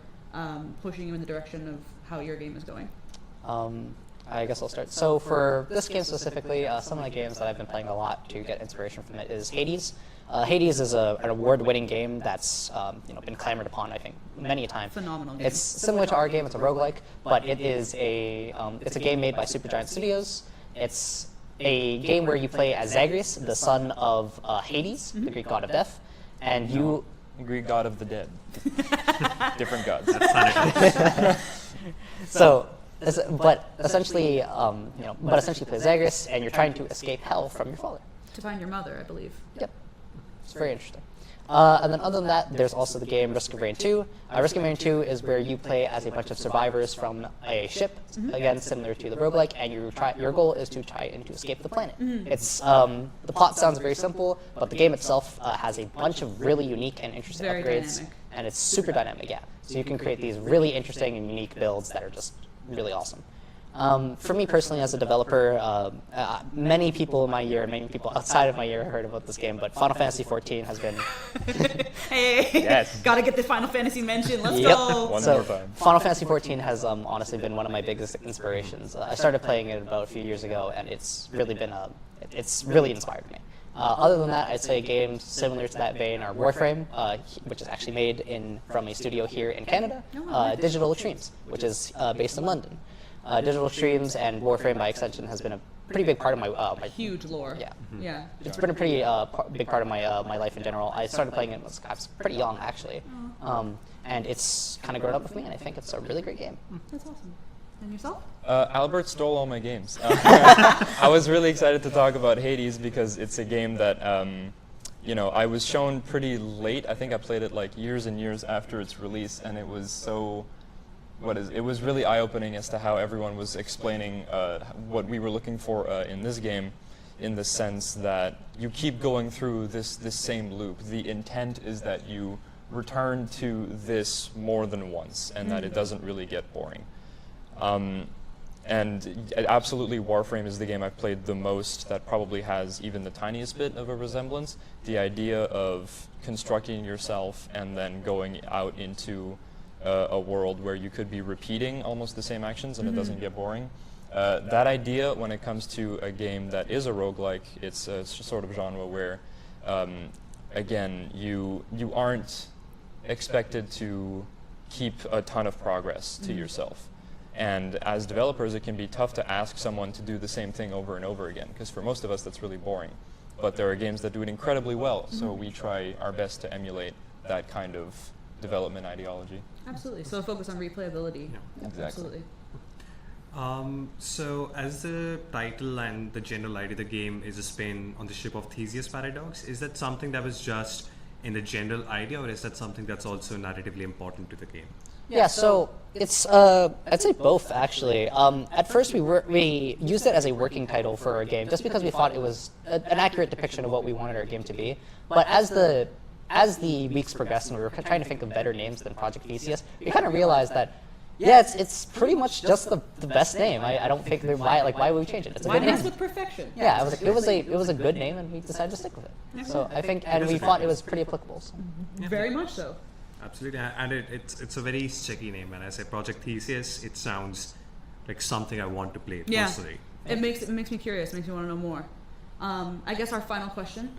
Speaker 4: pushing you in the direction of how your game is going?
Speaker 6: I guess I'll start. So for this game specifically, some of the games that I've been playing a lot to get inspiration from it is Hades. Hades is an award-winning game that's been clamored upon, I think, many a time.
Speaker 4: Phenomenal game.
Speaker 6: It's similar to our game. It's a roguelike, but it is it's a game made by Supergiant Studios. It's a game where you play as Zagreus, the son of Hades, the Greek god of death, and you.
Speaker 12: Greek god of the dead. Different gods.
Speaker 6: So, but essentially play Zagreus, and you're trying to escape hell from your father.
Speaker 4: To find your mother, I believe.
Speaker 6: Yep. It's very interesting. And then other than that, there's also the game Risk of Rain 2. Risk of Rain 2 is where you play as a bunch of survivors from a ship, again, similar to the roguelike, and your goal is to try and to escape the planet. It's the plot sounds very simple, but the game itself has a bunch of really unique and interesting
Speaker 4: Very
Speaker 6: upgrades,
Speaker 4: dynamic.
Speaker 6: and it's super dynamic, yeah. So you can create these really interesting and unique builds that are just really awesome. For me personally, as a developer, many people in my year, many people outside of my year have heard about this game, but Final Fantasy XIV has been...
Speaker 4: Hey,
Speaker 12: Yes.
Speaker 4: Gotta get the Final Fantasy mention. Let's
Speaker 6: Yep.
Speaker 4: go.
Speaker 12: One
Speaker 6: So
Speaker 12: more time.
Speaker 6: Final Fantasy XIV has honestly been one of my biggest inspirations. I started playing it about a few years ago, and it's really been it's really inspired me. Other than that, I'd say games similar to that vein are Warframe, which is actually made from a studio here in Canada, Digital Extremes, which is based in London. Digital Extremes and Warframe by extension has been a pretty big part of my
Speaker 4: Huge lore.
Speaker 6: yeah.
Speaker 4: Yeah.
Speaker 6: It's been a pretty big part of my life in general. I started playing it when I was pretty young, actually, and it's kind of grown up with me, and I think it's a really great game.
Speaker 4: That's awesome. And yourself?
Speaker 12: Albert stole all my games. I was really excited to talk about Hades because it's a game that I was shown pretty late. I think I played it like years and years after its release, and it was it was really eye-opening as to how everyone was explaining what we were looking for in this game. in the sense that you keep going through this same loop. The intent is that you return to this more than once, and that it doesn't really get boring. And absolutely, Warframe is the game I've played the most that probably has even the tiniest bit of a resemblance. The idea of constructing yourself and then going out into a world where you could be repeating almost the same actions and it doesn't get boring. That idea, when it comes to a game that is a roguelike, it's a sort of genre where, again, you aren't expected to keep a ton of progress to yourself. And as developers, it can be tough to ask someone to do the same thing over and over again, because for most of us, that's really boring. But there are games that do it incredibly well, so we try our best to emulate that kind of development ideology.
Speaker 4: Absolutely. So a focus on replayability.
Speaker 12: Yeah. Exactly.
Speaker 4: Absolutely.
Speaker 1: So as the title and the general idea of the game is a spin on the ship of Thesias paradox, is that something that was just in the general idea, or is that something that's also narratively important to the game?
Speaker 6: Yeah, so it's I'd say both actually. At first we used it as a working title for our game just because we thought it was an accurate depiction of what we wanted our game to be. But as the weeks progressed and we were trying to think of better names than Project Thesias, we kind of realized that it's pretty much just the best name. I don't think why would we change it? It's a
Speaker 4: Why
Speaker 6: good
Speaker 4: mess
Speaker 6: name.
Speaker 4: with perfection?
Speaker 6: Yeah, it was a good name and we decided to stick with it. So I think we thought it was pretty applicable. So.
Speaker 4: Very much so.
Speaker 1: Absolutely, and it's a very sticky name. When I say Project Theseus, it sounds like something I want to play personally.
Speaker 4: It makes me curious. It makes me want to know more. I guess our final question: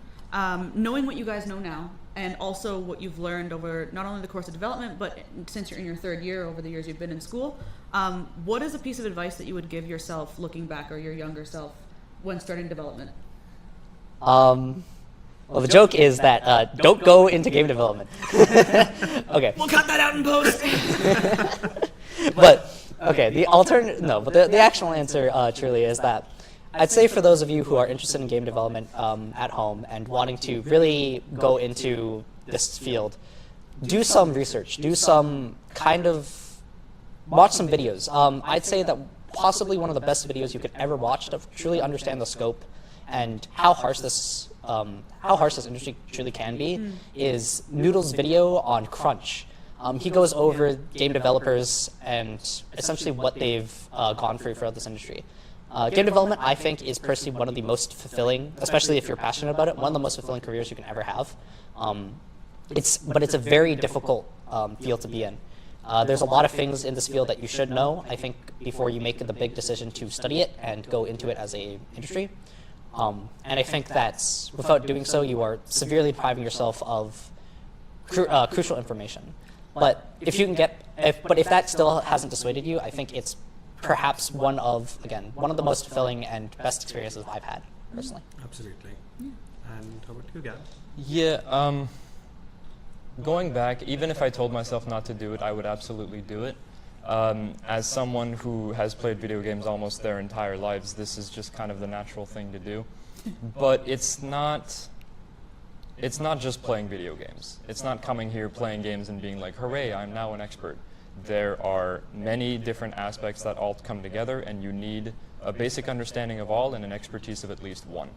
Speaker 4: knowing what you guys know now, and also what you've learned over not only the course of development, but since you're in your third year, over the years you've been in school, what is a piece of advice that you would give yourself looking back, or your younger self, when starting development?
Speaker 6: Well, the joke is that don't go into game development. Okay.
Speaker 4: We'll cut that out in post.
Speaker 6: But okay, the actual answer truly is that I'd say for those of you who are interested in game development at home and wanting to really go into this field, do some research, watch some videos. I'd say that possibly one of the best videos you could ever watch to truly understand the scope and how harsh this industry truly can be is Noodle's video on crunch. He goes over game developers and essentially what they've gone through throughout this industry. Game development, I think, is personally one of the most fulfilling, especially if you're passionate about it, one of the most fulfilling careers you can ever have. But it's a very difficult field to be in. There's a lot of things in this field that you should know, I think, before you make the big decision to study it and go into it as an industry. And I think that without doing so, you are severely depriving yourself of crucial information. But if that still hasn't dissuaded you, I think it's perhaps one of the most fulfilling and best experiences I've had personally.
Speaker 1: Absolutely. And how about you, Gab?
Speaker 12: Yeah. Going back, even if I told myself not to do it, I would absolutely do it. As someone who has played video games almost their entire lives, this is just kind of the natural thing to do. But it's not just playing video games. It's not coming here playing games and being like, hooray, I'm now an expert. There are many different aspects that all come together, and you need a basic understanding of all and an expertise of at least one.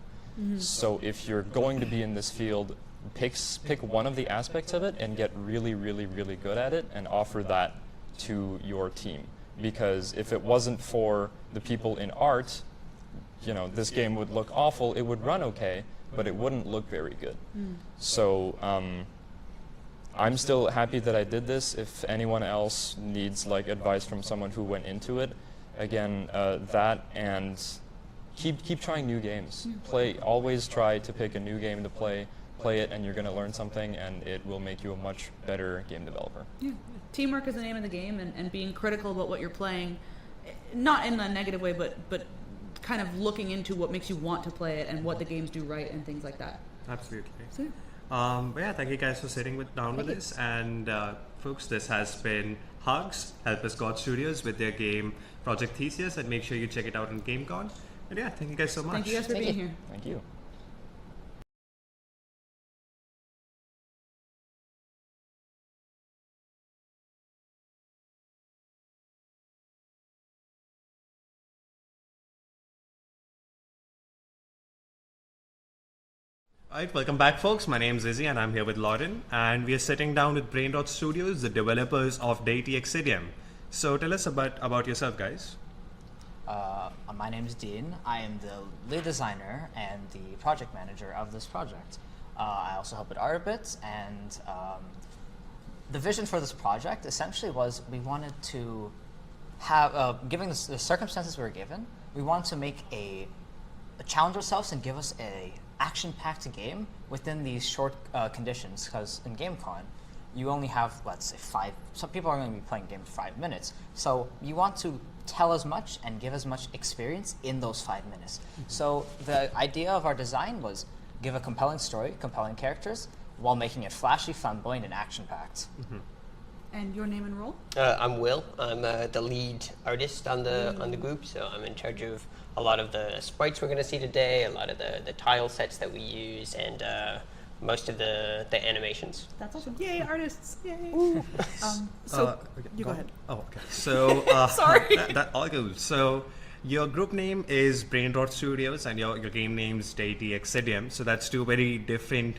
Speaker 12: So if you're going to be in this field, pick one of the aspects of it and get really, really, really good at it and offer that to your team, because if it wasn't for the people in art, this game would look awful. It would run okay, but it wouldn't look very good. So I'm still happy that I did this. If anyone else needs advice from someone who went into it, again, that and keep trying new games. Always try to pick a new game to play it, and you're going to learn something, and it will make you a much better game developer.
Speaker 4: Yeah. Teamwork is the name of the game, and being critical about what you're playing, not in a negative way, but kind of looking into what makes you want to play it and what the games do right and things like that.
Speaker 1: Absolutely.
Speaker 4: So,
Speaker 1: But yeah, thank you guys for sitting down with us. And folks, this has been Hugs, Helpless God Studios with their game Project Thesias, and make sure you check it out on GameCon. And yeah, thank you guys so much.
Speaker 4: Thank you guys for being here.
Speaker 12: Thank you.
Speaker 1: Alright, welcome back folks. My name is Izzy and I'm here with Lauren and we are sitting down with Brain Rot Studios, the developers of Deity Exium. So tell us about yourself guys.
Speaker 13: My name is Dean. I am the lead designer and the project manager of this project. I also help with art a bit, and the vision for this project essentially was we wanted to have, given the circumstances we were given, we wanted to make challenge ourselves and give us a action-packed game within these short conditions, because in GameCon, you only have, let's say, some people are going to be playing games 5 minutes. So you want to tell as much and give as much experience in those 5 minutes. So the idea of our design was give a compelling story, compelling characters, while making it flashy, flamboyant, and action-packed.
Speaker 4: And your name and role?
Speaker 14: I'm Will. I'm the lead artist on the group, so I'm in charge of a lot of the sprites we're going to see today, a lot of the tile sets that we use, and most of the animations.
Speaker 4: That's awesome. Yay, artists! Yay! You go ahead.
Speaker 1: Oh, okay. So
Speaker 4: Sorry.
Speaker 1: that all goes. So your group name is Brain Rot Studios, and your game name's Deity Exium. So that's two very different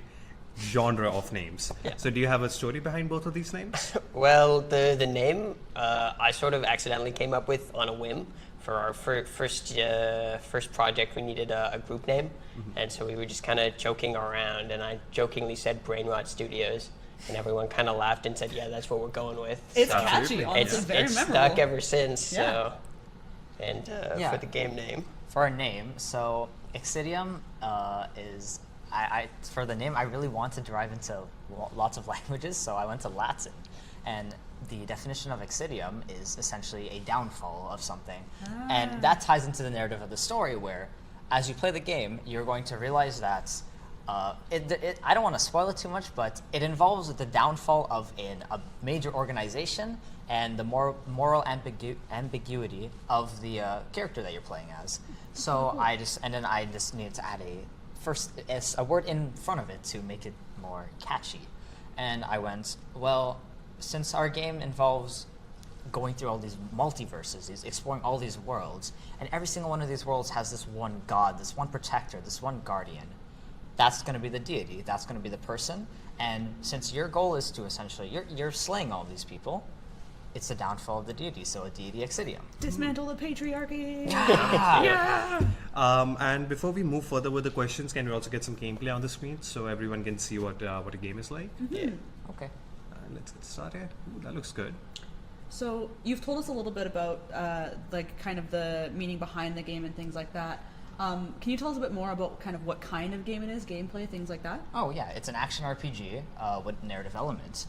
Speaker 1: genre of names.
Speaker 14: Yeah.
Speaker 1: So do you have a story behind both of these names?
Speaker 14: Well, the name I sort of accidentally came up with on a whim. For our first project, we needed a group name, and so we were just kind of joking around, and I jokingly said Brain Rot Studios, and everyone kind of laughed and said, yeah, that's what we're going with.
Speaker 4: It's
Speaker 14: so
Speaker 4: catchy, honestly, very
Speaker 14: it's
Speaker 4: memorable.
Speaker 14: stuck ever since,
Speaker 4: Yeah.
Speaker 14: so. And for the game name.
Speaker 13: For our name, so Exium is, for the name, I really want to dive into lots of languages, so I went to Latin. And the definition of Exium is essentially a downfall of something. And that ties into the narrative of the story, where as you play the game, you're going to realize that, I don't want to spoil it too much, but it involves the downfall of a major organization and the moral ambiguity of the character that you're playing as. So I just needed to add a word in front of it to make it more catchy. And I went, well, since our game involves going through all these multiverses, exploring all these worlds, and every single one of these worlds has this one god, this one protector, this one guardian, that's going to be the deity, that's going to be the person. And since your goal is to essentially, you're slaying all these people, it's the downfall of the deity, so a Deity Exium.
Speaker 4: Dismantle the patriarchy!
Speaker 13: Yeah!
Speaker 1: And before we move further with the questions, can we also get some gameplay on the screen so everyone can see what a game is like?
Speaker 14: Yeah.
Speaker 13: Okay.
Speaker 1: Let's get started. Ooh, that looks good.
Speaker 4: So you've told us a little bit about like kind of the meaning behind the game and things like that. Can you tell us a bit more about kind of what kind of game it is, gameplay, things like that?
Speaker 13: Oh yeah, it's an action RPG with narrative elements.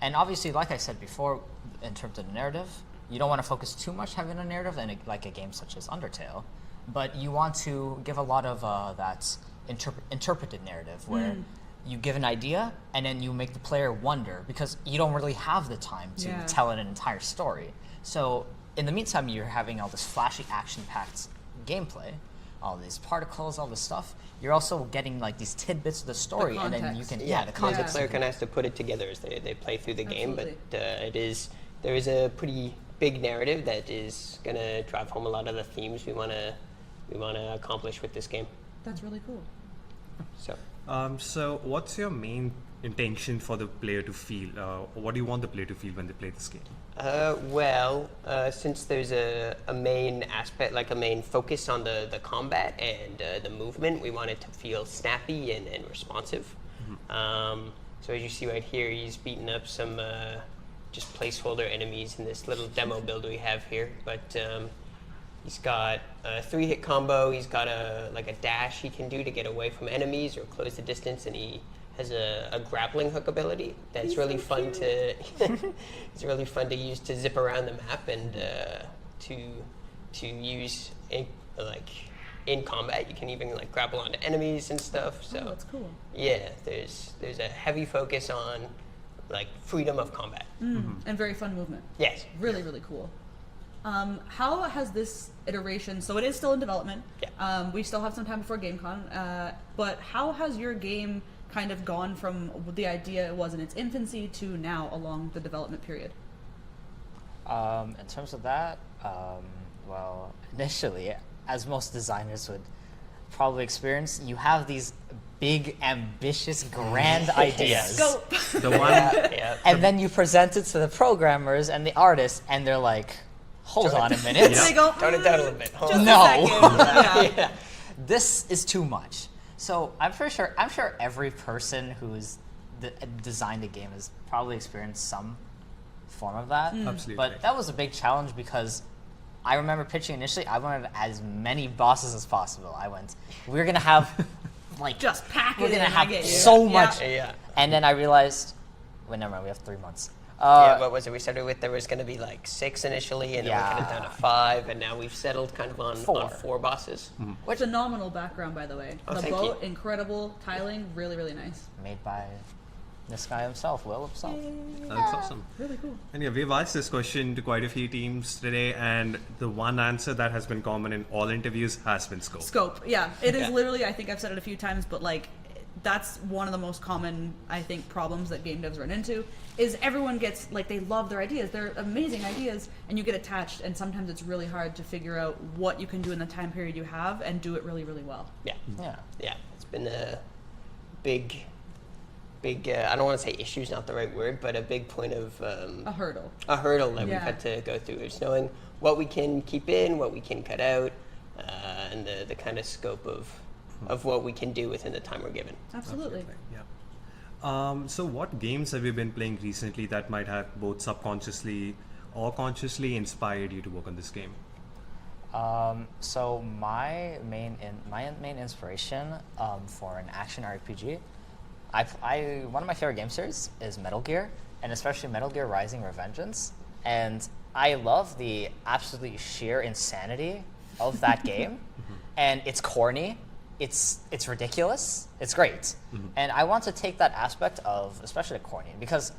Speaker 13: And obviously, like I said before, in terms of the narrative, you don't want to focus too much having a narrative in like a game such as Undertale, but you want to give a lot of that interpreted narrative where you give an idea and then you make the player wonder, because you don't really have the time to tell an entire story. So in the meantime, you're having all this flashy action-packed gameplay, all these particles, all this stuff. You're also getting like these tidbits of the story, and then you can the context.
Speaker 14: The player kind of has to put it together as they play through the game, but there is a pretty big narrative that is going to drive home a lot of the themes we want to accomplish with this game.
Speaker 4: That's really cool.
Speaker 1: So what's your main intention for the player to feel? What do you want the player to feel when they play this game?
Speaker 14: Since there's a main aspect, like a main focus on the combat and the movement, we want it to feel snappy and responsive. So as you see right here, he's beating up some just placeholder enemies in this little demo build we have here. But he's got a 3-hit combo. He's got a dash he can do to get away from enemies or close the distance, and he has a grappling hook ability that's really fun to. It's really fun to use to zip around the map and to use in combat. You can even grapple onto enemies and stuff. So
Speaker 4: that's cool.
Speaker 14: Yeah, there's a heavy focus on freedom of combat
Speaker 4: and very fun movement.
Speaker 14: Yes,
Speaker 4: really really cool. How has this iteration, so it is still in development, we still have some time before GameCon, but how has your game kind of gone from the idea it was in its infancy to now along the development period?
Speaker 13: In terms of that, well, initially, as most designers would probably experience, you have these big, ambitious, grand ideas.
Speaker 4: Scope.
Speaker 1: The one.
Speaker 14: Yeah.
Speaker 13: And then you present it to the programmers and the artists, and they're like, hold on a minute.
Speaker 4: They go,
Speaker 14: Tone it down a little bit. Hold
Speaker 4: just
Speaker 14: on.
Speaker 13: No.
Speaker 4: a second. Yeah.
Speaker 13: This is too much. So I'm sure every person who's designed a game has probably experienced some form of that.
Speaker 1: Absolutely.
Speaker 13: But that was a big challenge because I remember pitching initially, I wanted as many bosses as possible. We're gonna have like
Speaker 4: Just pack
Speaker 13: we're
Speaker 4: it
Speaker 13: gonna
Speaker 4: in, I
Speaker 13: have
Speaker 4: get you.
Speaker 13: so
Speaker 4: Yeah.
Speaker 13: much.
Speaker 14: Yeah.
Speaker 13: And then I realized, wait, never mind, we have 3 months.
Speaker 14: Yeah, what was it? We started with there was going to be like 6 initially, and then we cut it
Speaker 13: Yeah.
Speaker 14: down to 5, and now we've settled kind of on 4 bosses.
Speaker 4: Phenomenal background, by the way.
Speaker 14: Oh,
Speaker 4: The
Speaker 14: thank
Speaker 4: boat,
Speaker 14: you.
Speaker 4: incredible. Tiling, really, really nice.
Speaker 13: Made by this guy himself, Will himself.
Speaker 1: That's awesome.
Speaker 4: Really cool.
Speaker 1: And yeah, we've asked this question to quite a few teams today, and the one answer that has been common in all interviews has been scope.
Speaker 4: Scope, yeah. It is
Speaker 14: Yeah.
Speaker 4: literally, I think I've said it a few times, but like, that's one of the most common, I think, problems that game devs run into, is everyone gets, like, they love their ideas. They're amazing ideas, and you get attached, and sometimes it's really hard to figure out what you can do in the time period you have and do it really, really well.
Speaker 14: Yeah.
Speaker 13: Yeah.
Speaker 14: Yeah. It's been a big, I don't want to say issue's not the right word, but a big point of
Speaker 4: A hurdle.
Speaker 14: a hurdle that we've
Speaker 4: Yeah.
Speaker 14: had to go through. It's knowing what we can keep in, what we can cut out, and the kind of scope of what we can do within the time we're given.
Speaker 4: Absolutely.
Speaker 1: Yeah. So what games have you been playing recently that might have both subconsciously or consciously inspired you to work on this game?
Speaker 13: So my main inspiration for an action RPG, one of my favorite game series is Metal Gear, and especially Metal Gear Rising: Revengeance. And I love the absolutely sheer insanity of that game, and it's corny. It's ridiculous. It's great, and I want to take that aspect of especially the corny because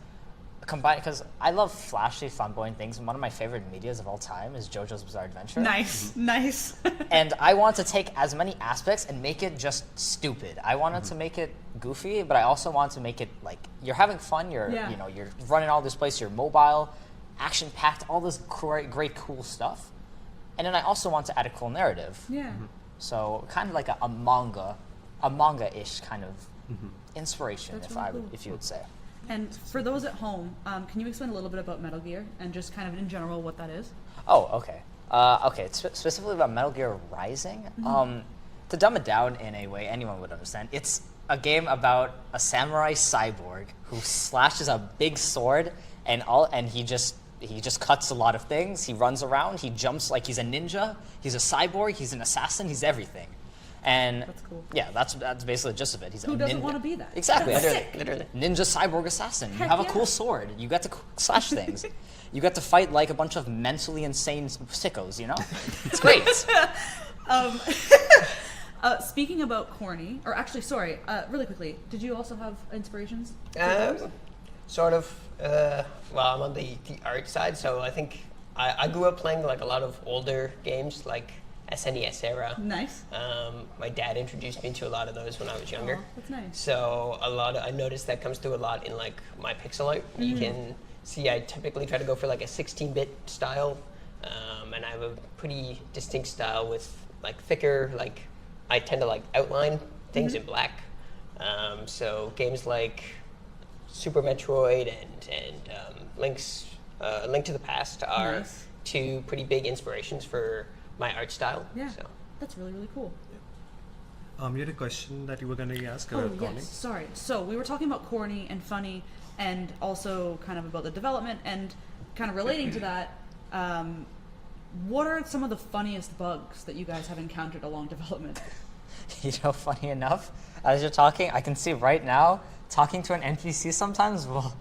Speaker 13: I love flashy, flamboyant things. And one of my favorite medias of all time is JoJo's Bizarre Adventure.
Speaker 4: Nice, nice.
Speaker 13: And I want to take as many aspects and make it just stupid. I wanted to make it goofy, but I also want to make it like you're having fun. You're running all this place. You're mobile, action packed, all this great cool stuff. And then I also want to add a cool narrative.
Speaker 4: Yeah.
Speaker 13: So kind of like a manga-ish kind of inspiration,
Speaker 4: That's really cool.
Speaker 13: if you would say.
Speaker 4: And for those at home, can you explain a little bit about Metal Gear and just kind of in general what that is?
Speaker 13: Oh, okay. It's specifically about Metal Gear Rising. To dumb it down in a way anyone would understand, it's a game about a samurai cyborg who slashes a big sword and he just cuts a lot of things. He runs around. He jumps like he's a ninja. He's a cyborg. He's an assassin. He's everything. And
Speaker 4: That's cool.
Speaker 13: yeah, that's basically the gist of it. He's
Speaker 4: Who
Speaker 13: a
Speaker 4: doesn't
Speaker 13: ninja.
Speaker 4: want to be that?
Speaker 13: Exactly.
Speaker 4: That's
Speaker 13: Literally.
Speaker 4: sick.
Speaker 13: Ninja cyborg assassin. You
Speaker 4: Heck
Speaker 13: have a
Speaker 4: yeah.
Speaker 13: cool sword. You get to slash things. You get to fight like a bunch of mentally insane sickos. You know, it's great.
Speaker 4: Speaking about corny, or actually, sorry, really quickly, did you also have inspirations?
Speaker 14: Sort of. Well, I'm on the art side, so I think I grew up playing like a lot of older games, like SNES era.
Speaker 4: Nice.
Speaker 14: My dad introduced me to a lot of those when I was younger.
Speaker 4: Oh, that's nice.
Speaker 14: So I noticed that comes through a lot in like my pixel art. You can see I typically try to go for like a 16-bit style, and I have a pretty distinct style with like thicker, like I tend to like outline things in black. So games like Super Metroid and Link to the Past are
Speaker 4: Nice.
Speaker 14: 2 pretty big inspirations for my art style.
Speaker 4: Yeah,
Speaker 14: So.
Speaker 4: that's really, really cool.
Speaker 1: You had a question that you were going to ask,
Speaker 4: Oh,
Speaker 1: Connie?
Speaker 4: yes, sorry. So we were talking about corny and funny and also kind of about the development and kind of relating to that, what are some of the funniest bugs that you guys have encountered along development?
Speaker 13: You know, funny enough, as you're talking, I can see right now, talking to an NPC sometimes will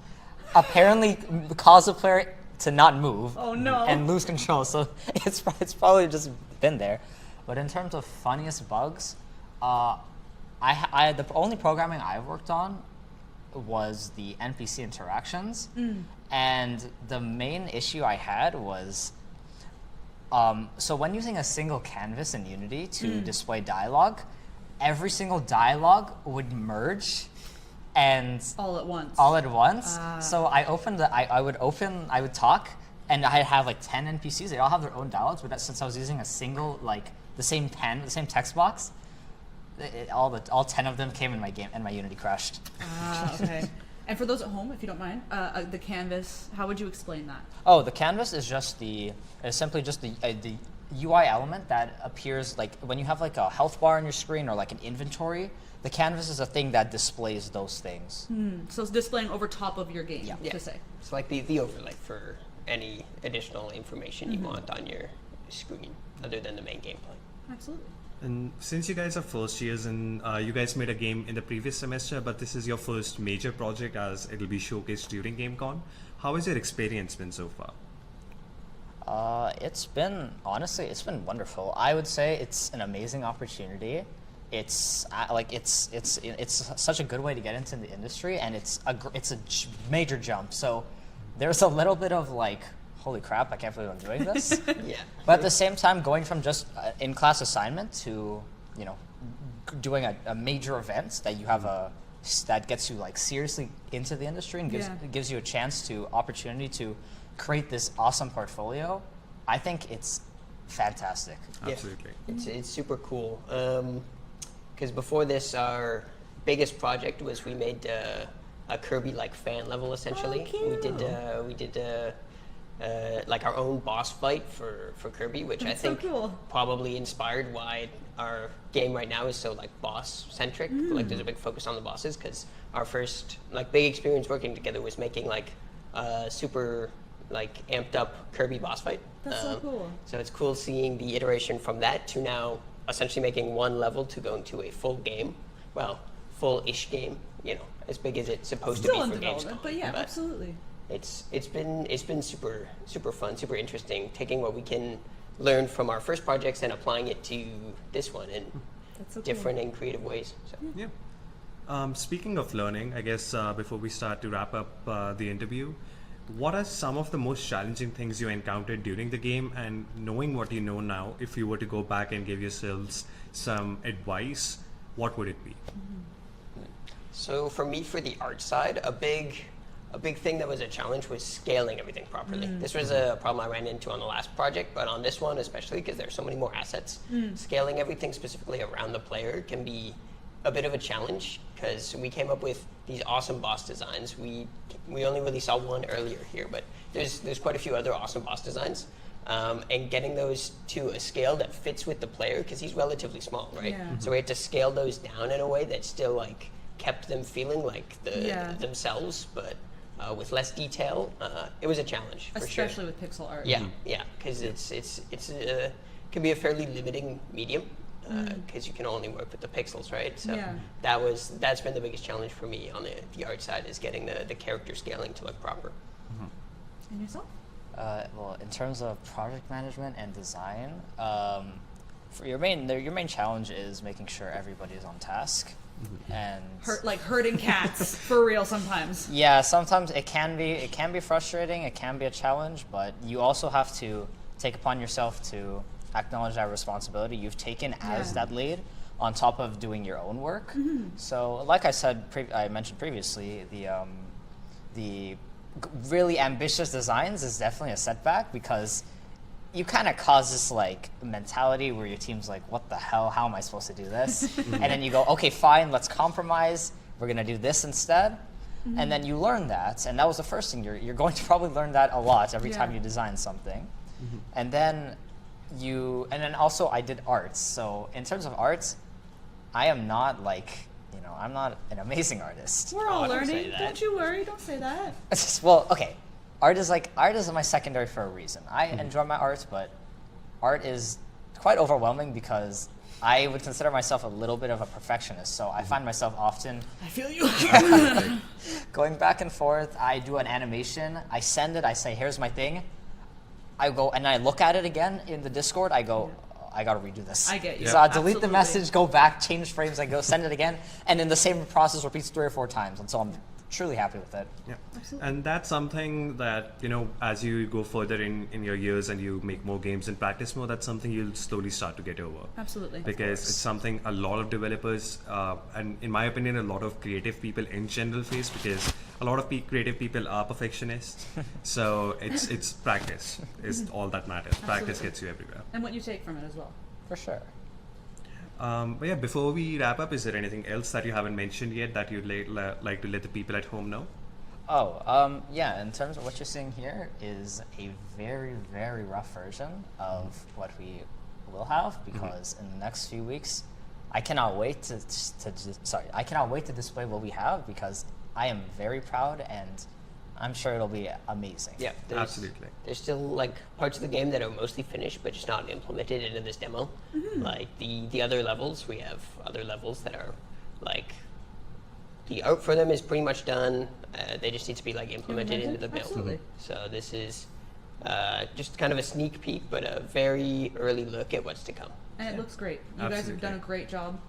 Speaker 13: apparently cause a player to not move
Speaker 4: Oh, no.
Speaker 13: and lose control. So it's probably just been there. But in terms of funniest bugs, the only programming I worked on was the NPC interactions. And the main issue I had was, so when using a single canvas in Unity to display dialogue, every single dialogue would merge and
Speaker 4: All at once.
Speaker 13: all at once. So I would talk, and I'd have like 10 NPCs. They all have their own dialogues, but since I was using a single, like the same pen, the same text box, all 10 of them came in my game, and my Unity crashed.
Speaker 4: Ah, okay. And for those at home, if you don't mind, the canvas, how would you explain that?
Speaker 13: Oh, the canvas is simply just the UI element that appears like when you have like a health bar on your screen or like an inventory. The canvas is a thing that displays those things.
Speaker 4: So it's displaying over top of your game,
Speaker 14: Yeah.
Speaker 4: to say.
Speaker 14: It's like the overlay for any additional information you want on your screen other than the main gameplay.
Speaker 4: Absolutely.
Speaker 1: And since you guys are first years and you guys made a game in the previous semester, but this is your first major project as it'll be showcased during GameCon, how has your experience been so far?
Speaker 13: It's been wonderful. I would say it's an amazing opportunity. It's such a good way to get into the industry, and it's a major jump. So there's a little bit of like, holy crap, I can't believe I'm doing this.
Speaker 14: Yeah.
Speaker 13: But at the same time, going from just in-class assignment to doing a major event that you have that gets you like seriously into the industry and gives you a chance opportunity to create this awesome portfolio. I think it's fantastic.
Speaker 1: Absolutely.
Speaker 14: It's super cool. Because before this, our biggest project was we made a Kirby-like fan level essentially. We did like our own boss fight for Kirby, which
Speaker 4: That's
Speaker 14: I think
Speaker 4: so cool.
Speaker 14: probably inspired why our game right now is so like boss centric. Like there's a big focus on the bosses because our first like big experience working together was making like super like amped up Kirby boss fight.
Speaker 4: That's so cool.
Speaker 14: So it's cool seeing the iteration from that to now essentially making one level to going to a full game. Well, full-ish game, as big as it's supposed
Speaker 4: Still
Speaker 14: to
Speaker 4: in
Speaker 14: be for
Speaker 4: development,
Speaker 14: Gamescom.
Speaker 4: but yeah, absolutely.
Speaker 14: It's been super fun, super interesting, taking what we can learn from our first projects and applying it to this one in
Speaker 4: That's so
Speaker 14: different and creative ways. So.
Speaker 1: Yeah. Speaking of learning, I guess before we start to wrap up the interview, what are some of the most challenging things you encountered during the game? And knowing what you know now, if you were to go back and give yourselves some advice, what would it be?
Speaker 14: So for me, for the art side, a big thing that was a challenge was scaling everything properly. This was a problem I ran into on the last project, but on this one especially because there's so many more assets, scaling everything specifically around the player can be a bit of a challenge because we came up with these awesome boss designs. We only really saw one earlier here, but there's quite a few other awesome boss designs. And getting those to a scale that fits with the player because he's relatively small, right?
Speaker 4: Yeah.
Speaker 14: So we had to scale those down in a way that still like kept them feeling like themselves, but with less detail. It was a challenge for sure.
Speaker 4: Especially with pixel art.
Speaker 14: Yeah, because it's can be a fairly limiting medium because you can only work with the pixels, right? So that's been the biggest challenge for me on the art side is getting the character scaling to look proper.
Speaker 4: And yourself?
Speaker 13: Well, in terms of project management and design, for your main challenge is making sure everybody is on task, and
Speaker 4: herding cats for real sometimes.
Speaker 13: Yeah, sometimes it can be frustrating. It can be a challenge, but you also have to take upon yourself to acknowledge that responsibility you've taken as that lead, on top of doing your own work. So, like I said, I mentioned previously, the really ambitious designs is definitely a setback because you kind of cause this like mentality where your team's like, what the hell, how am I supposed to do this? And then you go, okay, fine, let's compromise, we're gonna do this instead. And then you learn that, and that was the first thing. You're going to probably learn that a lot every time you design something. And then also I did arts. So in terms of arts, I am not like, I'm not an amazing artist.
Speaker 4: We're all learning. Don't you worry. Don't say that.
Speaker 13: Well, okay. Art is my secondary for a reason. I enjoy my art, but art is quite overwhelming because I would consider myself a little bit of a perfectionist. So I find myself often
Speaker 4: I feel you.
Speaker 13: going back and forth. I do an animation. I send it. I say, here's my thing. I go and I look at it again in the Discord. I go, I gotta redo this.
Speaker 4: I get you.
Speaker 13: So I delete the message, go back, change frames, I go send it again, and then the same process repeats 3 or 4 times until I'm truly happy with it.
Speaker 1: Yeah, and that's something that as you go further in your years and you make more games and practice more, that's something you'll slowly start to get over.
Speaker 4: Absolutely.
Speaker 1: Because it's something a lot of developers and in my opinion a lot of creative people in general face, because a lot of creative people are perfectionists. So it's practice is all that matters. Practice gets you everywhere.
Speaker 4: And what you take from it as well.
Speaker 13: For sure.
Speaker 1: But yeah, before we wrap up, is there anything else that you haven't mentioned yet that you'd like to let the people at home know?
Speaker 13: Oh, yeah, in terms of what you're seeing here is a very, very rough version of what we will have, because in the next few weeks, I cannot wait I cannot wait to display what we have, because I am very proud and I'm sure it'll be amazing.
Speaker 14: Yeah,
Speaker 1: Absolutely.
Speaker 14: There's still like parts of the game that are mostly finished, but just not implemented into this demo. Like the other levels, we have other levels that are like the art for them is pretty much done. They just need to be like implemented into the build.
Speaker 4: Absolutely.
Speaker 14: So this is just kind of a sneak peek, but a very early look at what's to come.
Speaker 4: And it looks great. You guys have done a great job.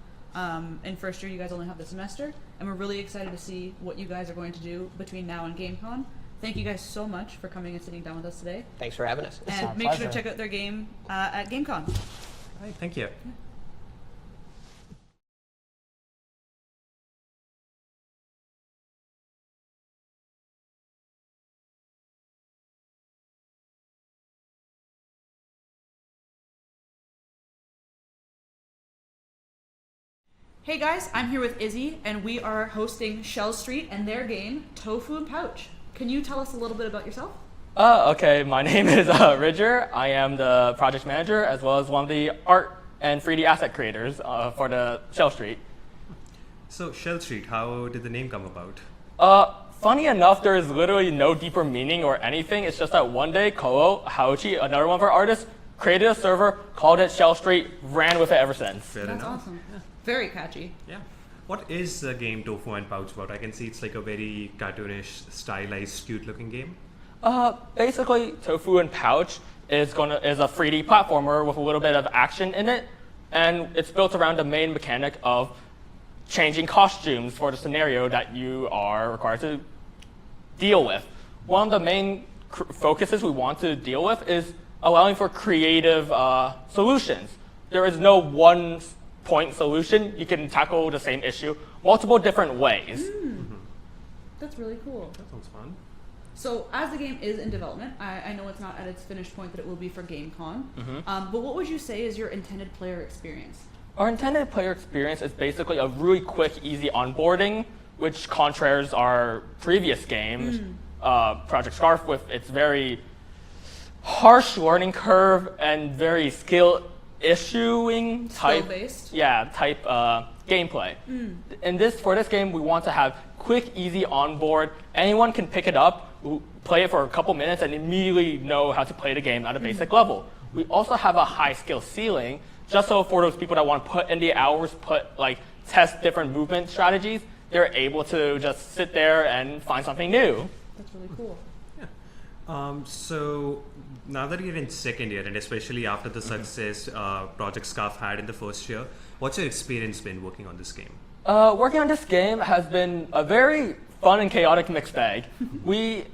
Speaker 4: In first year, you guys only have the semester, and we're really excited to see what you guys are going to do between now and GameCon. Thank you guys so much for coming and sitting down with us today.
Speaker 14: Thanks for having us.
Speaker 4: And make sure to check out their game at GameCon.
Speaker 1: All right, thank you.
Speaker 4: Hey guys, I'm here with Izzy, and we are hosting Shell Street and their game, Tofu and Pouch. Can you tell us a little bit about yourself?
Speaker 3: Okay, my name is Ridger. I am the project manager as well as one of the art and 3D asset creators for the Shell Street.
Speaker 1: So, Shell Street, how did the name come about?
Speaker 3: Funny enough, there is literally no deeper meaning or anything. It's just that one day, Koho Haochi, another one of our artists, created a server, called it Shell Street, ran with it ever since.
Speaker 1: Fair
Speaker 4: That's
Speaker 1: enough.
Speaker 4: awesome. Very catchy.
Speaker 1: Yeah. What is the game Tofu and Pouch about? I can see it's like a very cartoonish, stylized, cute-looking game.
Speaker 3: Basically, Tofu and Pouch is a 3D platformer with a little bit of action in it, and it's built around the main mechanic of changing costumes for the scenario that you are required to deal with. One of the main focuses we want to deal with is allowing for creative solutions. There is no one point solution. You can tackle the same issue multiple different ways.
Speaker 4: That's really cool.
Speaker 1: That sounds fun.
Speaker 4: So, as the game is in development, I know it's not at its finished point that it will be for GameCon, but what would you say is your intended player experience?
Speaker 3: Our intended player experience is basically a really quick, easy onboarding, which contrasts our previous games, Project Scarf, with its very harsh learning curve and very skill issuing type
Speaker 4: Skill-based?
Speaker 3: type gameplay. For this game, we want to have quick, easy onboard. Anyone can pick it up, play it for a couple minutes, and immediately know how to play the game at a basic level. We also have a high skill ceiling, just so for those people that want to put in the hours, test different movement strategies, they're able to just sit there and find something new.
Speaker 4: That's really cool.
Speaker 1: So now that you're in second year, and especially after the success Project Scarf had in the first year, what's your experience been working on this game?
Speaker 3: Working on this game has been a very fun and chaotic mixed bag. We,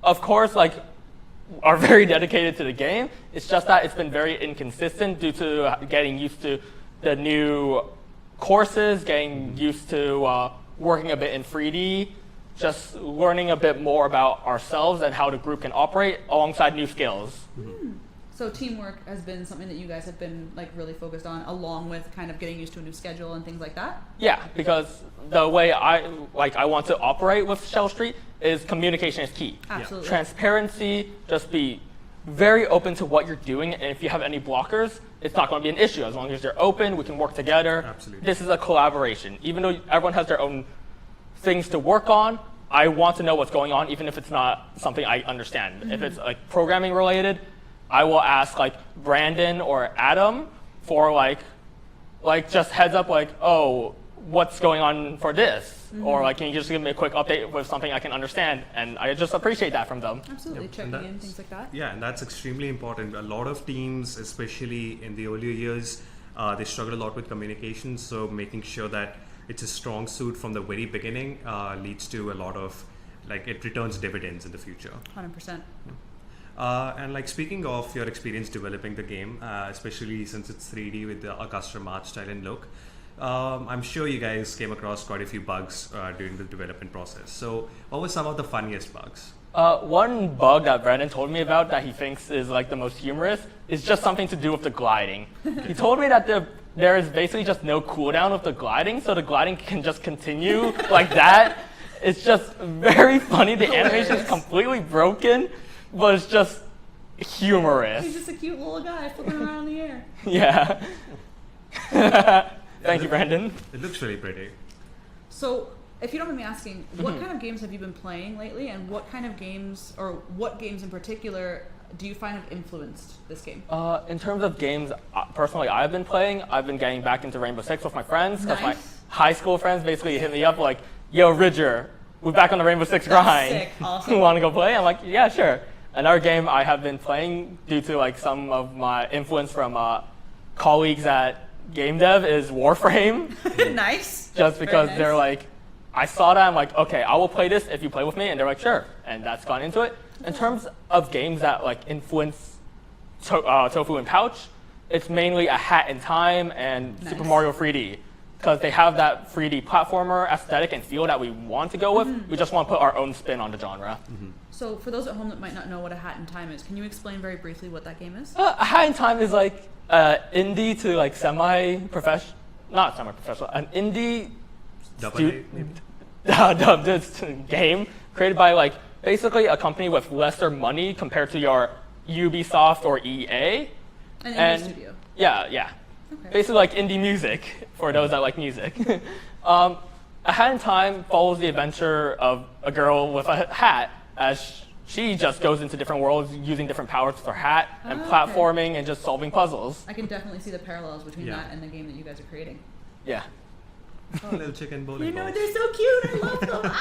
Speaker 3: of course, are very dedicated to the game. It's just that it's been very inconsistent due to getting used to the new courses, getting used to working a bit in 3D, just learning a bit more about ourselves and how the group can operate alongside new skills.
Speaker 4: So teamwork has been something that you guys have been really focused on, along with kind of getting used to a new schedule and things like that?
Speaker 3: Yeah, because the way I want to operate with Shell Street is communication is key.
Speaker 4: Absolutely.
Speaker 3: Transparency, just be very open to what you're doing, and if you have any blockers, it's not going to be an issue. As long as you're open, we can work together.
Speaker 1: Absolutely.
Speaker 3: This is a collaboration. Even though everyone has their own things to work on, I want to know what's going on, even if it's not something I understand. If it's programming related, I will ask Brandon or Adam for just heads up oh, what's going on for this? Or can you just give me a quick update with something I can understand? And I just appreciate that from them.
Speaker 4: Absolutely, checking in, things like that.
Speaker 1: Yeah, and that's extremely important. A lot of teams, especially in the earlier years, they struggle a lot with communication, so making sure that it's a strong suit from the very beginning leads to a lot of, it returns dividends in the future.
Speaker 4: 100%.
Speaker 1: And speaking of your experience developing the game, especially since it's 3D with a custom art style and look, I'm sure you guys came across quite a few bugs during the development process. So what were some of the funniest bugs?
Speaker 11: One bug that Brandon told me about that he thinks is like the most humorous is just something to do with the gliding. He told me that there is basically just no cooldown with the gliding, so the gliding can just continue like that. It's just very funny. The animation is completely broken, but it's just humorous.
Speaker 4: He's just a cute little guy flipping around in the air.
Speaker 11: Yeah. Thank you, Brandon.
Speaker 1: It looks really pretty.
Speaker 4: So, if you don't mind me asking, what kind of games have you been playing lately, and what kind of games, or what games in particular, do you find have influenced this game?
Speaker 11: In terms of games, personally, I've been playing. I've been getting back into Rainbow Six with my friends because my high school friends basically hit me up like, "Yo, Ridger, we're back on the Rainbow Six grind.
Speaker 4: Sick. Awesome.
Speaker 11: Want to go play?" I'm like, "Yeah, sure." Another game I have been playing due to like some of my influence from colleagues at Game Dev is Warframe.
Speaker 4: Nice.
Speaker 11: Just because
Speaker 4: nice.
Speaker 11: they're like, I saw that, I'm like, okay, I will play this if you play with me, and they're like, sure, and that's gone into it. In terms of games that like influence Tofu and Pouch, it's mainly A Hat in Time and Super Mario 3D, because they have that 3D platformer aesthetic and feel that we want to go with. We just want to put our own spin on the genre.
Speaker 4: So, for those at home that might not know what A Hat in Time is, can you explain very briefly what that game is?
Speaker 11: A Hat in Time is like indie to like semi-professional, not semi-professional, an indie game created by like basically a company with lesser money compared to your Ubisoft or EA.
Speaker 4: An indie studio.
Speaker 11: Yeah. Okay. Basically like indie music for those that like music. A Hat in Time follows the adventure of a girl with a hat as she just goes into different worlds using different powers with her hat and platforming and just solving puzzles.
Speaker 4: I can definitely see the parallels between that and the game that you guys are creating.
Speaker 11: Yeah.
Speaker 1: Oh, little chicken bowling balls.
Speaker 4: They're so cute. I love them.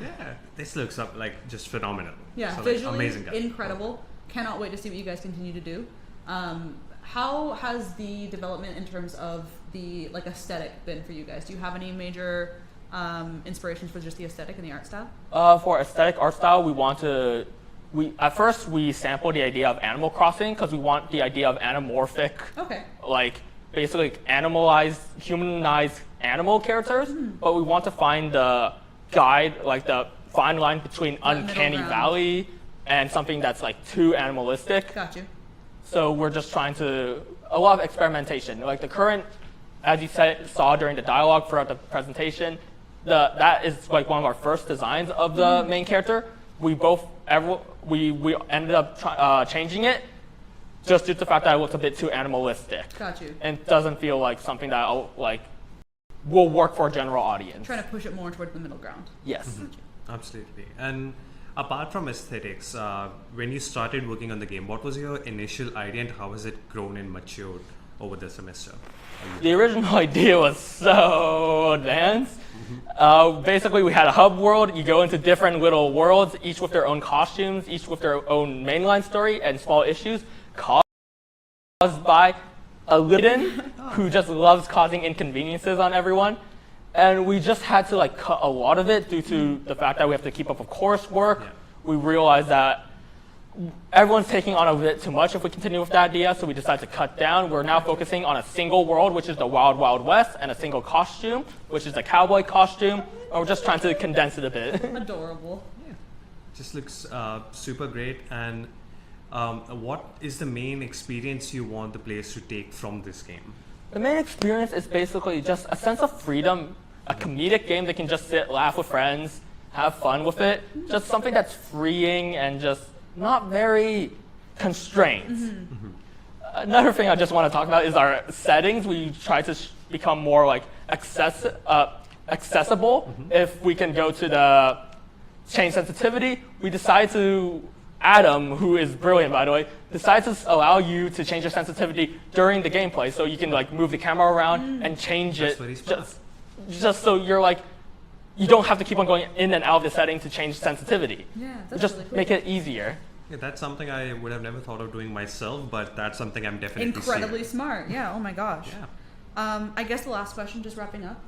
Speaker 1: Yeah, this looks up like just phenomenal.
Speaker 4: Yeah,
Speaker 1: so,
Speaker 4: visually
Speaker 1: amazing.
Speaker 4: incredible. Cannot wait to see what you guys continue to do. How has the development in terms of the like aesthetic been for you guys? Do you have any major inspirations for just the aesthetic and the art style?
Speaker 11: For aesthetic art style, at first we sampled the idea of Animal Crossing because we want the idea of anamorphic, like basically animalized, humanized animal characters, but we want to find the like the fine line between uncanny valley and something that's like too animalistic.
Speaker 4: Got you.
Speaker 11: So we're just trying to, a lot of experimentation. Like the current, as you saw during the dialogue throughout the presentation, that is like one of our first designs of the main character. We ended up changing it just due to the fact that it looks a bit too animalistic.
Speaker 4: Got you.
Speaker 11: And doesn't feel like something that will work for a general audience.
Speaker 4: Trying to push it more towards the middle ground.
Speaker 11: Yes.
Speaker 1: Absolutely. And apart from aesthetics, when you started working on the game, what was your initial idea and how has it grown and matured over the semester?
Speaker 11: The original idea was so advanced. Basically, we had a hub world. You go into different little worlds, each with their own costumes, each with their own mainline story and small issues caused by a Lydon who just loves causing inconveniences on everyone. And we just had to like cut a lot of it due to the fact that we have to keep up with coursework. We realized that everyone's taking on a bit too much if we continue with that idea, so we decided to cut down. We're now focusing on a single world, which is the Wild Wild West, and a single costume, which is the cowboy costume. And we're just trying to condense it a bit.
Speaker 4: Adorable.
Speaker 1: Yeah. Just looks super great. And what is the main experience you want the players to take from this game?
Speaker 11: The main experience is basically just a sense of freedom, a comedic game that can just sit, laugh with friends, have fun with it. Just something that's freeing and just not very constrained. Another thing I just want to talk about is our settings. We try to become more like accessible. If we can go to the change sensitivity, we decide to, Adam, who is brilliant by the way, decides to allow you to change your sensitivity during the gameplay, so you can like move the camera around and change it just so you're like, you don't have to keep on going in and out of the setting to change sensitivity.
Speaker 4: Yeah, that's
Speaker 11: just
Speaker 4: really cool.
Speaker 11: make it easier.
Speaker 1: Yeah, that's something I would have never thought of doing myself, but that's something I'm definitely
Speaker 4: incredibly
Speaker 1: seeing.
Speaker 4: Smart. Yeah. Oh my gosh.
Speaker 1: Yeah.
Speaker 4: I guess the last question, just wrapping up.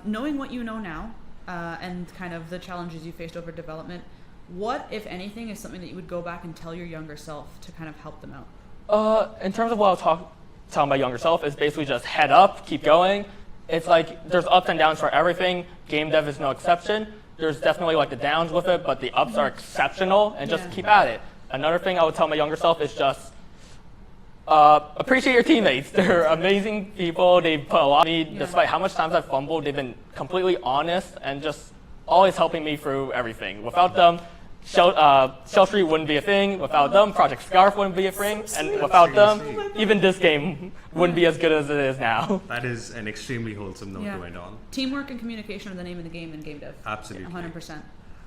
Speaker 4: Knowing what you know now, and kind of the challenges you faced over development, what, if anything, is something that you would go back and tell your younger self to kind of help them out?
Speaker 11: In terms of what I'll tell my younger self, is basically just head up, keep going. It's like there's ups and downs for everything. Game dev is no exception.
Speaker 15: there's definitely like the downs with it, but the ups are exceptional, and just keep at it. Another thing I would tell my younger self is just appreciate your teammates. They're amazing people. They put a lot of me, despite how much times I've fumbled, they've been completely honest and just always helping me through everything. Without them, Shell Street wouldn't be a thing. Without them, Project Scarf wouldn't be a thing. And without them, even this game wouldn't be as good as it is now.
Speaker 1: That is an extremely wholesome note to end on.
Speaker 4: Teamwork and communication are the name of the game in game dev.
Speaker 1: Absolutely.
Speaker 4: 100%.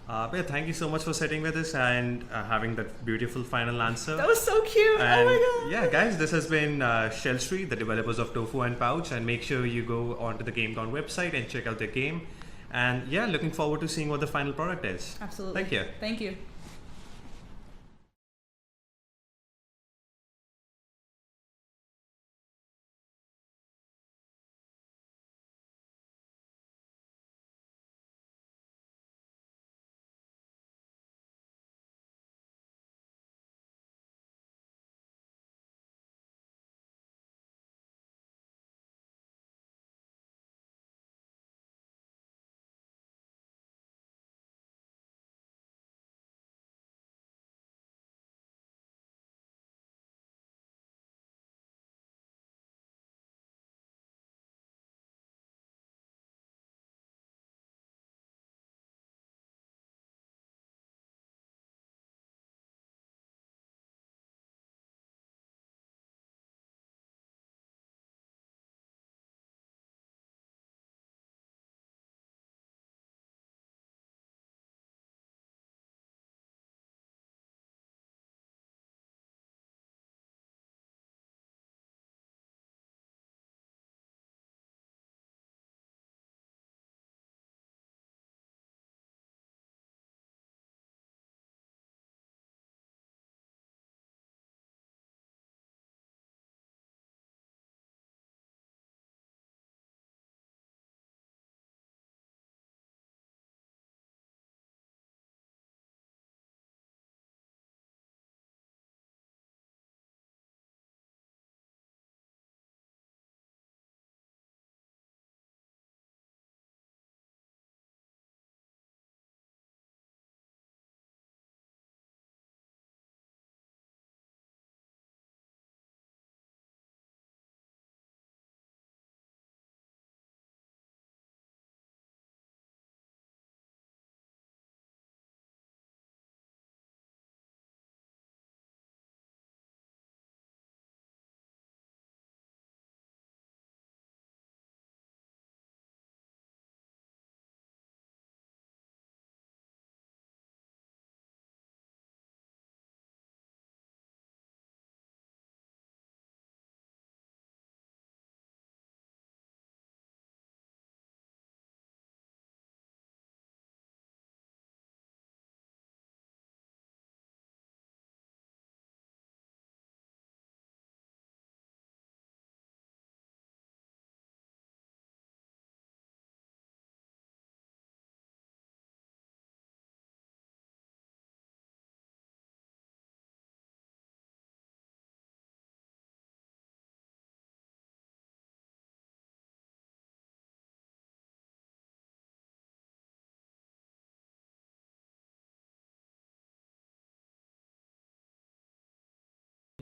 Speaker 1: But yeah, thank you so much for sitting with us and having that beautiful final answer.
Speaker 4: That was so cute.
Speaker 1: And
Speaker 4: oh my god.
Speaker 1: yeah, guys, this has been Shell Street, the developers of Tofu and Pouch, and make sure you go onto the GameCon website and check out their game. And yeah, looking forward to seeing what the final product is.
Speaker 4: Absolutely.
Speaker 1: Thank you.
Speaker 4: Thank you.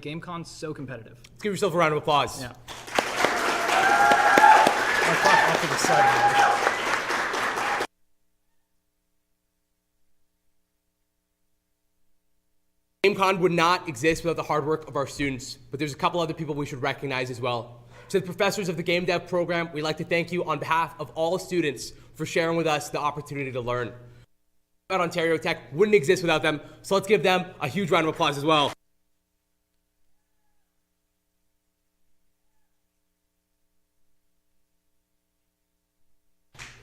Speaker 16: GameCon's so competitive.
Speaker 17: Let's give yourself a round of applause.
Speaker 16: Yeah.
Speaker 17: Off to the side. GameCon would not exist without the hard work of our students, but there's a couple other people we should recognize as well. To the professors of the Game Dev program, we'd like to thank you on behalf of all students for sharing with us the opportunity to learn. Ontario Tech wouldn't exist without them, so let's give them a huge round of applause as well.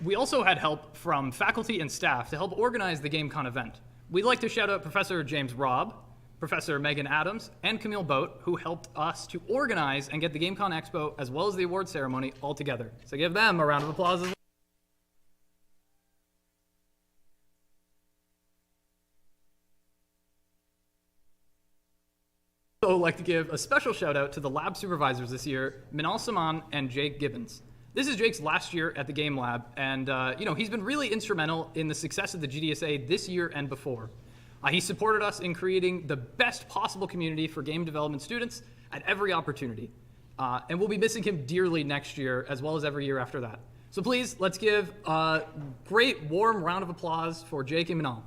Speaker 16: We also had help from faculty and staff to help organize the GameCon event. We'd like to shout out Professor James Robb, Professor Megan Adams, and Camille Boat, who helped us to organize and get the GameCon Expo as well as the award ceremony all together. So give them a round of applause as well. I'd like to give a special shout out to the lab supervisors this year, Minal Saman and Jake Gibbons. This is Jake's last year at the Game Lab, and he's been really instrumental in the success of the GDSA this year and before. He supported us in creating the best possible community for game development students at every opportunity. And we'll be missing him dearly next year, as well as every year after that. So please, let's give a great, warm round of applause for Jake Imanol.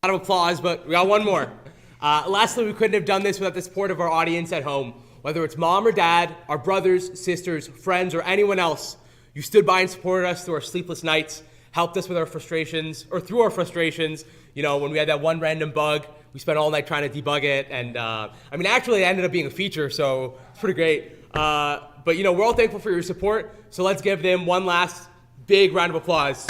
Speaker 17: A lot of applause, but we got one more. Lastly, we couldn't have done this without the support of our audience at home. Whether it's mom or dad, our brothers, sisters, friends, or anyone else, you stood by and supported us through our sleepless nights, helped us with our frustrations, or through our frustrations. When we had that one random bug, we spent all night trying to debug it, and actually it ended up being a feature, so it's pretty great. But we're all thankful for your support, so let's give them one last big round of applause.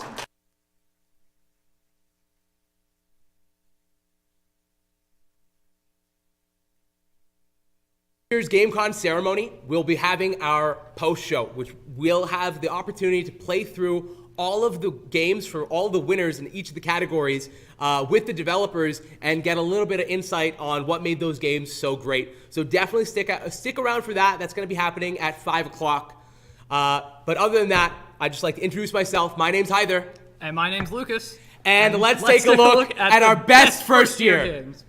Speaker 17: Here's GameCon ceremony. We'll be having our post show, which we'll have the opportunity to play through all of the games for all the winners in each of the categories with the developers and get a little bit of insight on what made those games so great. So definitely stick around for that. That's going to be happening at 5 o'clock. But other than that, I'd just like to introduce myself. My name's Hyder.
Speaker 16: And my name's Lucas.
Speaker 17: And let's take a look at our best first year
Speaker 16: games.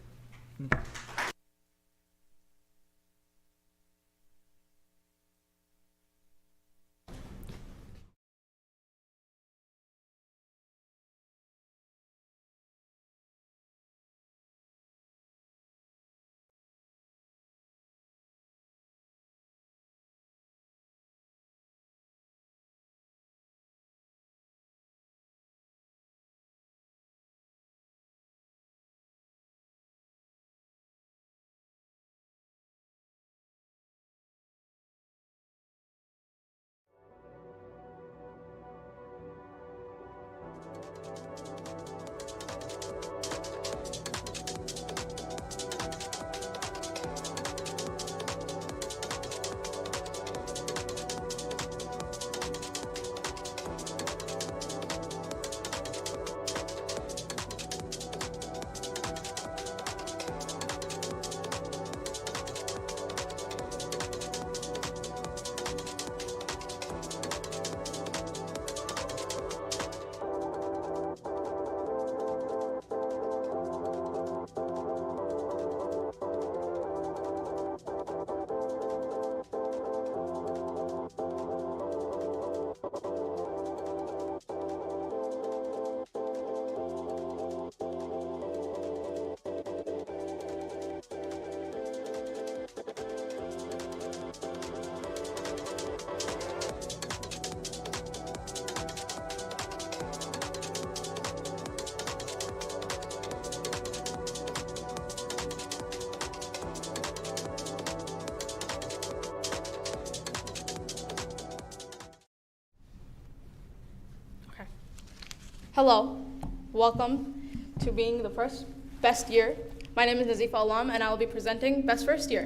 Speaker 18: Hello, welcome to being the first best year. My name is Nazifa Alam and I will be presenting best first year.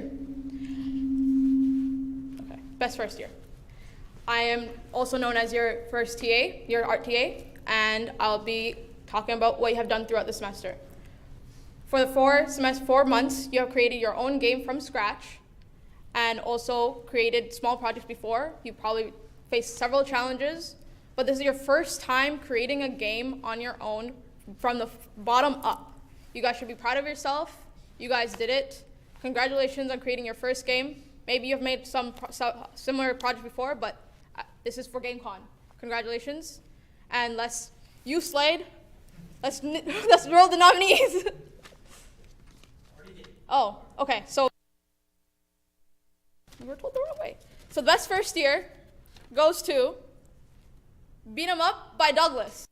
Speaker 18: Okay, best first year. I am also known as your first TA, your art TA, and I'll be talking about what you have done throughout the semester. For the 4 months, you have created your own game from scratch and also created small projects before. You probably faced several challenges, but this is your first time creating a game on your own from the bottom up. You guys should be proud of yourself. You guys did it. Congratulations on creating your first game. Maybe you've made some similar projects before, but this is for GameCon. Congratulations. And you slayed. Let's roll the nominees. Oh, okay, so we're told the wrong way. So the best first year goes to Beat 'em Up by Douglas.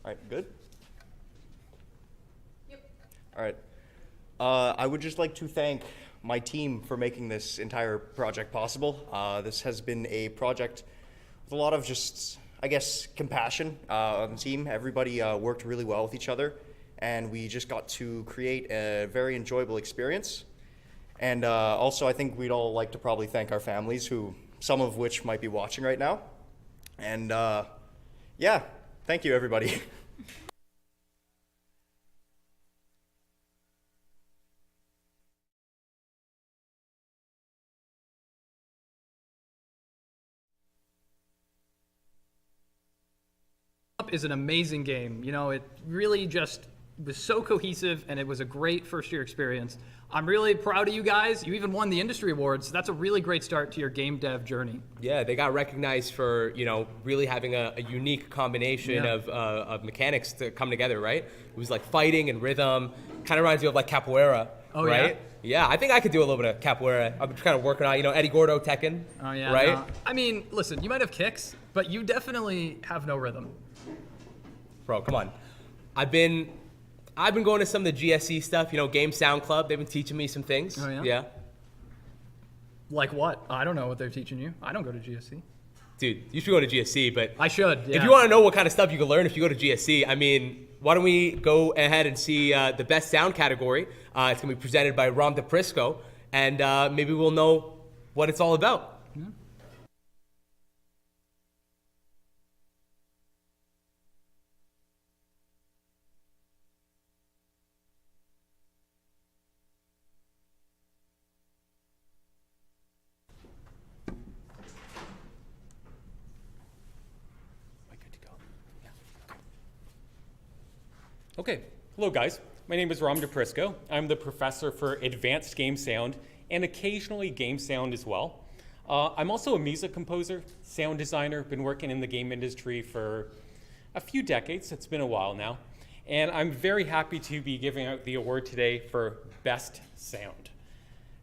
Speaker 8: All right, good?
Speaker 19: All right. I would just like to thank my team for making this entire project possible. This has been a project with a lot of just, I guess, compassion on the team. Everybody worked really well with each other, and we just got to create a very enjoyable experience. And also, I think we'd all like to probably thank our families, who some of which might be watching right now. And yeah, thank you, everybody.
Speaker 16: Is an amazing game. You know, it really just was so cohesive, and it was a great first-year experience. I'm really proud of you guys. You even won the industry awards. That's a really great start to your game dev journey.
Speaker 17: Yeah, they got recognized for, you know, really having a unique combination of mechanics to come together, right? It was like fighting and rhythm. Kind of reminds me of like capoeira,
Speaker 16: Oh,
Speaker 17: right? Yeah, I think I could do a little bit of capoeira. I'm kind of working on, you know, Eddie Gordo, Tekken.
Speaker 16: Oh yeah.
Speaker 17: Right?
Speaker 16: No. I mean, listen, you might have kicks, but you definitely have no rhythm.
Speaker 17: Bro, come on. I've been going to some of the GSC stuff, you know, Game Sound Club. They've been teaching me some things.
Speaker 16: Oh, yeah?
Speaker 17: Yeah.
Speaker 16: Like what? I don't know what they're teaching you. I don't go to GSC.
Speaker 17: Dude, you should go to GSC, but
Speaker 16: I should. Yeah.
Speaker 17: If you want to know what kind of stuff you can learn if you go to GSC, I mean, why don't we go ahead and see the best sound category? It's going to be presented by Rom DePrisco, and maybe we'll know what it's all about.
Speaker 16: Yeah.
Speaker 20: Okay, hello guys. My name is Rom DePrisco. I'm the professor for advanced game sound and occasionally game sound as well. I'm also a music composer, sound designer, been working in the game industry for a few decades. It's been a while now. And I'm very happy to be giving out the award today for Best Sound.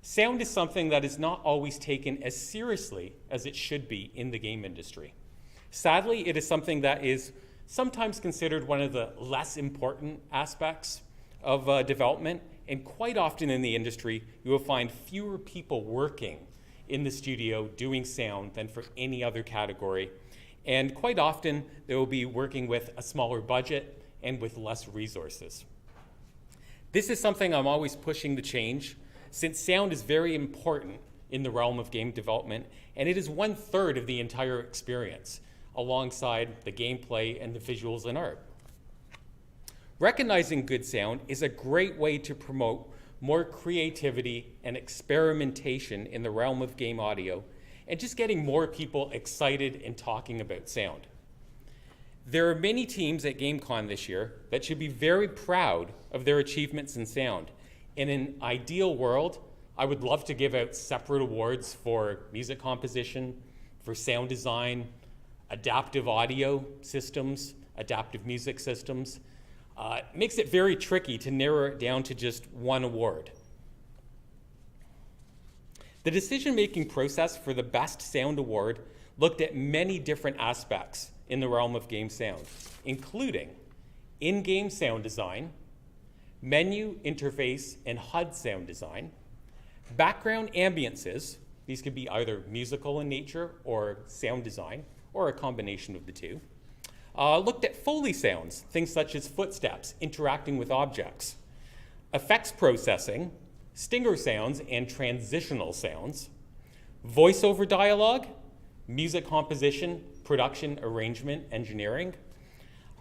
Speaker 20: Sound is something that is not always taken as seriously as it should be in the game industry. Sadly, it is something that is sometimes considered one of the less important aspects of development, and quite often in the industry, you will find fewer people working in the studio doing sound than for any other category. And quite often, they will be working with a smaller budget and with less resources. This is something I'm always pushing to change, since sound is very important in the realm of game development, and it is 1/3 of the entire experience, alongside the gameplay and the visuals and art. Recognizing good sound is a great way to promote more creativity and experimentation in the realm of game audio, and just getting more people excited and talking about sound. There are many teams at GameCon this year that should be very proud of their achievements in sound. In an ideal world, I would love to give out separate awards for music composition, for sound design, adaptive audio systems, adaptive music systems. It makes it very tricky to narrow it down to just one award. The decision-making process for the Best Sound Award looked at many different aspects in the realm of game sound, including in-game sound design, menu, interface, and HUD sound design, background ambiances, these could be either musical in nature or sound design, or a combination of the two. Looked at Foley sounds, things such as footsteps interacting with objects, effects processing, stinger sounds and transitional sounds, voiceover dialogue, music composition, production, arrangement, engineering,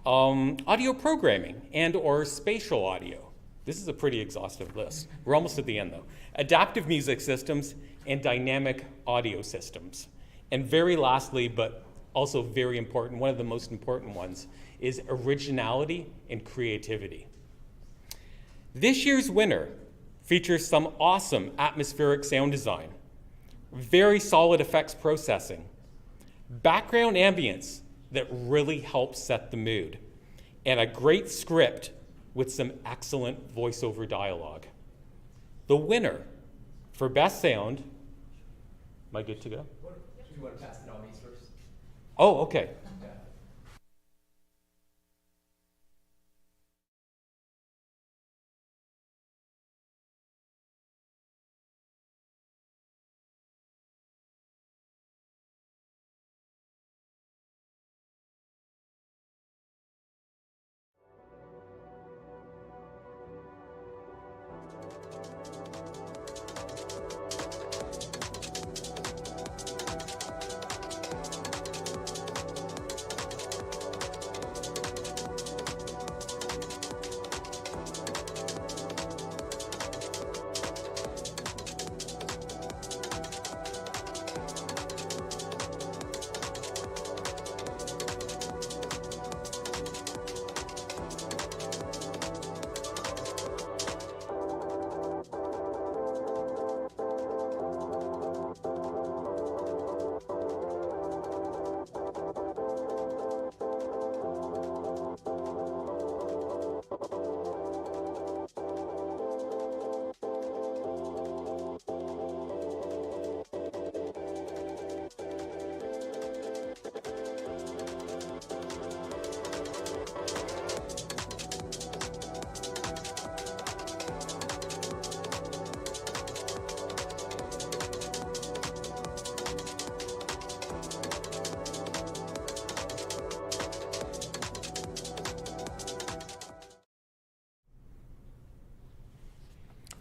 Speaker 20: audio programming and or spatial audio. This is a pretty exhaustive list. We're almost at the end though. Adaptive music systems and dynamic audio systems. And very lastly, but also very important, one of the most important ones, is originality and creativity. This year's winner features some awesome atmospheric sound design, very solid effects processing, background ambience that really helps set the mood, and a great script with some excellent voiceover dialogue. The winner for Best Sound, am I good to go?
Speaker 17: Do you want to pass the nominees first?
Speaker 20: Oh, okay.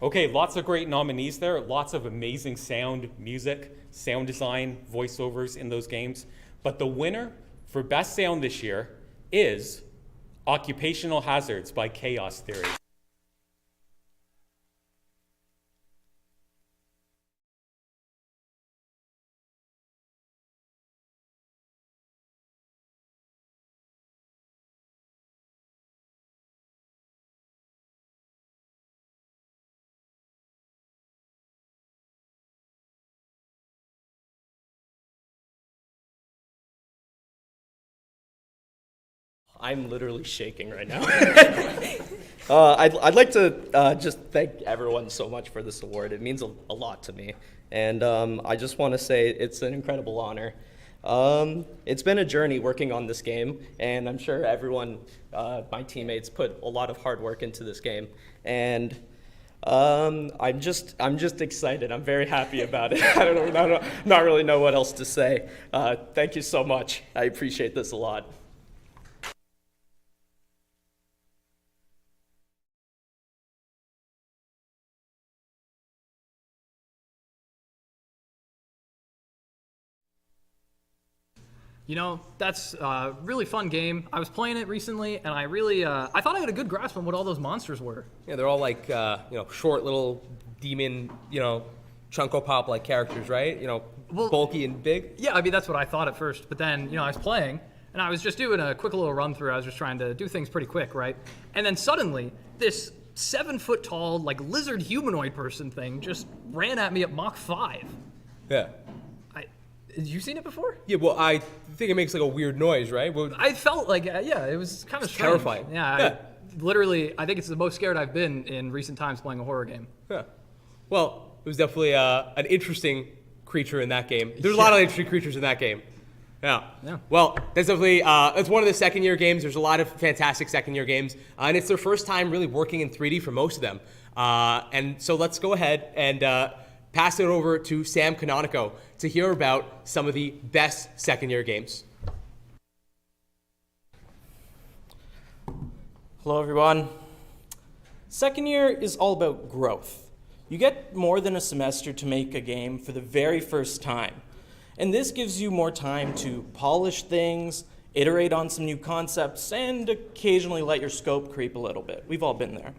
Speaker 20: Okay, lots of great nominees there. Lots of amazing sound, music, sound design, voiceovers in those games. But the winner for best sound this year is Occupational Hazards by Chaos Theory.
Speaker 21: I'm literally shaking right now. I'd like to just thank everyone so much for this award. It means a lot to me. And I just want to say it's an incredible honor. It's been a journey working on this game, and I'm sure everyone, my teammates, put a lot of hard work into this game. And I'm just excited. I'm very happy about it. I don't not really know what else to say. Thank you so much. I appreciate this a lot.
Speaker 16: You know, that's a really fun game. I was playing it recently, and I really, I thought I had a good grasp on what all those monsters were.
Speaker 17: Yeah, they're all like, short little demon, Chunko Pop like characters, right? Bulky and big.
Speaker 16: Yeah, I mean, that's what I thought at first. But then, I was playing, and I was just doing a quick little run through. I was just trying to do things pretty quick, right? And then suddenly, this 7-foot tall, like, lizard humanoid person thing just ran at me at Mach 5.
Speaker 17: Yeah.
Speaker 16: Have you seen it before?
Speaker 17: Yeah, well, I think it makes like a weird noise, right? Well,
Speaker 16: I felt like, it was kind of
Speaker 17: terrifying.
Speaker 16: Yeah, I think it's the most scared I've been in recent times playing a horror game.
Speaker 17: Yeah. Well, it was definitely an interesting creature in that game. There's a lot of interesting creatures in that game. Yeah. Well, that's definitely it's one of the second-year games. There's a lot of fantastic second-year games, and it's their first time really working in 3D for most of them. And so let's go ahead and pass it over to Sam Canonico to hear about some of the best second-year games.
Speaker 22: Hello, everyone. Second year is all about growth. You get more than a semester to make a game for the very first time. And this gives you more time to polish things, iterate on some new concepts, and occasionally let your scope creep a little bit. We've all been there.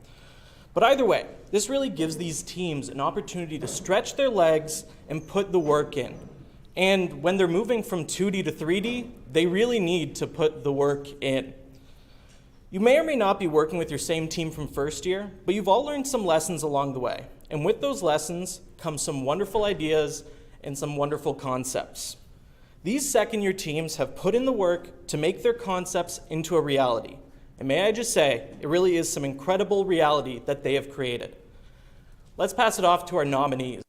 Speaker 22: But either way, this really gives these teams an opportunity to stretch their legs and put the work in. And when they're moving from 2D to 3D, they really need to put the work in. You may or may not be working with your same team from first year, but you've all learned some lessons along the way. And with those lessons come some wonderful ideas and some wonderful concepts. These second year teams have put in the work to make their concepts into a reality. And may I just say, it really is some incredible reality that they have created. Let's pass it off to our nominees.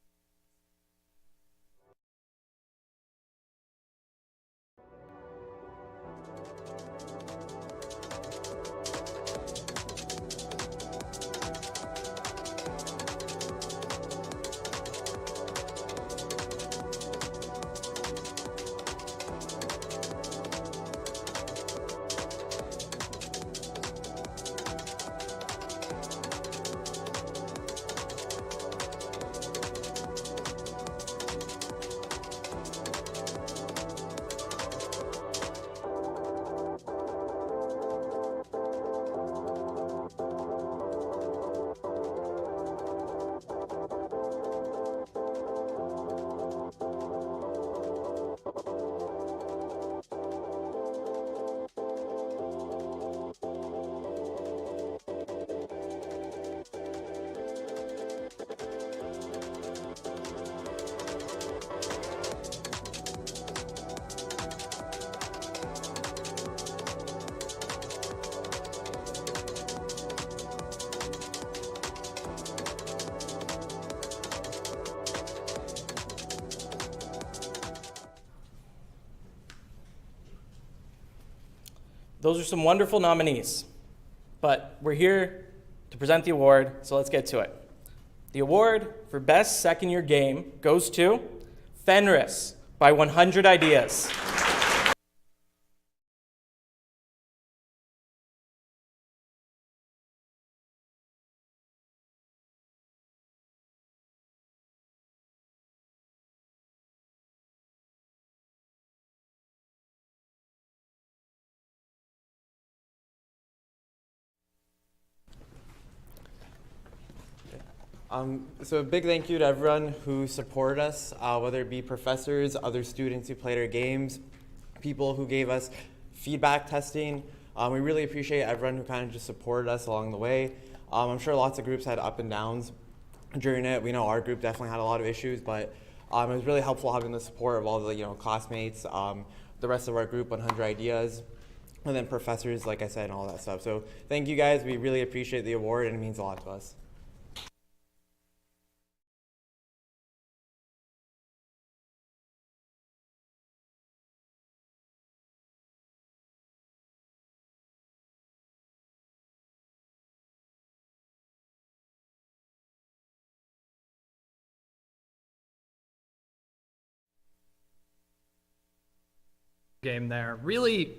Speaker 22: Those are some wonderful nominees, but we're here to present the award, so let's get to it. The award for Best Second Year Game goes to Fenris by 100 Ideas.
Speaker 2: So a big thank you to everyone who supported us, whether it be professors, other students who played our games, people who gave us feedback testing. We really appreciate everyone who kind of just supported us along the way. I'm sure lots of groups had up and downs during it. We know our group definitely had a lot of issues, but it was really helpful having the support of all the classmates, the rest of our group, 100 Ideas, and then professors, like I said, and all that stuff. So thank you guys. We really appreciate the award, and it means a lot to us.
Speaker 16: Game there. Really,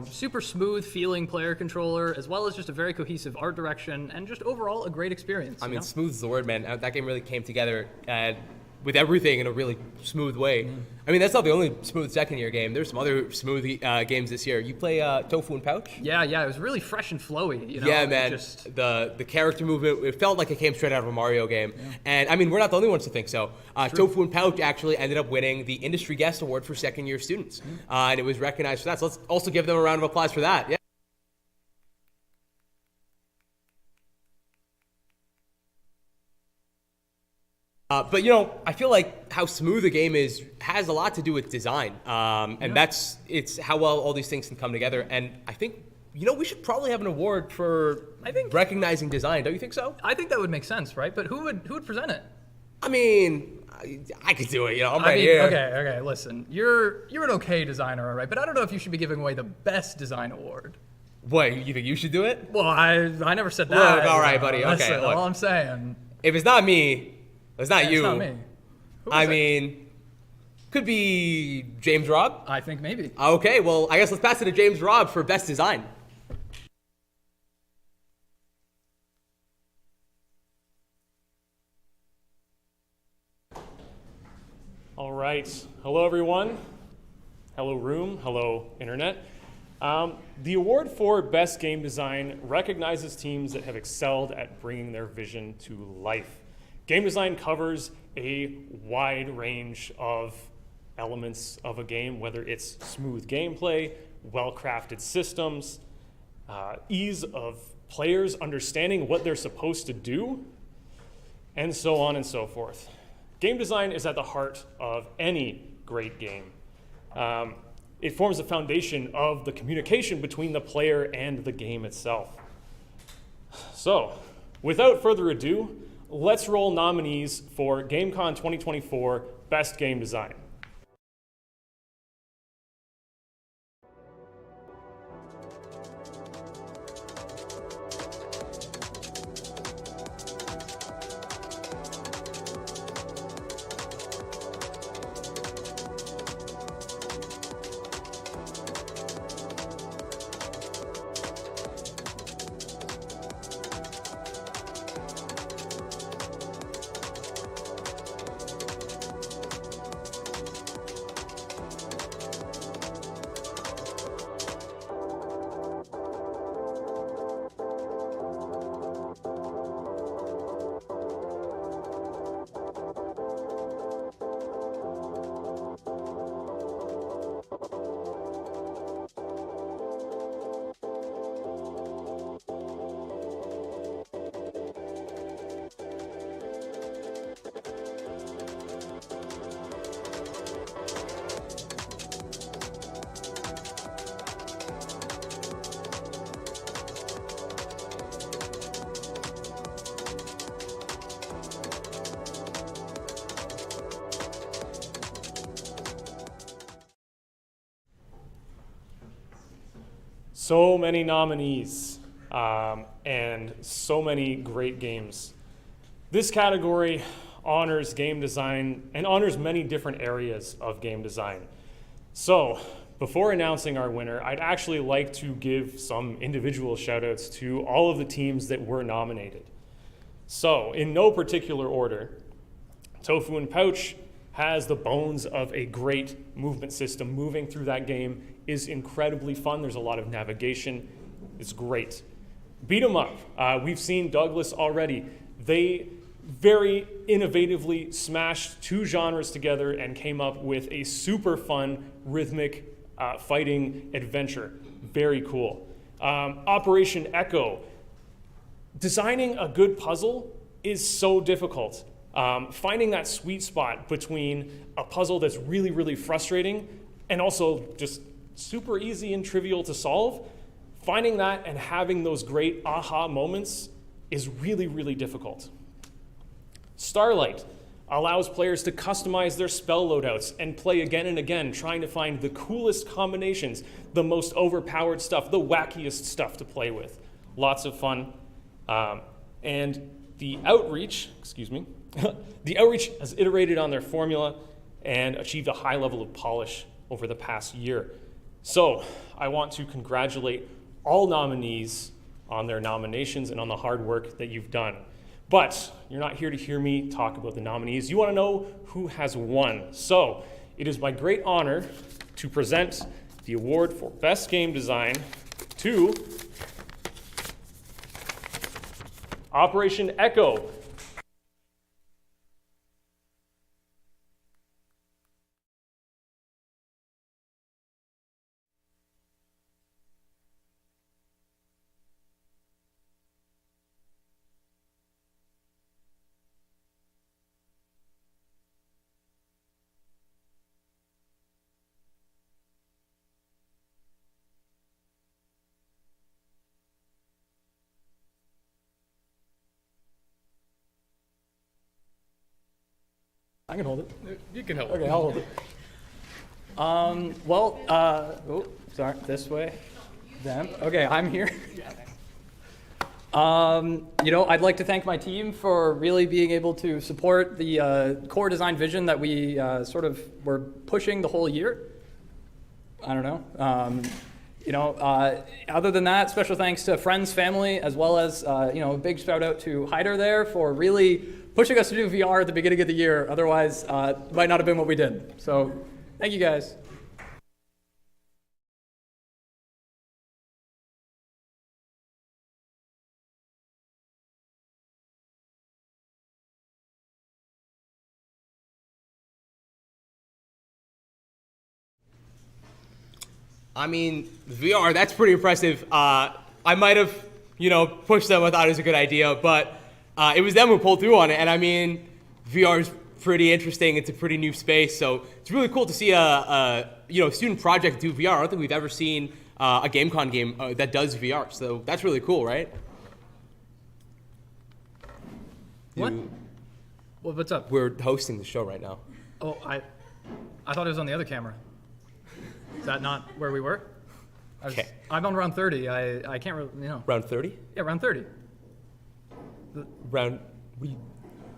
Speaker 16: super smooth feeling player controller, as well as just a very cohesive art direction, and just overall a great experience.
Speaker 17: I mean, smooth's the word, man. That game really came together with everything in a really smooth way. I mean, that's not the only smooth second-year game. There's some other smooth games this year. You play Tofu and Pouch?
Speaker 16: Yeah, it was really fresh and flowy.
Speaker 17: Yeah, man. The character movement, it felt like it came straight out of a Mario game. Yeah. And I mean, we're not the only ones to think so. Tofu and Pouch actually ended up winning the Industry Guest Award for second-year students. And it was recognized for that. So let's also give them a round of applause for that. Yeah. But I feel like how smooth a game is has a lot to do with design, and it's how well all these things can come together. And I think we should probably have an award for recognizing design. Don't you think so?
Speaker 16: I think that would make sense, right? But who would present it?
Speaker 17: I mean, I could do it. I'm right here.
Speaker 16: Okay. Listen, you're an okay designer, all right? But I don't know if you should be giving away the best design award.
Speaker 17: What, you think you should do it?
Speaker 16: Well, I never said that.
Speaker 17: Look, all right, buddy. Okay,
Speaker 16: listen,
Speaker 17: look.
Speaker 16: all I'm saying.
Speaker 17: If it's not me. It's not you.
Speaker 16: It's not me.
Speaker 17: I mean, could be James Robb.
Speaker 16: I think maybe.
Speaker 17: Okay, well, I guess let's pass it to James Robb for best design.
Speaker 5: All right. Hello, everyone. Hello, room. Hello, internet. The award for Best Game Design recognizes teams that have excelled at bringing their vision to life. Game design covers a wide range of elements of a game, whether it's smooth gameplay, well-crafted systems, ease of players understanding what they're supposed to do, and so on and so forth. Game design is at the heart of any great game. It forms the foundation of the communication between the player and the game itself. So, without further ado, let's roll nominees for GameCon 2024 Best Game Design. So many nominees and so many great games. This category honors game design and honors many different areas of game design. So before announcing our winner, I'd actually like to give some individual shout outs to all of the teams that were nominated. So in no particular order, Tofu and Pouch has the bones of a great movement system. Moving through that game is incredibly fun. There's a lot of navigation. It's great. Beat 'em up. We've seen Douglas already. They very innovatively smashed two genres together and came up with a super fun rhythmic fighting adventure. Very cool. Operation Echo. Designing a good puzzle is so difficult. Finding that sweet spot between a puzzle that's really, really frustrating and also just super easy and trivial to solve, finding that and having those great aha moments is really, really difficult. Starlite allows players to customize their spell loadouts and play again and again, trying to find the coolest combinations, the most overpowered stuff, the wackiest stuff to play with. Lots of fun. And the Outreach, the Outreach has iterated on their formula and achieved a high level of polish over the past year. So I want to congratulate all nominees on their nominations and on the hard work that you've done. But you're not here to hear me talk about the nominees. You want to know who has won. So it is my great honor to present the award for Best Game Design to Operation Echo.
Speaker 16: I can hold it.
Speaker 5: You can hold it.
Speaker 16: Okay, I'll hold it. Oh, sorry, this way. Them. Okay, I'm here. I'd like to thank my team for really being able to support the core design vision that we sort of were pushing the whole year. I don't know. Other than that, special thanks to friends, family, as well as, a big shout out to Hyder there for really pushing us to do VR at the beginning of the year. Otherwise, it might not have been what we did. So thank you guys.
Speaker 17: I mean, VR, that's pretty impressive. I might have, pushed them. I thought it was a good idea, but it was them who pulled through on it. And I mean, VR is pretty interesting. It's a pretty new space, so it's really cool to see a student project do VR. I don't think we've ever seen a GameCon game that does VR, so that's really cool, right?
Speaker 16: What? Well, what's up?
Speaker 17: We're hosting the show right now.
Speaker 16: Oh, I thought it was on the other camera. Is that not where we were?
Speaker 17: Okay.
Speaker 16: I'm on round 30. I can't really,
Speaker 17: Round 30?
Speaker 16: Yeah, round 30.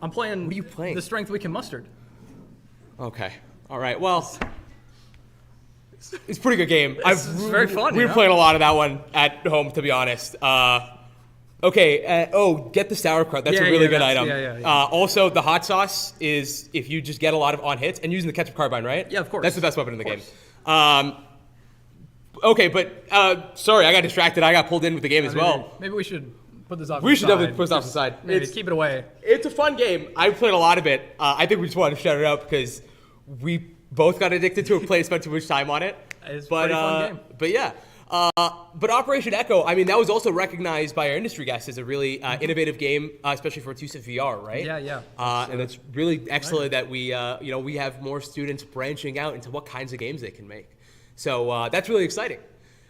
Speaker 16: I'm playing.
Speaker 17: What are you playing?
Speaker 16: The Strength We Can Mustered.
Speaker 17: Okay. All right. Well, it's a pretty good game.
Speaker 16: It's very fun.
Speaker 17: We were playing a lot of that one at home, to be honest. Okay. Get the sauerkraut. That's a really good item.
Speaker 16: Yeah.
Speaker 17: Also, the hot sauce is if you just get a lot of on hits and using the ketchup carbine, right?
Speaker 16: Yeah, of course.
Speaker 17: That's the best weapon in the game. Okay, but sorry, I got distracted. I got pulled in with the game as well.
Speaker 16: Maybe we should put this off.
Speaker 17: We should definitely put this off the side.
Speaker 16: Maybe keep it away.
Speaker 17: It's a fun game. I played a lot of it. I think we just wanted to shout it out because we both got addicted to it, played, spent too much time on it.
Speaker 16: It's a pretty fun game.
Speaker 17: But yeah. But Operation Echo, I mean, that was also recognized by our industry guests as a really innovative game, especially for its use of VR, right?
Speaker 16: Yeah.
Speaker 17: And it's really excellent that we have more students branching out into what kinds of games they can make. So that's really exciting.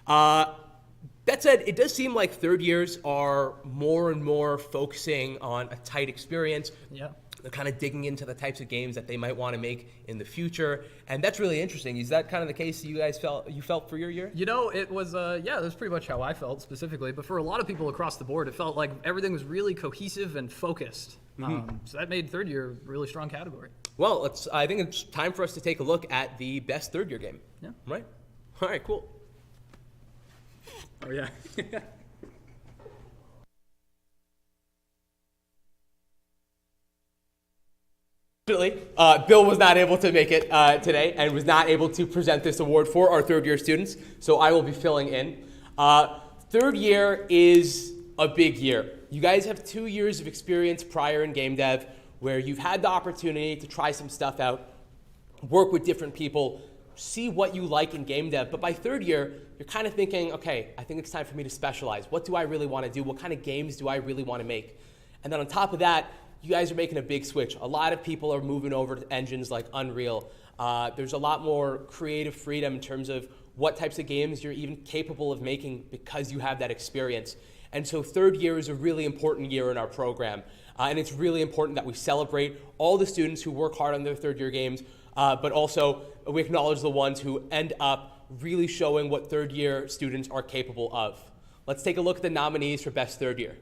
Speaker 17: That said, it does seem like third years are more and more focusing on a tight experience.
Speaker 16: Yeah.
Speaker 17: They're kind of digging into the types of games that they might want to make in the future, and that's really interesting. Is that kind of the case you guys felt for your year?
Speaker 16: It was it was pretty much how I felt specifically, but for a lot of people across the board, it felt like everything was really cohesive and focused.
Speaker 17: Mm-hmm.
Speaker 16: So that made third year a really strong category.
Speaker 17: Well, I think it's time for us to take a look at the best third year game.
Speaker 16: Yeah.
Speaker 17: Right? All right, cool.
Speaker 16: Oh, yeah.
Speaker 17: Bill was not able to make it today and was not able to present this award for our third year students, so I will be filling in. Third year is a big year. You guys have 2 years of experience prior in game dev where you've had the opportunity to try some stuff out, work with different people, see what you like in game dev. But by third year, you're kind of thinking, okay, I think it's time for me to specialize. What do I really want to do? What kind of games do I really want to make? And then on top of that, you guys are making a big switch. A lot of people are moving over to engines like Unreal. There's a lot more creative freedom in terms of what types of games you're even capable of making because you have that experience. And so third year is a really important year in our program. And it's really important that we celebrate all the students who work hard on their third year games, but also we acknowledge the ones who end up really showing what third year students are capable of. Let's take a look at the nominees for Best Third Year.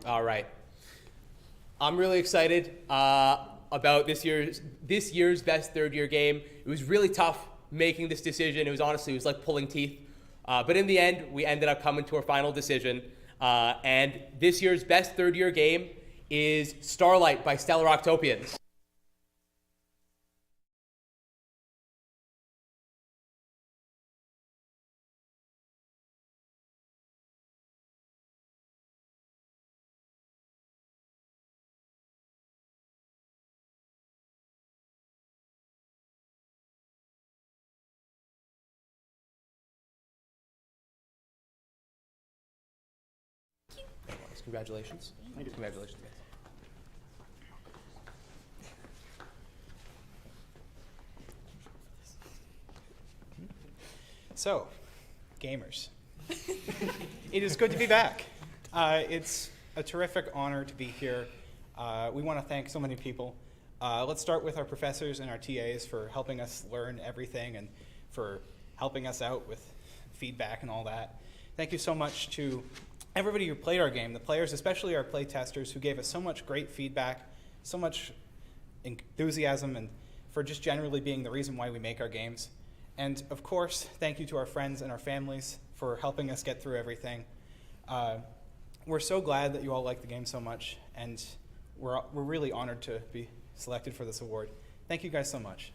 Speaker 17: All right. I'm really excited about this year's best third year game. It was really tough making this decision. It was like pulling teeth. But in the end, we ended up coming to our final decision. And this year's best third year game is Starlite by Stellar Octopians. Congratulations. Thank you. Congratulations, guys.
Speaker 7: So, gamers, it is good to be back. It's a terrific honor to be here. We want to thank so many people. Let's start with our professors and our TAs for helping us learn everything and for helping us out with feedback and all that. Thank you so much to everybody who played our game, the players, especially our play testers, who gave us so much great feedback, so much enthusiasm, and for just generally being the reason why we make our games. And of course, thank you to our friends and our families for helping us get through everything. We're so glad that you all like the game so much, and we're really honored to be selected for this award. Thank you guys so much.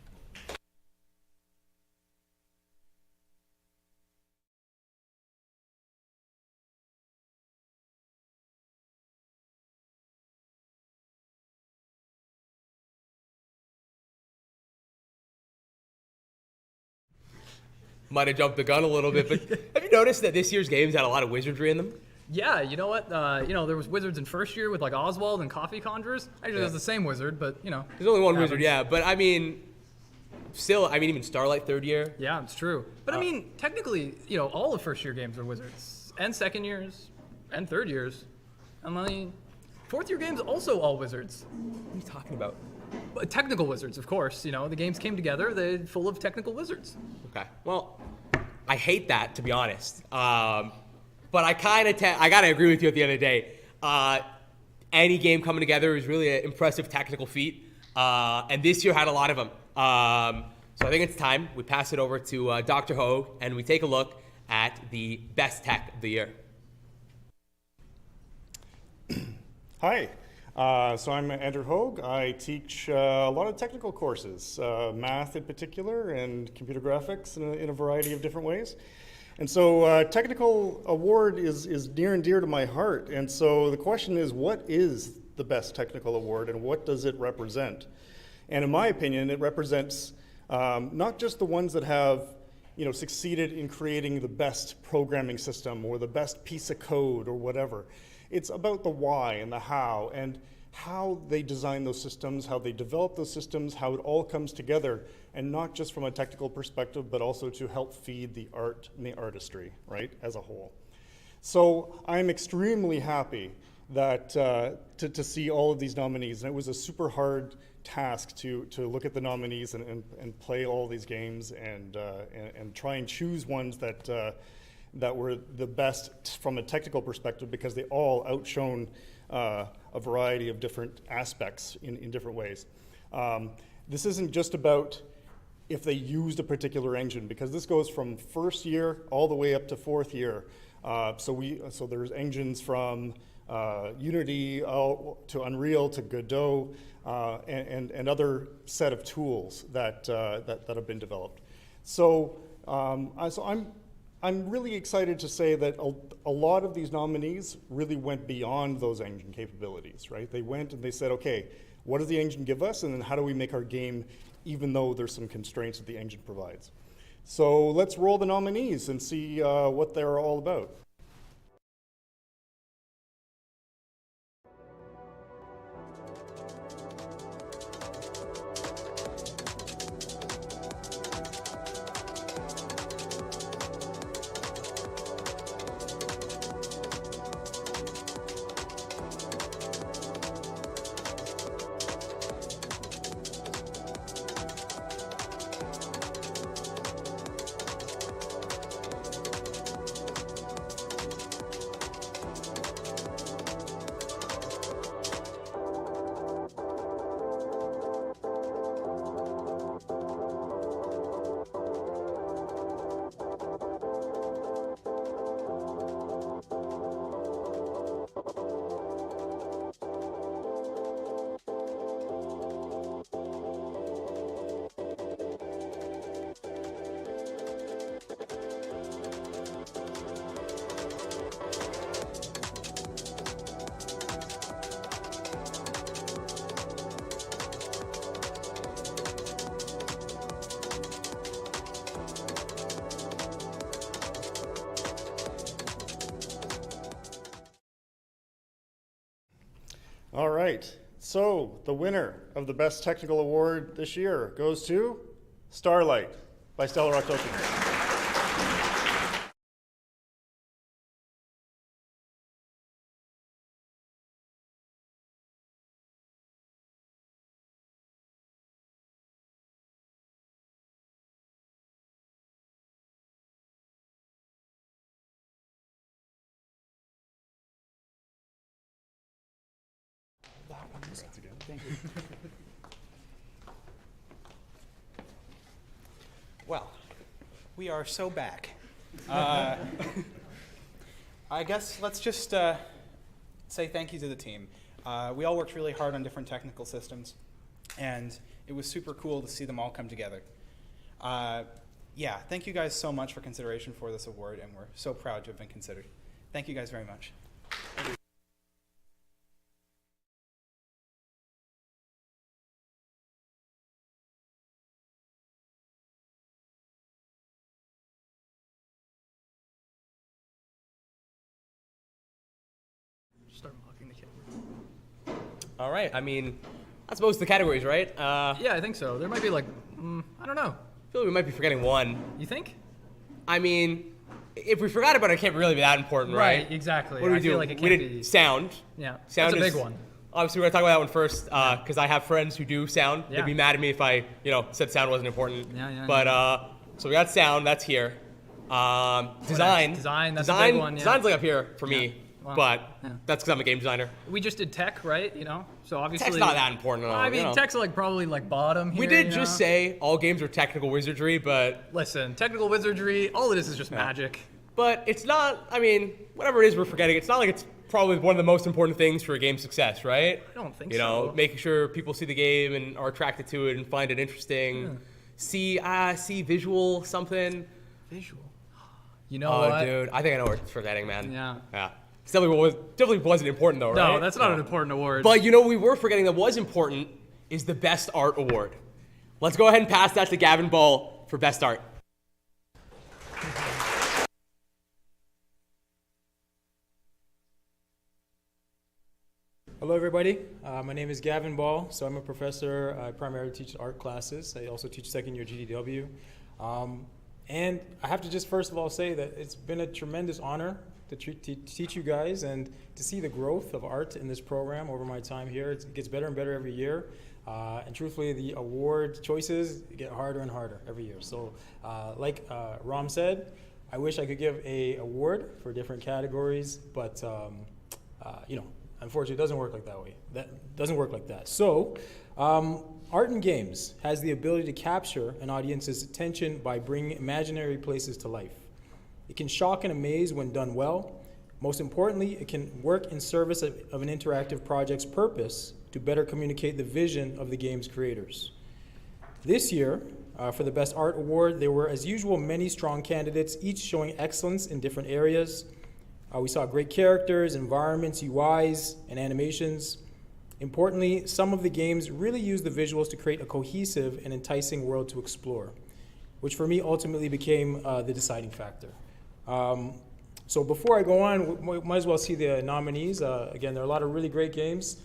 Speaker 17: Might have jumped the gun a little bit, but have you noticed that this year's games had a lot of wizardry in them?
Speaker 16: Yeah, you know what? There was wizards in first year with like Oswald and coffee conjurers. Actually, it was the same wizard, but
Speaker 17: There's only one wizard, yeah. But I mean, still, even Starlight third year.
Speaker 16: Yeah, it's true. But I mean, technically, all of first year games are wizards, and second years, and third years. I mean, fourth year games also all wizards.
Speaker 17: What are you talking about?
Speaker 16: But technical wizards, of course. The games came together. They're full of technical wizards.
Speaker 17: Okay. Well, I hate that, to be honest. But I gotta agree with you at the end of the day. Any game coming together is really an impressive technical feat, and this year had a lot of them. So I think it's time we pass it over to Dr. Hogue, and we take a look at the best tech of the year.
Speaker 10: Hi.
Speaker 9: So I'm Andrew Hogue. I teach a lot of technical courses, math in particular, and computer graphics in a variety of different ways. And so technical award is near and dear to my heart. And so the question is, what is the best technical award and what does it represent? And in my opinion, it represents not just the ones that have succeeded in creating the best programming system or the best piece of code or whatever. It's about the why and the how and how they design those systems, how they develop those systems, how it all comes together, and not just from a technical perspective, but also to help feed the art and the artistry, right, as a whole. So I'm extremely happy that to see all of these nominees, and it was a super hard task to look at the nominees and play all these games and try and choose ones that were the best from a technical perspective, because they all outshone a variety of different aspects in different ways. This isn't just about if they used a particular engine, because this goes from first year all the way up to fourth year. So there's engines from Unity to Unreal to Godot and other set of tools that have been developed. So I'm really excited to say that a lot of these nominees really went beyond those engine capabilities, right? They went and they said, okay, what does the engine give us, and then how do we make our game, even though there's some constraints that the engine provides? So let's roll the nominees and see what they're all about. All right, so the winner of the Best Technical Award this year goes to Starlite by Stellar Rock Tokyo.
Speaker 7: Thank you. Well, we are so back. I guess let's just say thank you to the team. We all worked really hard on different technical systems, and it was super cool to see them all come together. Yeah, thank you guys so much for consideration for this award, and we're so proud to have been considered. Thank you guys very much.
Speaker 16: Start mocking the camera.
Speaker 17: All right. I mean, that's most of the categories, right?
Speaker 16: Yeah, I think so. There might be like, I don't know.
Speaker 17: I feel like we might be forgetting one.
Speaker 16: You think?
Speaker 17: I mean, if we forgot about it, it can't really be that important, right?
Speaker 16: Right, exactly.
Speaker 17: What do we
Speaker 16: I
Speaker 17: do?
Speaker 16: feel like it
Speaker 17: We
Speaker 16: can't
Speaker 17: did
Speaker 16: be-
Speaker 17: sound.
Speaker 16: Yeah,
Speaker 17: Sound
Speaker 16: that's a
Speaker 17: is
Speaker 16: big one.
Speaker 17: Obviously, we're gonna talk about that one first because I have friends who do sound.
Speaker 16: Yeah.
Speaker 17: They'd be mad at me if I, said sound wasn't important.
Speaker 16: Yeah.
Speaker 17: But so we got sound. That's here. Design.
Speaker 16: Design, that's a big one, yeah.
Speaker 17: Design's like up here for me,
Speaker 16: Well,
Speaker 17: but
Speaker 16: yeah.
Speaker 17: that's because I'm a game designer.
Speaker 16: We just did tech, right? So obviously
Speaker 17: Tech's not that important at all,
Speaker 16: I mean,
Speaker 17: you know.
Speaker 16: tech's like probably like bottom here.
Speaker 17: We did just say all games are technical wizardry, but
Speaker 16: listen, technical wizardry. All it is just magic.
Speaker 17: But it's not. I mean, whatever it is we're forgetting, it's not like it's probably one of the most important things for a game's success, right?
Speaker 16: I don't think
Speaker 17: You know,
Speaker 16: so.
Speaker 17: making sure people see the game and are attracted to it and find it interesting. See visual something.
Speaker 16: Visual. You know
Speaker 17: Oh,
Speaker 16: what?
Speaker 17: dude, I think I know what it's forgetting, man.
Speaker 16: Yeah.
Speaker 17: Yeah. It definitely wasn't important though, right?
Speaker 16: No, that's not an important award.
Speaker 17: But you know what we were forgetting that was important is the Best Art Award. Let's go ahead and pass that to Gavin Ball for Best Art.
Speaker 6: Hello, everybody. My name is Gavin Ball. So I'm a professor. I primarily teach art classes. I also teach second-year GDW. And I have to just first of all say that it's been a tremendous honor to teach you guys and to see the growth of art in this program over my time here. It gets better and better every year. And truthfully, the award choices get harder and harder every year. So like Ram said, I wish I could give an award for different categories, but you know, unfortunately, it doesn't work like that way. That doesn't work like that. So, art in games has the ability to capture an audience's attention by bringing imaginary places to life. It can shock and amaze when done well. Most importantly, it can work in service of an interactive project's purpose to better communicate the vision of the game's creators. This year, for the Best Art Award, there were, as usual, many strong candidates, each showing excellence in different areas. We saw great characters, environments, UIs, and animations. Importantly, some of the games really used the visuals to create a cohesive and enticing world to explore, which for me ultimately became the deciding factor. So before I go on, we might as well see the nominees. Again, there are a lot of really great games.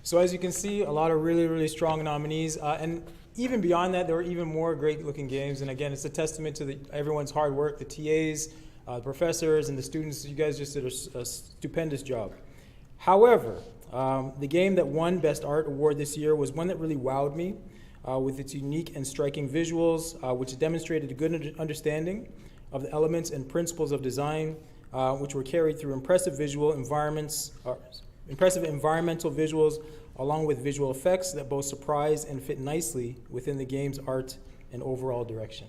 Speaker 6: So as you can see, a lot of really, really strong nominees. And even beyond that, there were even more great looking games. And again, it's a testament to everyone's hard work, the TAs, the professors, and the students. You guys just did a stupendous job. However, the game that won Best Art Award this year was one that really wowed me with its unique and striking visuals, which demonstrated a good understanding of the elements and principles of design, which were carried through impressive environmental visuals, along with visual effects that both surprise and fit nicely within the game's art and overall direction.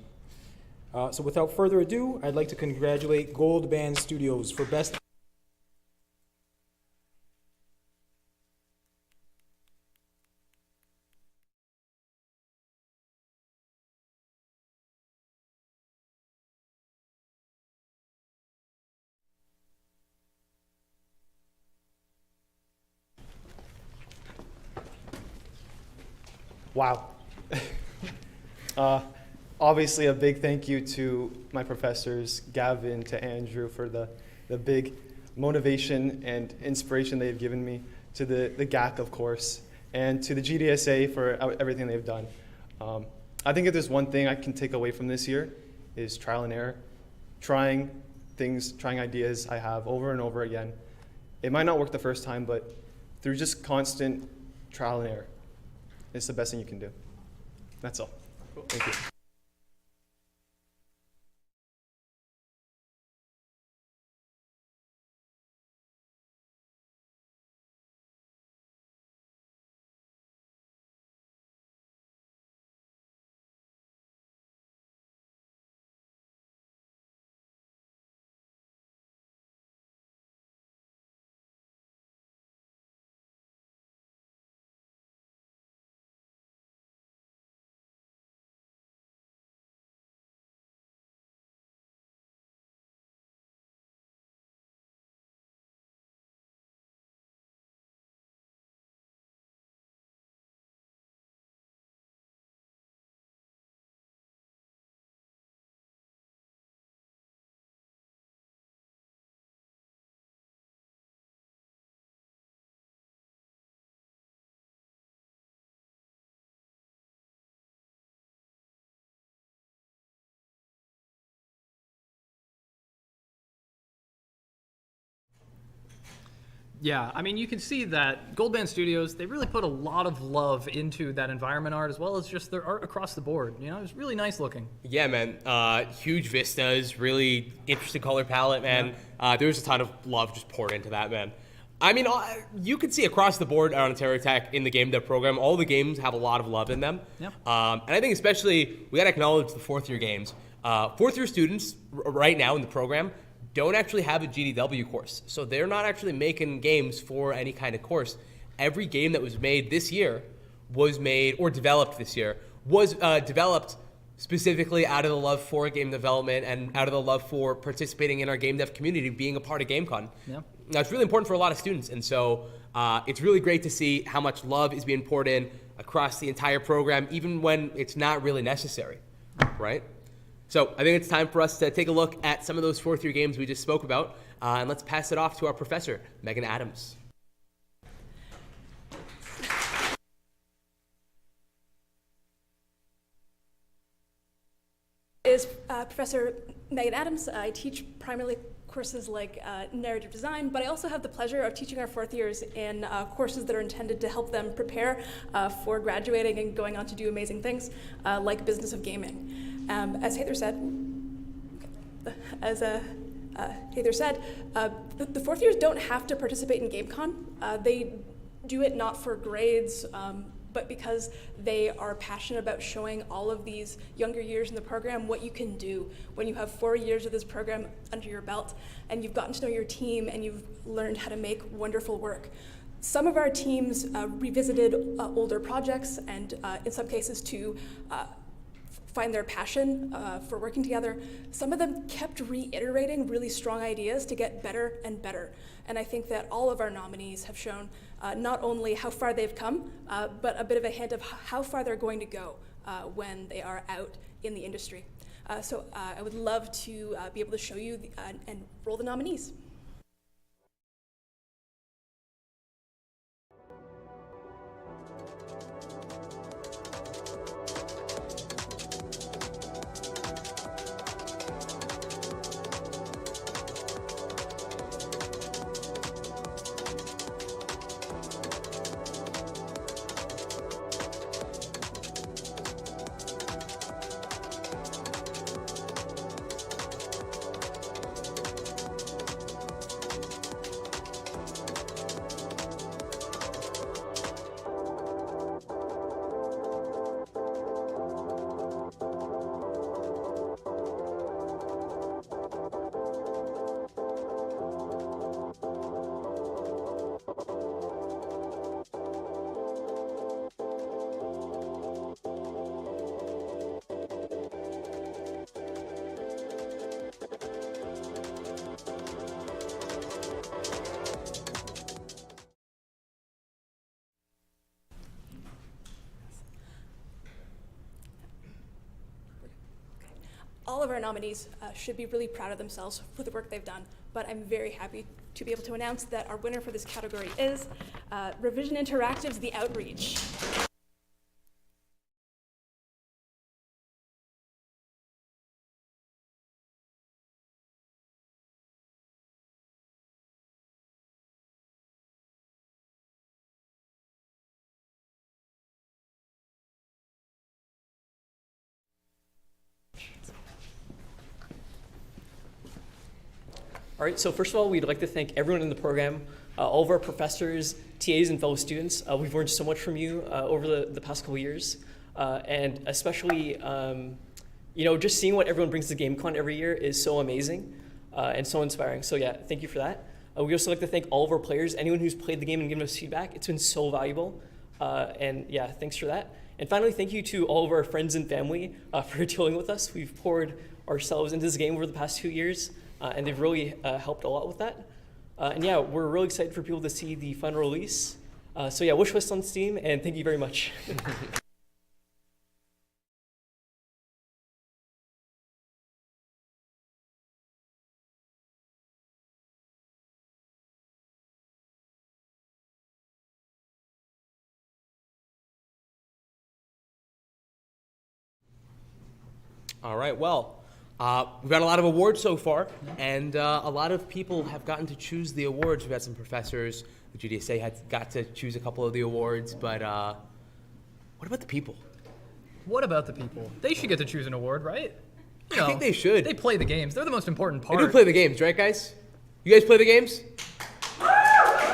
Speaker 6: So without further ado, I'd like to congratulate Gold Band Studios for Best
Speaker 8: Wow. Obviously, a big thank you to my professors, Gavin, to Andrew, for the big motivation and inspiration they've given me, to the GAC, of course, and to the GDSA for everything they've done. I think if there's one thing I can take away from this year is trial and error. trying things, trying ideas I have over and over again. It might not work the first time, but through just constant trial and error, it's the best thing you can do. That's all. Thank you.
Speaker 16: Yeah, I mean, you can see that Gold Band Studios, they really put a lot of love into that environment art as well as just their art across the board. You know, it's really nice looking.
Speaker 17: Yeah, man. Huge vistas, really interesting color palette, man. There's a ton of love just poured into that, man. I mean, you can see across the board at Ontario Tech in the game dev program, all the games have a lot of love in them.
Speaker 16: Yeah.
Speaker 17: And I think especially, we got to acknowledge the fourth year games. Fourth year students right now in the program don't actually have a GDW course. So they're not actually making games for any kind of course. Every game that was made this year was made, or developed this year, was developed specifically out of the love for game development and out of the love for participating in our game dev community, being a part of GameCon.
Speaker 16: Yeah.
Speaker 17: That's really important for a lot of students. And so it's really great to see how much love is being poured in across the entire program, even when it's not really necessary, right? So I think it's time for us to take a look at some of those fourth year games we just spoke about, and let's pass it off to our professor, Megan Adams.
Speaker 10: Is Professor Megan Adams. I teach primarily courses like narrative design, but I also have the pleasure of teaching our fourth years in courses that are intended to help them prepare for graduating and going on to do amazing things like business of gaming. As Heather said, the fourth years don't have to participate in GameCon. They do it not for grades, but because they are passionate about showing all of these younger years in the program what you can do when you have 4 years of this program under your belt and you've gotten to know your team and you've learned how to make wonderful work. Some of our teams revisited older projects and in some cases to find their passion for working together. Some of them kept reiterating really strong ideas to get better and better. And I think that all of our nominees have shown not only how far they've come, but a bit of a hint of how far they're going to go when they are out in the industry. So I would love to be able to show you and roll the nominees. All of our nominees should be really proud of themselves for the work they've done, but I'm very happy to be able to announce that our winner for this category is Revision Interactive's The Outreach.
Speaker 21: All right, so first of all, we'd like to thank everyone in the program, all of our professors, TAs, and fellow students. We've learned so much from you over the past couple years, and especially, just seeing what everyone brings to GameCon every year is so amazing and so inspiring. So yeah, thank you for that. We also like to thank all of our players, anyone who's played the game and given us feedback. It's been so valuable, and yeah, thanks for that. And finally, thank you to all of our friends and family for dealing with us. We've poured ourselves into this game over the past 2 years, and they've really helped a lot with that. And yeah, we're really excited for people to see the final release. So yeah, wish list on Steam, and thank you very much.
Speaker 17: All right, well, we've got a lot of awards so far, and a lot of people have gotten to choose the awards. We've had some professors. The GDSA got to choose a couple of the awards, but what about the people?
Speaker 16: What about the people? They should get to choose an award, right?
Speaker 17: I think they should.
Speaker 16: They play the games. They're the most important part.
Speaker 17: They do play the games, right, guys? You guys play the games?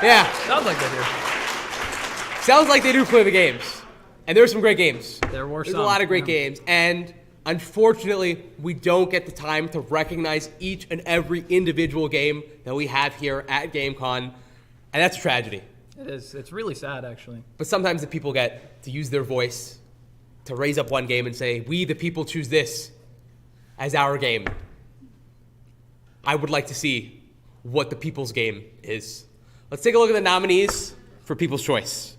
Speaker 17: Yeah.
Speaker 16: Sounds like they do.
Speaker 17: Sounds like they do play the games. And there were some great games.
Speaker 16: There's
Speaker 17: a lot of great games. And unfortunately, we don't get the time to recognize each and every individual game that we have here at GameCon. And that's a tragedy.
Speaker 16: It is. It's really sad, actually.
Speaker 17: But sometimes the people get to use their voice to raise up one game and say, we, the people, choose this as our game. I would like to see what the people's game is. Let's take a look at the nominees for People's Choice.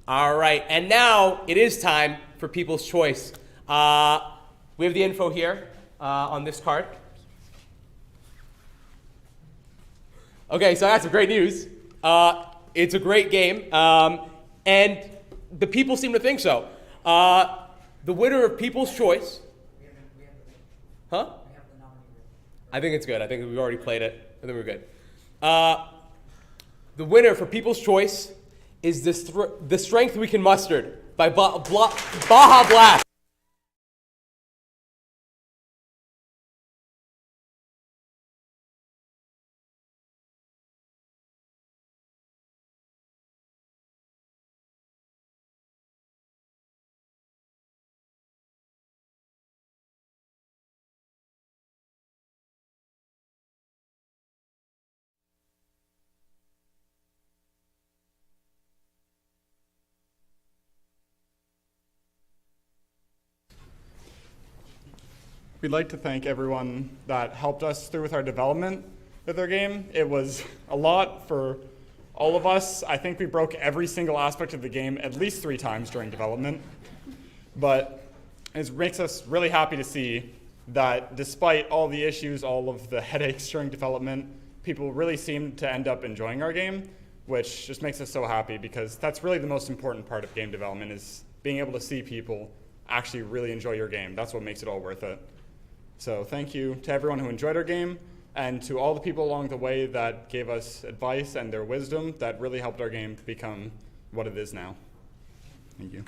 Speaker 17: All right, and now it is time for People's Choice. We have the info here on this card. Okay, so that's some great news. It's a great game, and the people seem to think so. The winner of People's Choice. Huh? I think it's good. I think we've already played it. I think we're good. The winner for People's Choice is The Strength We Can Muster by Baja Blast.
Speaker 12: We'd like to thank everyone that helped us through with our development of their game. It was a lot for all of us. I think we broke every single aspect of the game at least 3 times during development. But it makes us really happy to see that despite all the issues, all of the headaches during development, people really seem to end up enjoying our game, which just makes us so happy, because that's really the most important part of game development, is being able to see people actually really enjoy your game. That's what makes it all worth it. So thank you to everyone who enjoyed our game, and to all the people along the way that gave us advice and their wisdom that really helped our game become what it is now. Thank you.